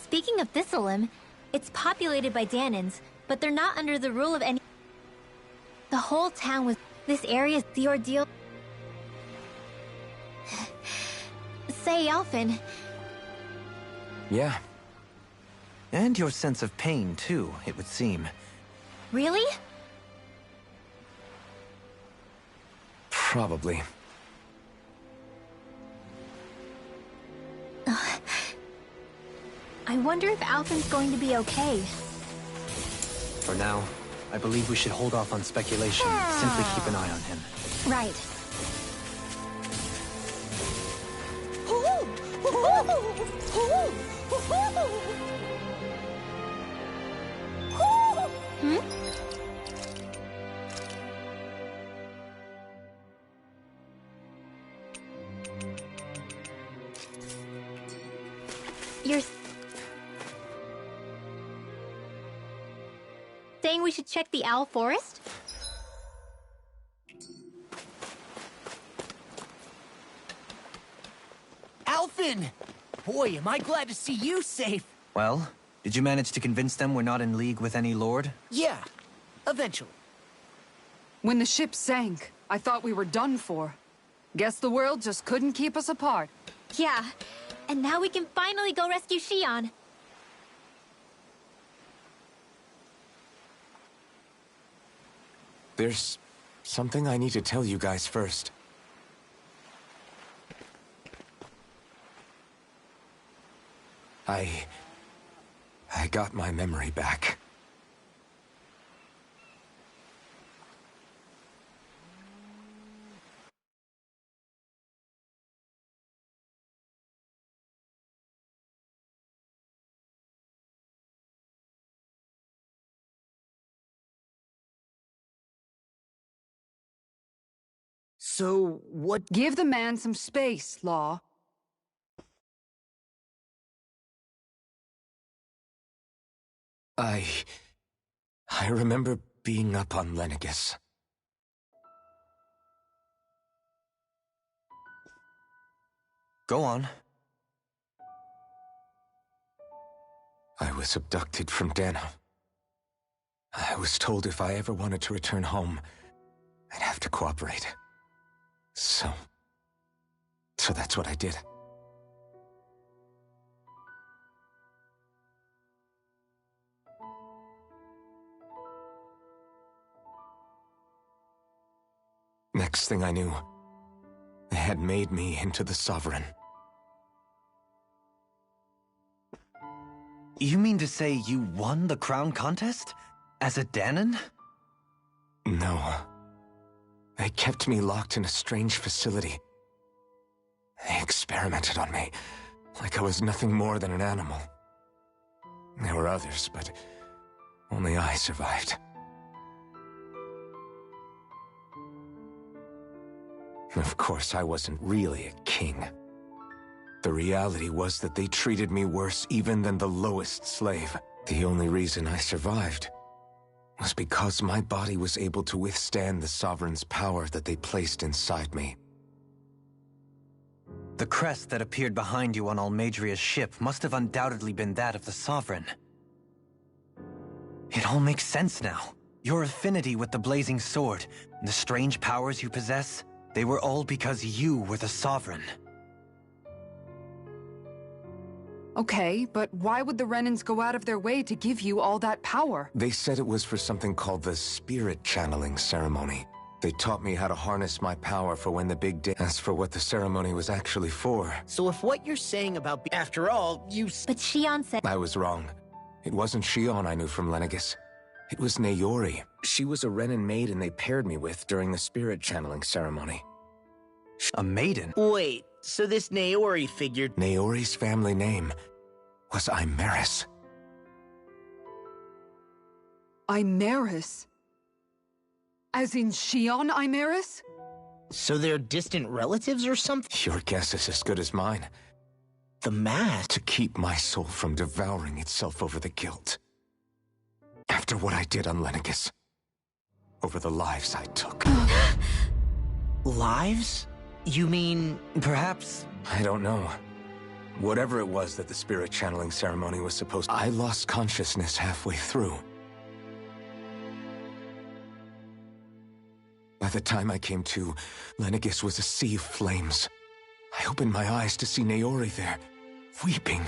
Speaking of Thistleim, it's populated by Dahnans, but they're not under the rule of any— The whole town was— This area's the ordeal— Say, Alphen. Yeah. And your sense of pain, too, it would seem. Really? Probably. I wonder if Alphen's going to be okay. For now, I believe we should hold off on speculation. Simply keep an eye on him. Right. Hmm? You're saying we should check the Owl Forest? Alphen! Boy, am I glad to see you safe. Well, did you manage to convince them we're not in league with any lord? Yeah, eventually. When the ship sank, I thought we were done for. Guess the world just couldn't keep us apart. Yeah, and now we can finally go rescue Shionne. There's something I need to tell you guys first. I got my memory back. So, what— Give the man some space, Law. I remember being up on Lenegis. Go on. I was abducted from Dahna. I was told if I ever wanted to return home, I'd have to cooperate. So that's what I did. Next thing I knew, they had made me into the Sovereign. You mean to say you won the crown contest? As a Dahnan? No. They kept me locked in a strange facility. They experimented on me, like I was nothing more than an animal. There were others, but Only I survived. Of course, I wasn't really a king. The reality was that they treated me worse even than the lowest slave. The only reason I survived was because my body was able to withstand the Sovereign's power that they placed inside me. The crest that appeared behind you on Almadria's ship must have undoubtedly been that of the Sovereign. It all makes sense now. Your affinity with the Blazing Sword, and the strange powers you possess, they were all because you were the Sovereign. Okay, but why would the Renans go out of their way to give you all that power? They said it was for something called the Spirit Channeling Ceremony. They taught me how to harness my power for when the big day. As for what the ceremony was actually for... So if what you're saying about... After all, you... But Shion said... I was wrong. It wasn't Shion I knew from Lenegis. It was Naori. She was a Renan maiden they paired me with during the Spirit Channeling Ceremony. A maiden? Wait, so this Naori figured... Naori's family name was Imeris. Imeris? As in Shion Imeris? So they're distant relatives or something? Your guess is as good as mine. The mask? To keep my soul from devouring itself over the guilt. After what I did on Lenegis. Over the lives I took. Lives? You mean... Perhaps... I don't know. Whatever it was that the Spirit Channeling Ceremony was supposed to... I lost consciousness halfway through. By the time I came to, Lenegis was a sea of flames. I opened my eyes to see Naori there, weeping.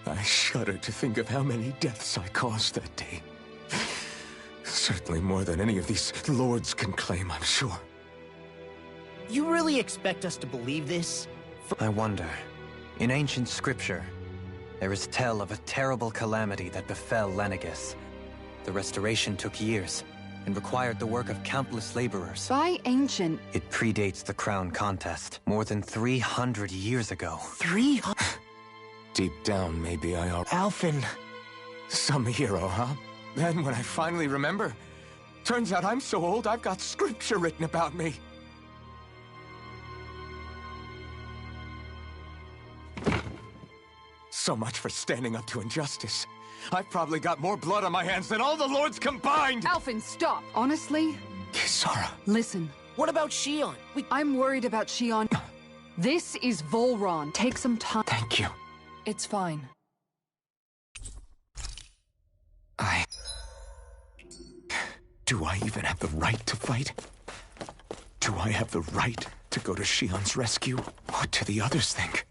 I shudder to think of how many deaths I caused that day. Certainly more than any of these lords can claim, I'm sure. You really expect us to believe this? I wonder. In ancient scripture, there is tell of a terrible calamity that befell Lenegis. The restoration took years, and required the work of countless laborers. By ancient... It predates the crown contest, more than 300 years ago. 300? Deep down, maybe I are... Alphen. Some hero, huh? Then when I finally remember, turns out I'm so old I've got scripture written about me. So much for standing up to injustice. I've probably got more blood on my hands than all the lords combined! Alphen, stop! Honestly? Kisara. Listen. What about Shion? I'm worried about Shion. This is Volron. Take some time. Thank you. It's fine. Do I even have the right to fight? Do I have the right to go to Shion's rescue? What do the others think?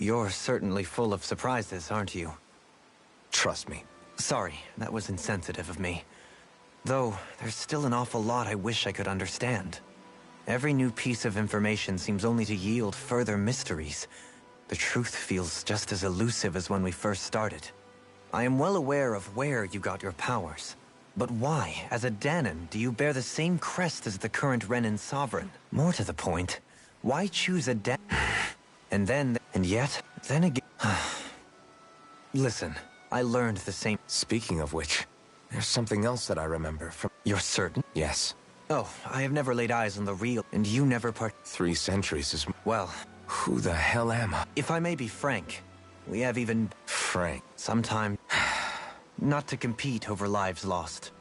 You're certainly full of surprises, aren't you? Trust me. Sorry, that was insensitive of me. Though, there's still an awful lot I wish I could understand. Every new piece of information seems only to yield further mysteries. The truth feels just as elusive as when we first started. I am well aware of where you got your powers. But why, as a Dahnan, do you bear the same crest as the current Renan Sovereign? More to the point, why choose a Dahnan? And yet, then again... Listen, I learned the same... Speaking of which, there's something else that I remember from... You're certain? Yes. Oh, I have never laid eyes on the real, and you never 3 centuries is... Well... Who the hell am I? If I may be frank, we have even... Frank? Sometime... Not to compete over lives lost.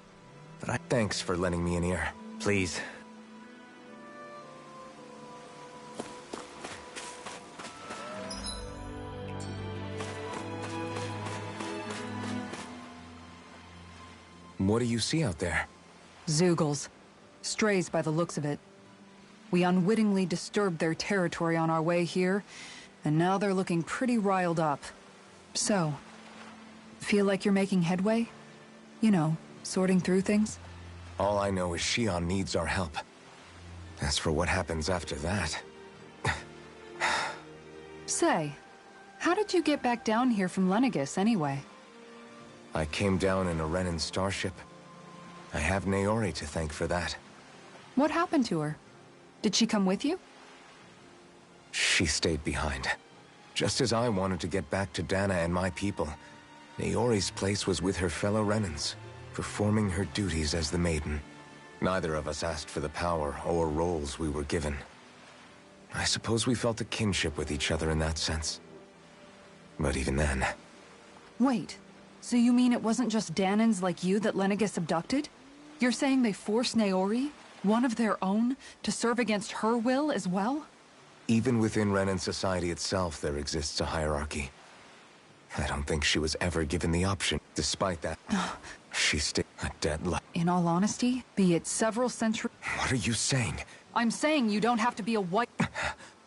But I... Thanks for lending me an ear. Please. What do you see out there? Zeugles. Strays by the looks of it. We unwittingly disturbed their territory on our way here, and now they're looking pretty riled up. So, feel like you're making headway? You know, sorting through things? All I know is Shion needs our help. As for what happens after that... Say, how did you get back down here from Lenegis, anyway? I came down in a Renan starship. I have Naori to thank for that. What happened to her? Did she come with you? She stayed behind. Just as I wanted to get back to Dana and my people, Naori's place was with her fellow Renans, performing her duties as the Maiden. Neither of us asked for the power or roles we were given. I suppose we felt a kinship with each other in that sense. But even then... Wait, so you mean it wasn't just Danans like you that Lenegis abducted? You're saying they forced Naori, one of their own, to serve against her will as well? Even within Renan society itself, there exists a hierarchy. I don't think she was ever given the option. Despite that, she stayed a deadlock. In all honesty, be it several centuries... What are you saying? I'm saying you don't have to be a white...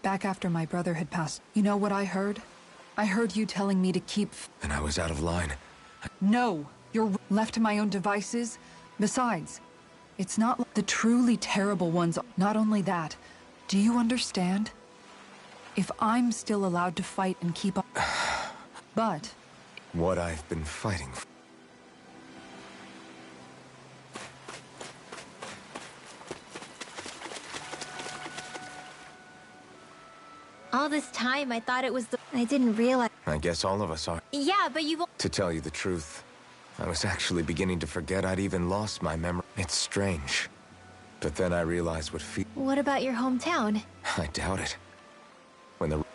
Back after my brother had passed, you know what I heard? I heard you telling me to keep... And I was out of line. No! You're left to my own devices. Besides, it's not like the truly terrible ones. Not only that, do you understand? If I'm still allowed to fight and keep up... But... What I've been fighting for. All this time, I thought it was the... I didn't realize... I guess all of us are. Yeah, but you... To tell you the truth, I was actually beginning to forget I'd even lost my memory. It's strange. But then I realized what What about your hometown? I doubt it.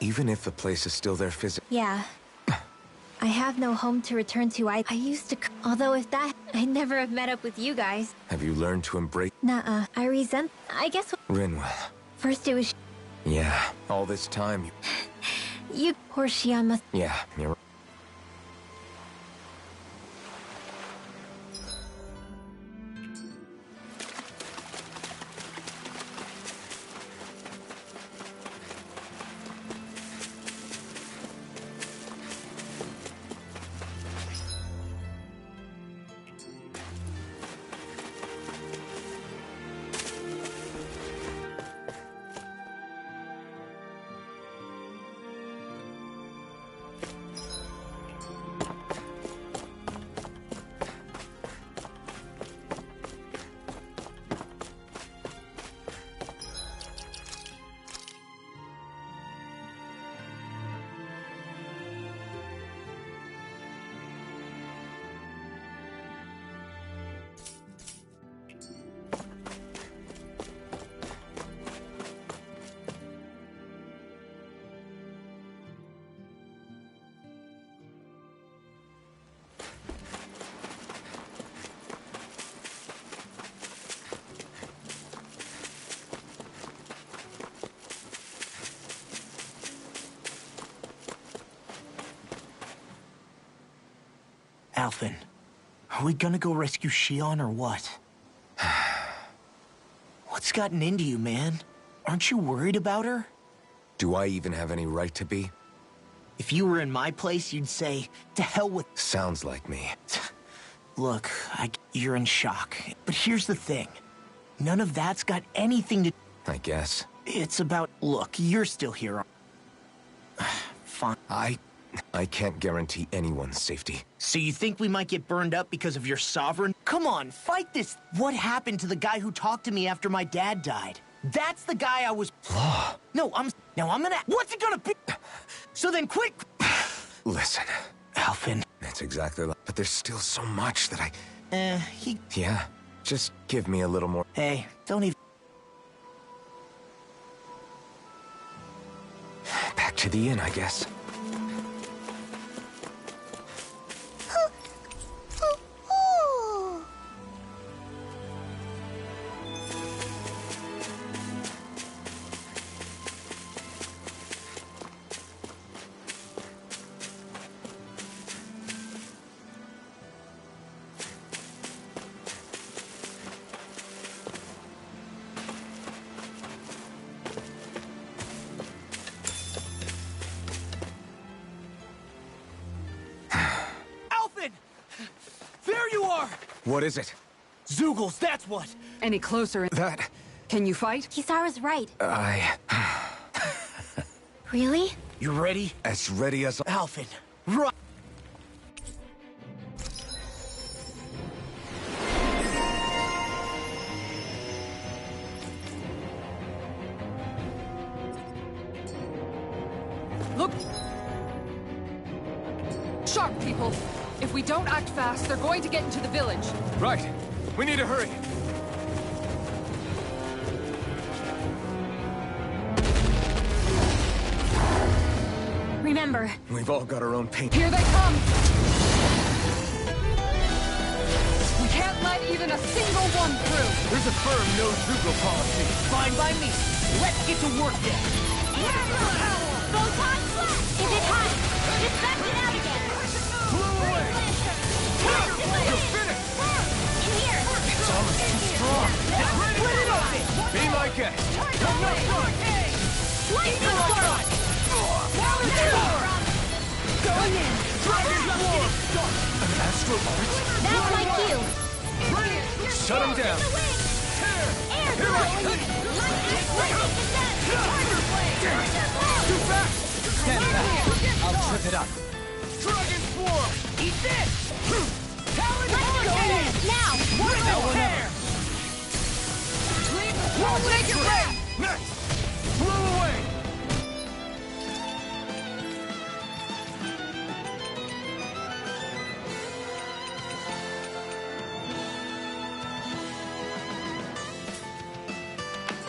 Even if the place is still there physically... Yeah. I have no home to return to. I used to... Although if that... I'd never have met up with you guys. Have you learned to embrace... Nuh-uh. I resent... I guess... Rinwell. First it was... Yeah, all this time You... Poor Shion must... Yeah, you're right. Alphen, are we gonna go rescue Shion or what? What's gotten into you, man? Aren't you worried about her? Do I even have any right to be? If you were in my place, you'd say, to hell with... Sounds like me. Look, you're in shock. But here's the thing. None of that's got anything to... I guess. It's about... Look, you're still here. Fine. I can't guarantee anyone's safety. So you think we might get burned up because of your sovereign? Come on, fight this! What happened to the guy who talked to me after my dad died? That's the guy I was... No, I'm gonna... What's it gonna be? So then quit... Listen. Alphen. That's exactly like... But there's still so much that he... Yeah, just give me a little more... Hey, don't even... Back to the inn, I guess. What is it? Zeugles, that's what! Any closer? That... Can you fight? Kisara's right. Really? You ready? As ready as... Alphen, right! Look! Sharp, people! If we don't act fast, they're going to get into the village. Right. We need to hurry. Remember, We've all got our own pain. Here they come! We can't let even a single one through! There's a firm no-Zeugles policy. Fine by me. Let's get to work then. Photon flash! Is it hot? Just back it out again! Blow away! You're finished! In here! It's almost too strong. Split it open! Be my guest. Come up front! Lightning storm! Going in! Dragon Swarm! Astral Arts? That's like you! Shut him down. Air blade! Too fast! Stand back. I'll trip it up. Dragon Swarm! Eat this! Talon Going in! Now! Now hair! Won't take it back! Next! Blow away!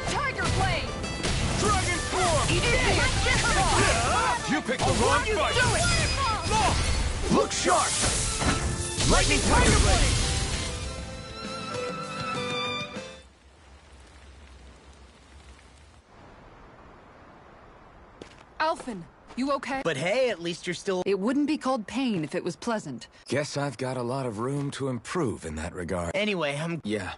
Tiger Blade! Dragon Swarm! Eat this! You picked the wrong fight! Look sharp! Lightning Tiger Blade! Alphen, you okay? But hey, at least you're still... It wouldn't be called pain if it was pleasant. Guess I've got a lot of room to improve in that regard. Anyway, Yeah,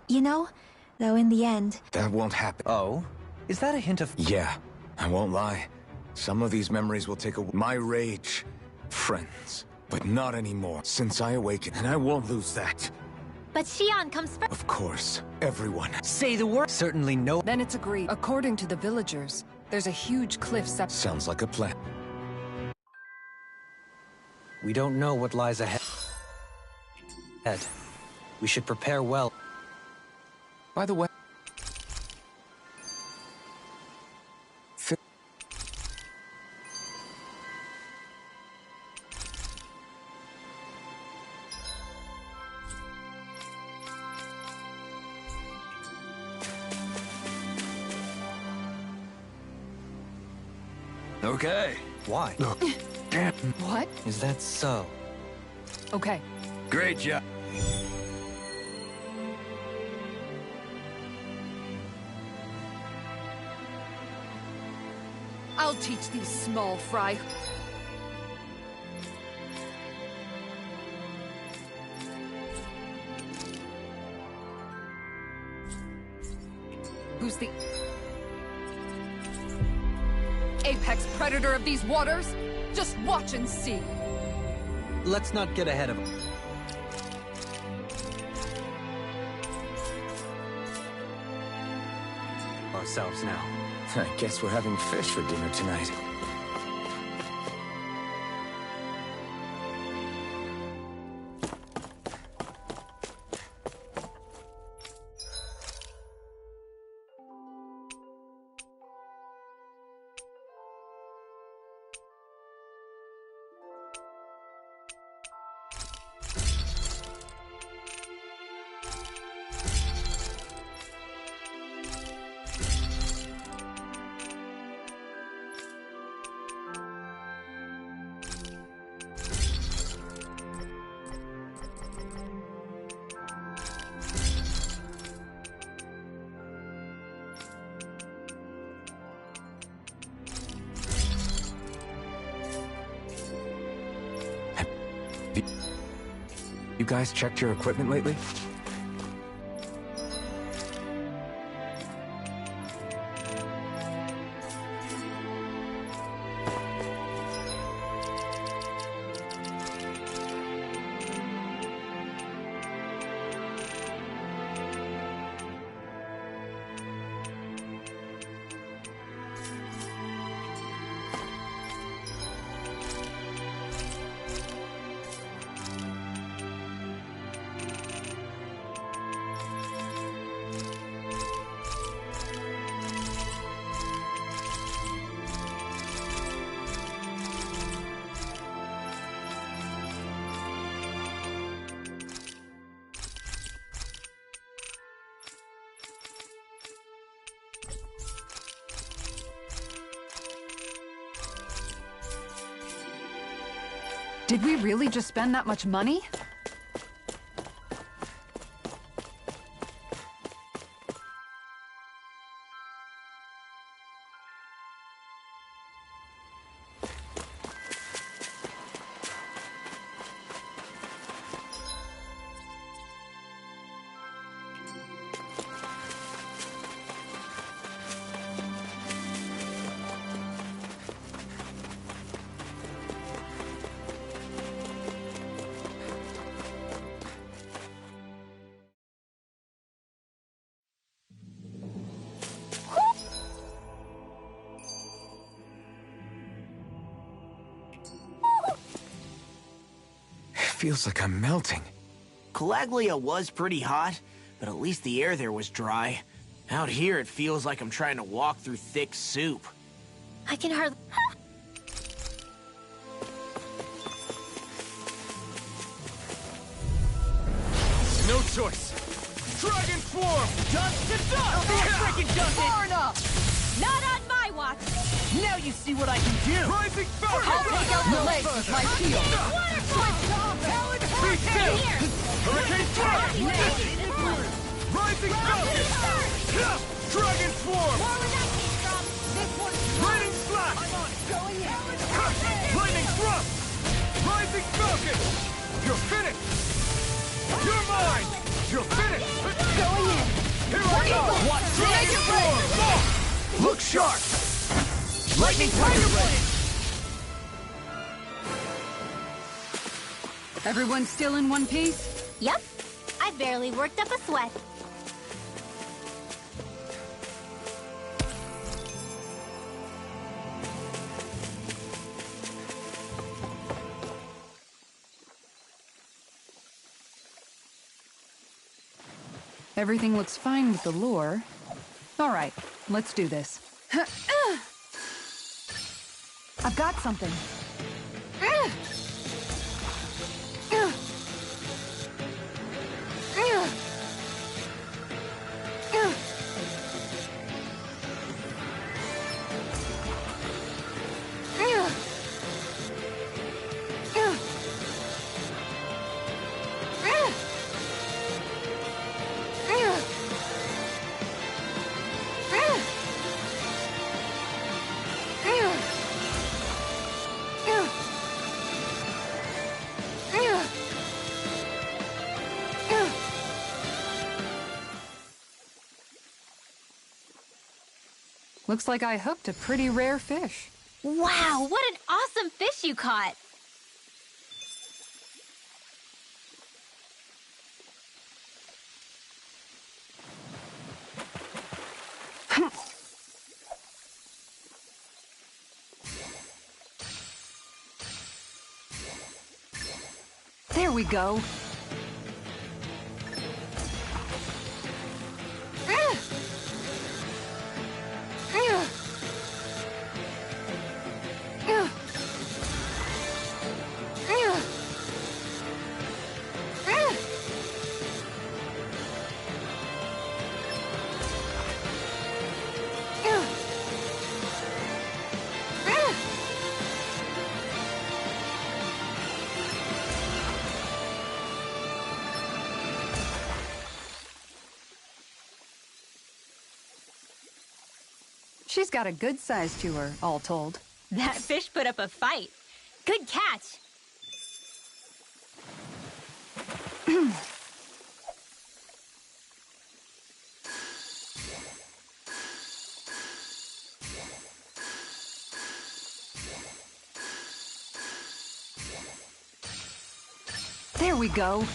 You know, though in the end, that won't happen. Oh? Is that a hint of... Yeah, I won't lie. Some of these memories will take my rage. Friends. But not anymore, since I awaken, and I won't lose that. but Xion comes first. Of course, everyone. say the word. Certainly no... Then it's agreed. According to the villagers, there's a huge cliff Sounds like a plan. We don't know what lies ahead. We should prepare well. By the way... Okay. Why? What? Is that so? Okay. Great job. I'll teach these small fry. Who's the apex predator of these waters? Just watch and see. Let's not get ahead of him. Ourselves now. I guess we're having fish for dinner tonight. You guys checked your equipment lately? Did we really just spend that much money? Feels like I'm melting. Calaglia was pretty hot, but at least the air there was dry. Out here, it feels like I'm trying to walk through thick soup. I can hardly... No choice. Dragon Swarm! Dust to dust! Freaking dust it! Far enough! Not on my watch! Now you see what I can do! Rising Falcon! I'll take out the legs with my shield! Beat two! Hurricane Strike! Rising Falcon! Dragon Swarm! Lightning Slash! Lightning Thrust! Rising Falcon! You're finished! You're mine! You're finished! Going in! Here I go! Watch Dragon Swarm! Look sharp! Lightning Tiger Blade! Everyone still in one piece? Yep. I barely worked up a sweat. Everything looks fine with the lure. All right, let's do this. I've got something. Looks like I hooked a pretty rare fish. Wow, what an awesome fish you caught! There we go. She's got a good size to her, all told. That fish put up a fight. Good catch. There we go.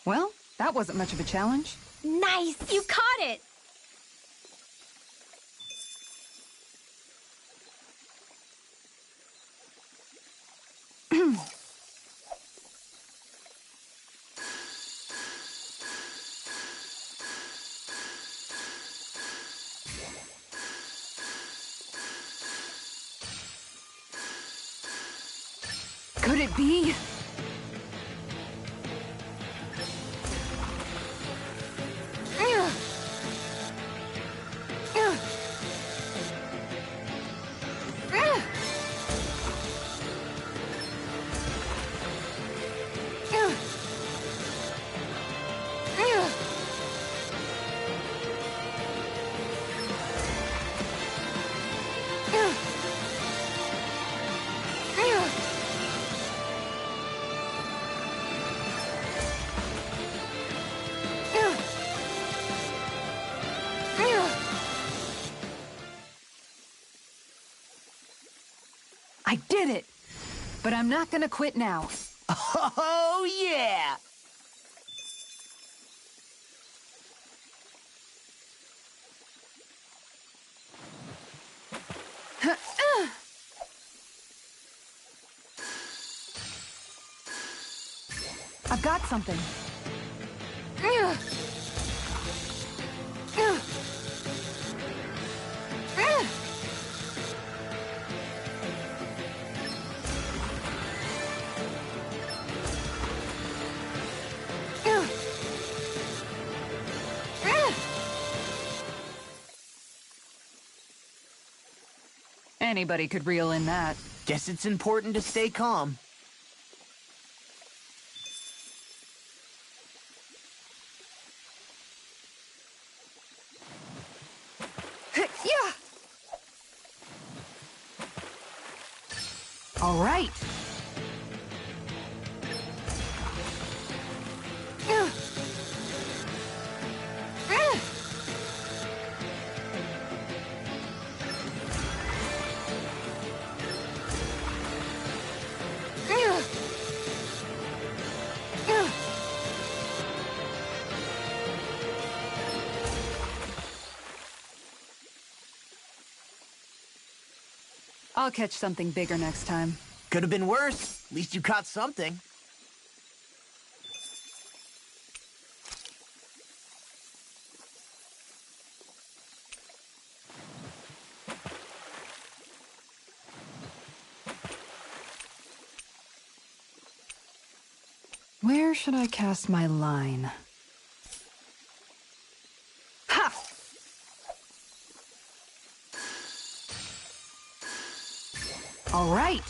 Well, that wasn't much of a challenge. Nice! You caught it! Could it be? I did it! But I'm not gonna quit now. Oh, yeah! I've got something. Anybody could reel in that. Guess it's important to stay calm. Yeah! All right. I'll catch something bigger next time. Could have been worse. At least you caught something. Where should I cast my line? Ha! All right.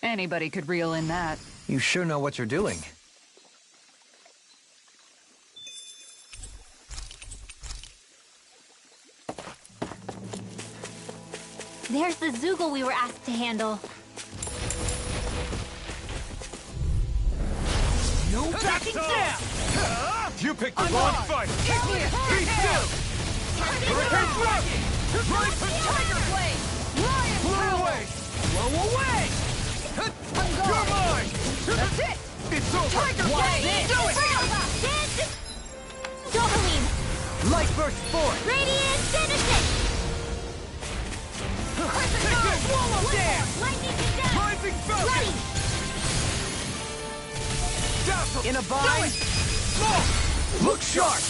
Anybody could reel in that. You sure know what you're doing. There's the Zoogle we were asked to handle. No backing down! You picked the wrong fight! Be still! Hurricane Dragon! Right to Tiger Blade! Lion Blow away! Blow away! You're mine! That's it! It's over! Tiger Blade! Do it! Dance! Dovaline! Light burst forth! Radiant Genesis! Swallow dance! Lightning condemned! Rising Falcon! Dazzle! In a bind! Smoke! Look sharp!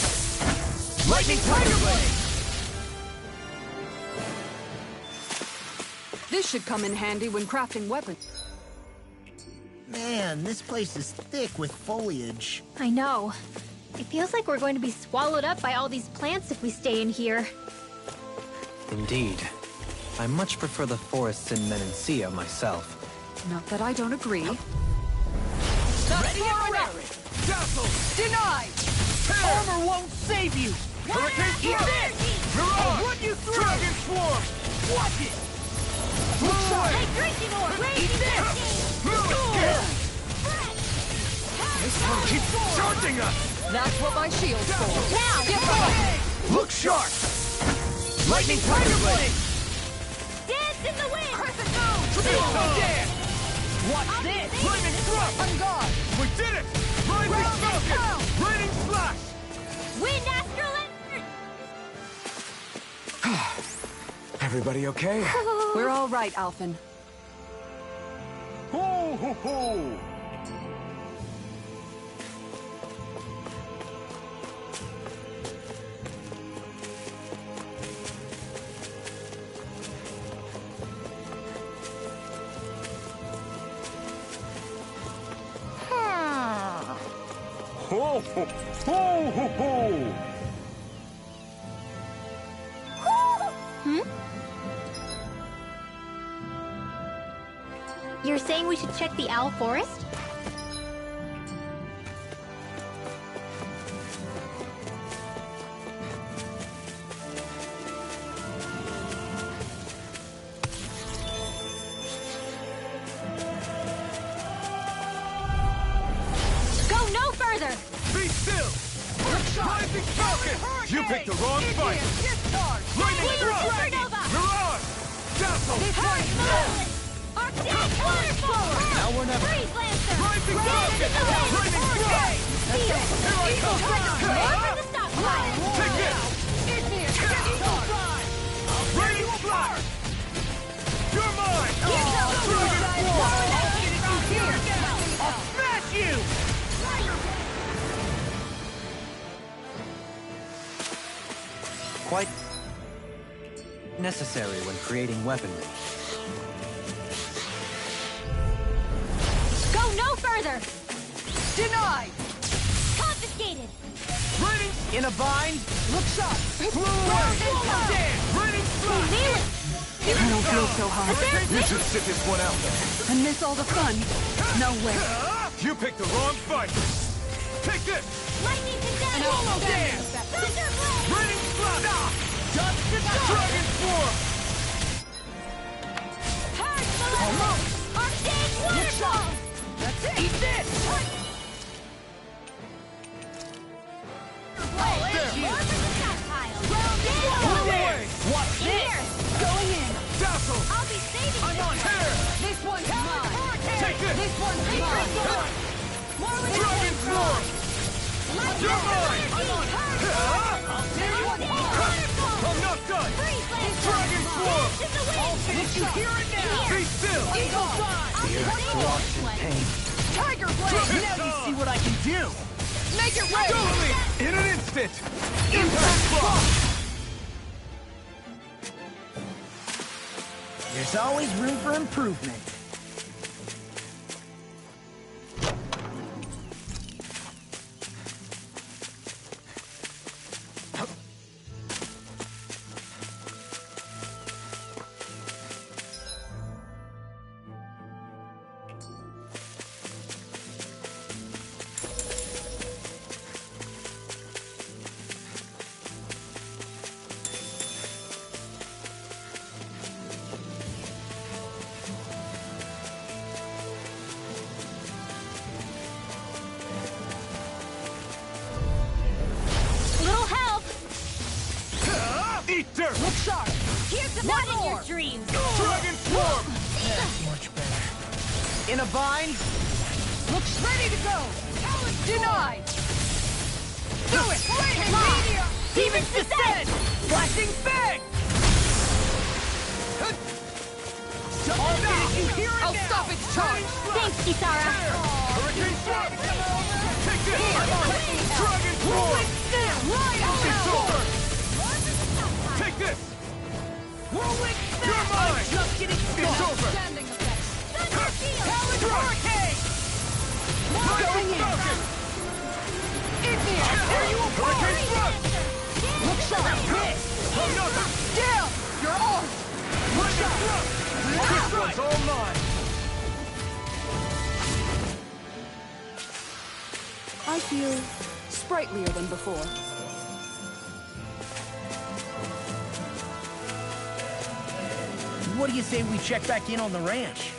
Lightning Tiger Blade! This should come in handy when crafting weapons. Man, this place is thick with foliage. I know. It feels like we're going to be swallowed up by all these plants if we stay in here. Indeed. I much prefer the forests in Menancia myself. Not that I don't agree. Ready and ready! Dazzle! Denied! Armor won't save you! Hurricane Eat Swarm! this! Mirage! I'll run you through! Dragon Swarm! Watch it! Hey, drinking orb! Eat this! This one keeps charging us! That's what my shield's for. Now! Get behind! Look sharp! Lightning Tiger Blade! Dance in the wind! Crescent Moon! Dance! Watch this! Flaming Thrust! On guard! We did it! Rising Falcon! Raining Slash! Wind Astral Energy! Everybody okay? We're all right, Alphen. Ho, ho, ho! Ho, ho, ho, ho, ho! You're saying we should check the Owl Forest? Go no further! Be still! Rising Falcon! You picked the wrong fight! Lightning Thrust! Supernova! Mirage! Dazzle! Arctic Waterfall! Now we're never... Freeze Lancer! Rising Falcon! Lightning Thrust! Here I come! Huh? The stockpile! Take this! Raining Blast! You're mine! I'll smash you! Quite necessary when creating weaponry. Go no further! Denied! Confiscated! Raining in a bind. Look sharp. Raining I don't feel so hot. You should sit this one out then. And miss all the fun. No way. You picked the wrong fight! Take this! Lightning An Condemned! Hollow Dance. Thunder Blast! Raining Blast! Dust to Dragon Swarm! Purge Malevolence! Arctic Waterfall! That's it. Eat this. More for the stockpile! Watch this. Going in! Dazzle! I'll be saving I'm on this! here. This one's mine. Take this! This one's mine. More with Dragon Swarm! You're mine! I'll tear you apart. I'm not done! Freeze Lancer! Dragon Swarm! Dash in the wind! I'll finish you here and now. Be still! Eagle Dawn. I'll be saving this one! Pain. Tiger Blade. Now you see what I can do. Make it ready. Go me! In an instant! Impact Block! There's always room for improvement. Little help! Eat dirt! Look sharp. Here's not in your dreams! Dragon Swarm! Much better. In a bind. Looks ready to go. Challenge denied. Do it. Flaming meteor. Demons descend. Flashing fang. I'll finish you here and I'll now. stop its charge. Thanks, Kisara! Hurricane Swarm! Take this! Dragon Swarm! It's over! Take this! Whirlwind snap. You're mine! I'm just getting It's started. over! Standing effect. Thunder Shield! Challenge hurricane. Rising Falcon! In here. Tear you apart. Hurricane Thrust! Look sharp. Miss. Another! Down. You're on. Look sharp. This one's all mine! I feel sprightlier than before. What do you say we check back in on the ranch?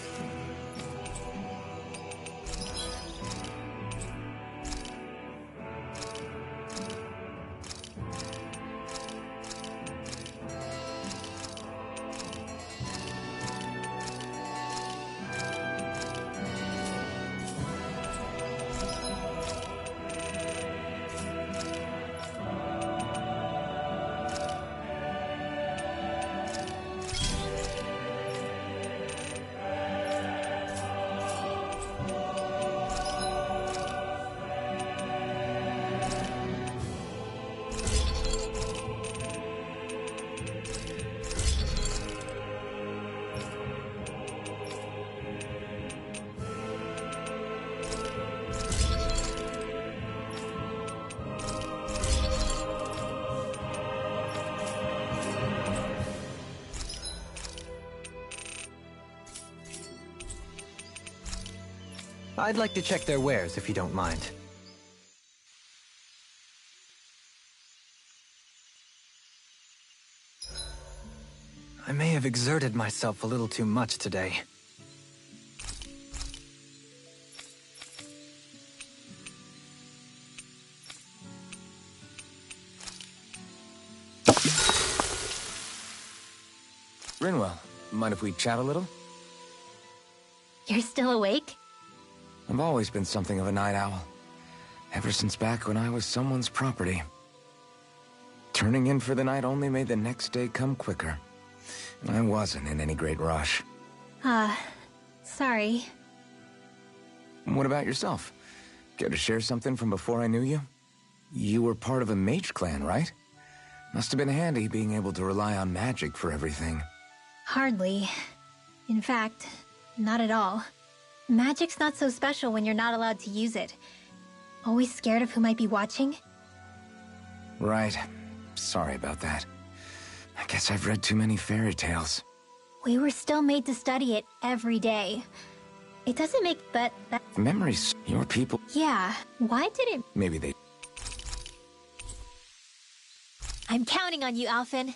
I'd like to check their wares, if you don't mind. I may have exerted myself a little too much today. Rinwell, mind if we chat a little? You're still awake? I've always been something of a night owl. Ever since back when I was someone's property. Turning in for the night only made the next day come quicker. I wasn't in any great rush. Sorry. What about yourself? Care to share something from before I knew you? You were part of a mage clan, right? Must have been handy being able to rely on magic for everything. Hardly. In fact, not at all. Magic's not so special when you're not allowed to use it. Always scared of who might be watching? Right. Sorry about that. I guess I've read too many fairy tales. We were still made to study it every day. It doesn't make that... Memories, your people... Yeah, why did it... Maybe they... I'm counting on you, Alphen.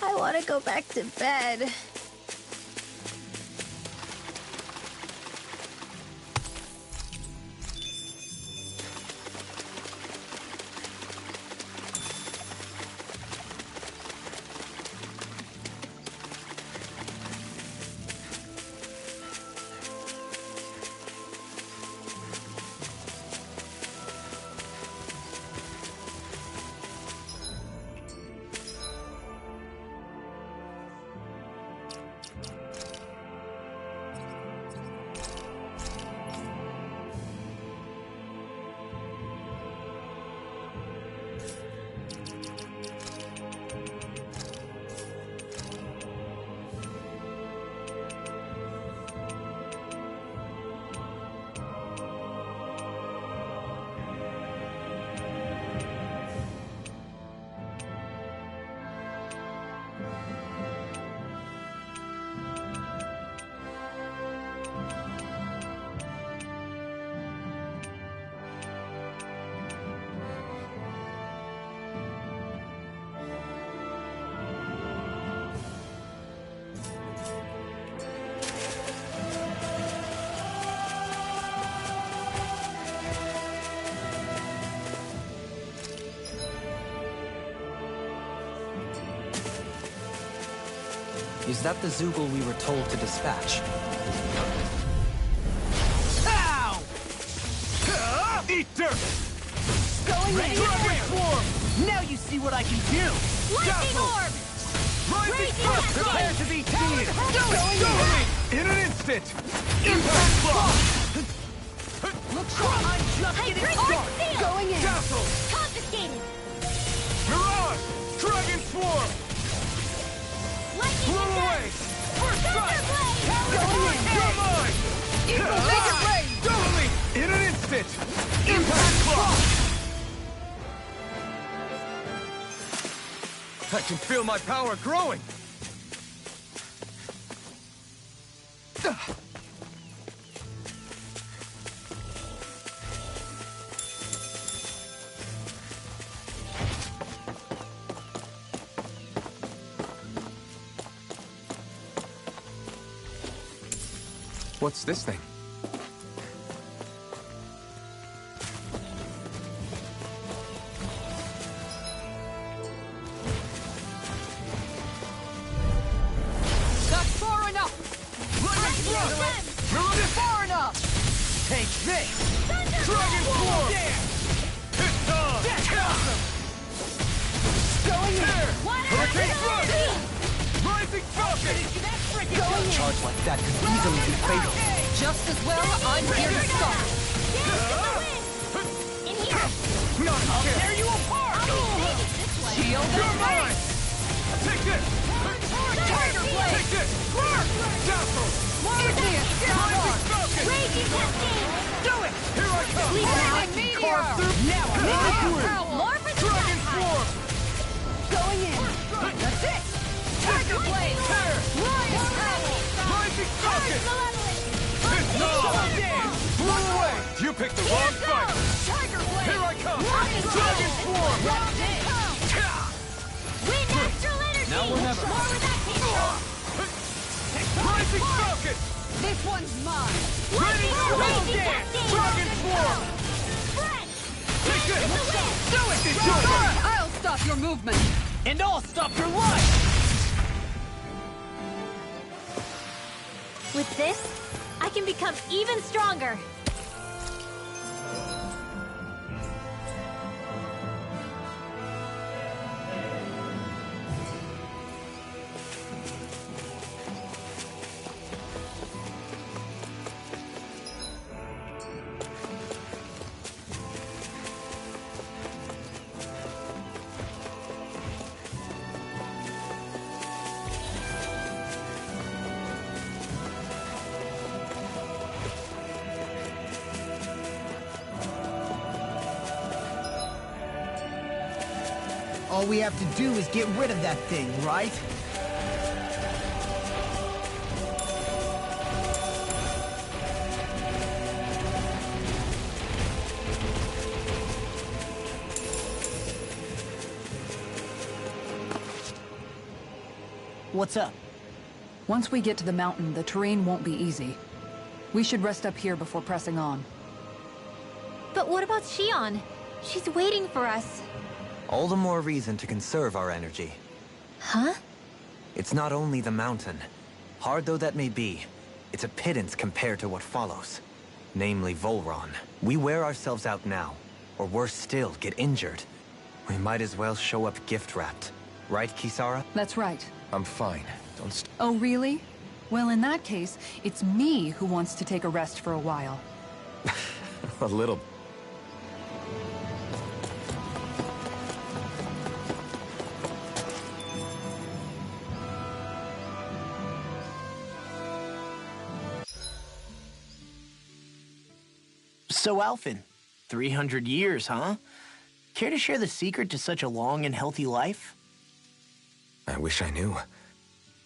I want to go back to bed. Is that the Zoogle we were told to dispatch? Ow! Eat dirt! Going in! Dragon Swarm! Now you see what I can do! Lightning Orb! Rising Thrust! Prepare to be seen! In an instant! Impact Block! Looks like I'm just getting started! Going in! Dazzle! Confiscated! Mirage! Dragon Swarm! Blow away! First strike! Going in! You're mine! Eagle Mega Ray! Totally! In an instant! Impact Block! I can feel my power growing! What's this thing? That's far enough! Far enough! Take this! Dragon Swarm! It's on! Awesome! Going in! Hurricane Thrust! Rising Falcon! Going in! Charge like that could easily be fatal. Just as well, I'm here to stop. In here! I'll tear you apart! Shield You're and mine! face! Take this! Tiger Blade! Take this! Dazzle! Igneous Rising Falcon! Raging Cascade! Do it! Here I come! Flaming Meteor! Carve through! Now I'm Power! power! More for the Dragon Sky! Swarm! Going in! flame! Rising focus! It's Move away! You picked the wrong fight! Here I come! Dragon Swarm! Wind astral energy! Now or never. More where that came from! Rising focus! This one's mine! Ready to Raging dance! Cascade! Dragon Swarm! Spread! Take this! Do it! Enjoy! I'll stop your movement! And I'll stop your life! With this, I can become even stronger. All we have to do is get rid of that thing, right? What's up? Once we get to the mountain, the terrain won't be easy. We should rest up here before pressing on. But what about Shion? She's waiting for us. All the more reason to conserve our energy. Huh? It's not only the mountain. Hard though that may be, it's a pittance compared to what follows. Namely Volron. We wear ourselves out now, or worse still, get injured. We might as well show up gift-wrapped. Right, Kisara? That's right. I'm fine. Oh, really? Well, in that case, it's me who wants to take a rest for a while. A little. So, Alphen, 300 years, huh? Care to share the secret to such a long and healthy life? I wish I knew.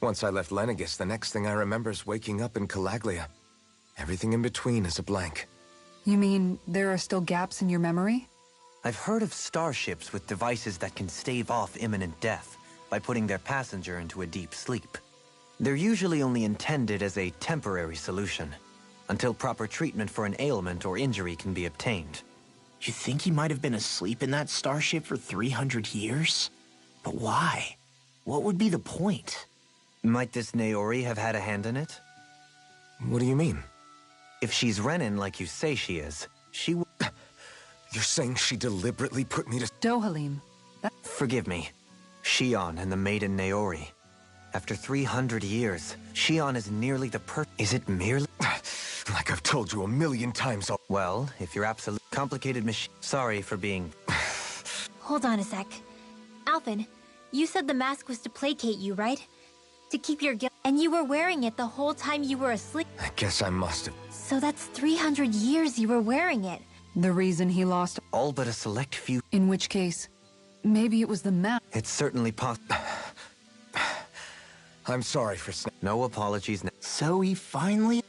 Once I left Lenegis, the next thing I remember is waking up in Calaglia. Everything in between is a blank. You mean there are still gaps in your memory? I've heard of starships with devices that can stave off imminent death by putting their passenger into a deep sleep. They're usually only intended as a temporary solution, until proper treatment for an ailment or injury can be obtained. You think he might have been asleep in that starship for 300 years? But why? What would be the point? Might this Naori have had a hand in it? What do you mean? If she's Renin like you say she is, she would... You're saying she deliberately put me to... Dohalim. Forgive me. Shion and the maiden Naori. After 300 years, Shion is nearly the Is it merely... Like I've told you 1,000,000 times al- Well, if you're absolute complicated machine... Sorry for being... Hold on a sec. Alphen, you said the mask was to placate you, right? To keep your guilt. And you were wearing it the whole time you were asleep. I guess I must have. So that's 300 years you were wearing it. The reason he lost... All but a select few... In which case, maybe it was the map. It's certainly possible. I'm sorry for... No apologies now. So he finally...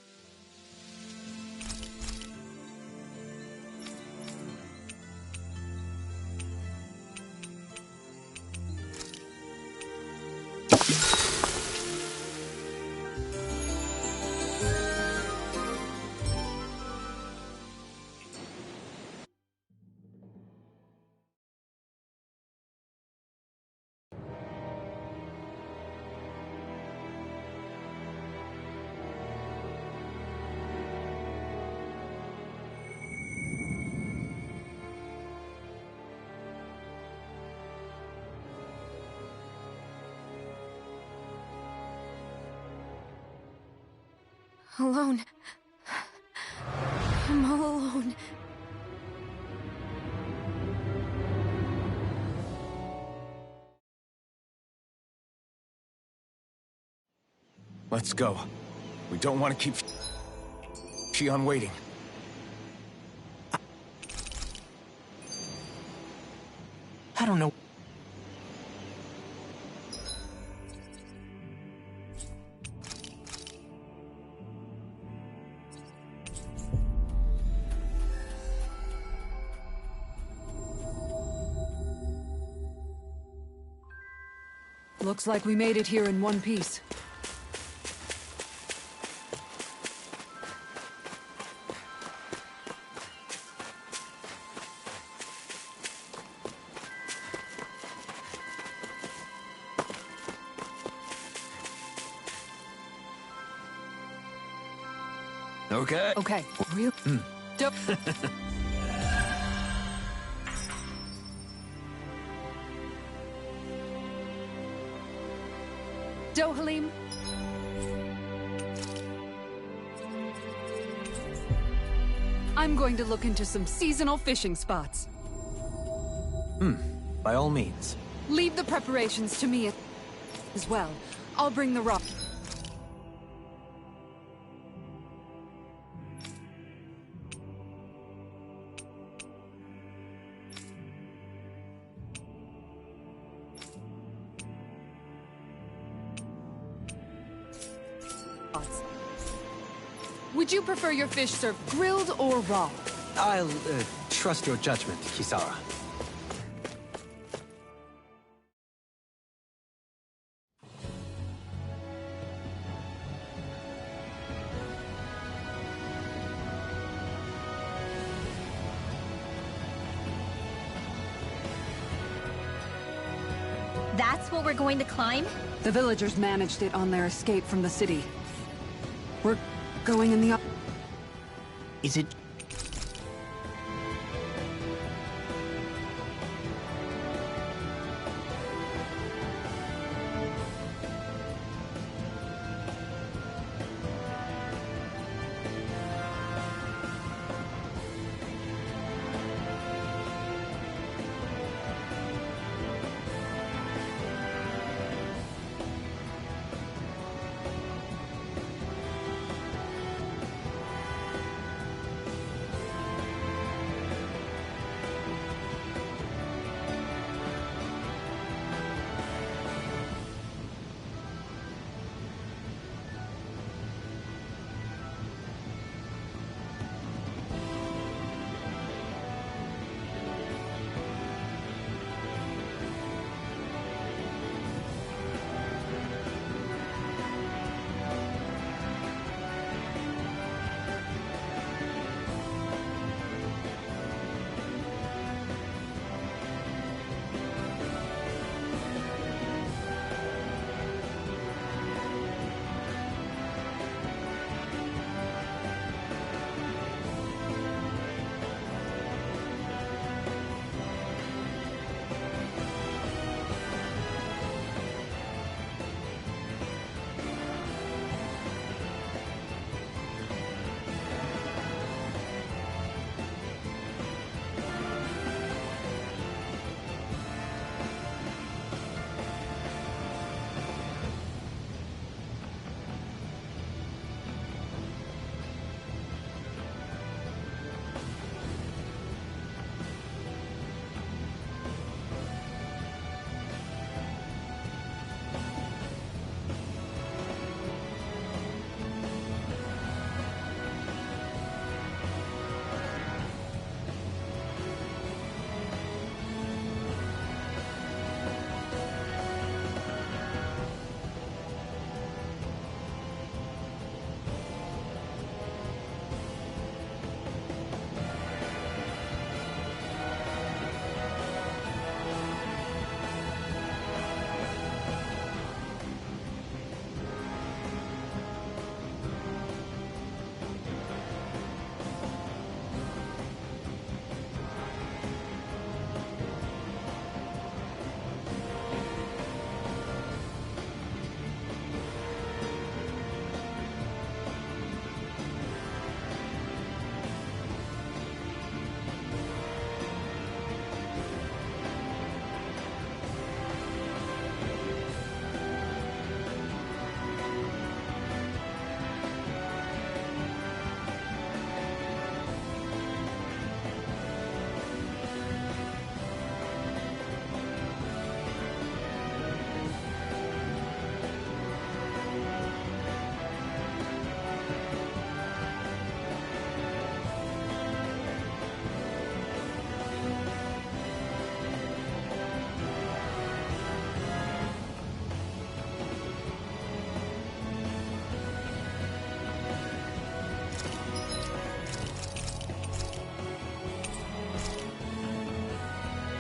Alone. I'm all alone. Let's go. We don't want to keep... Shion waiting. I don't know. Looks like we made it here in one piece. Okay. Okay. Real. Dope. Dohalim. I'm going to look into some seasonal fishing spots. By all means. Leave the preparations to me as well. I'll bring the rock. Would you prefer your fish served grilled or raw? I'll trust your judgment, Kisara. That's what we're going to climb? The villagers managed it on their escape from the city. We're going in the... Is it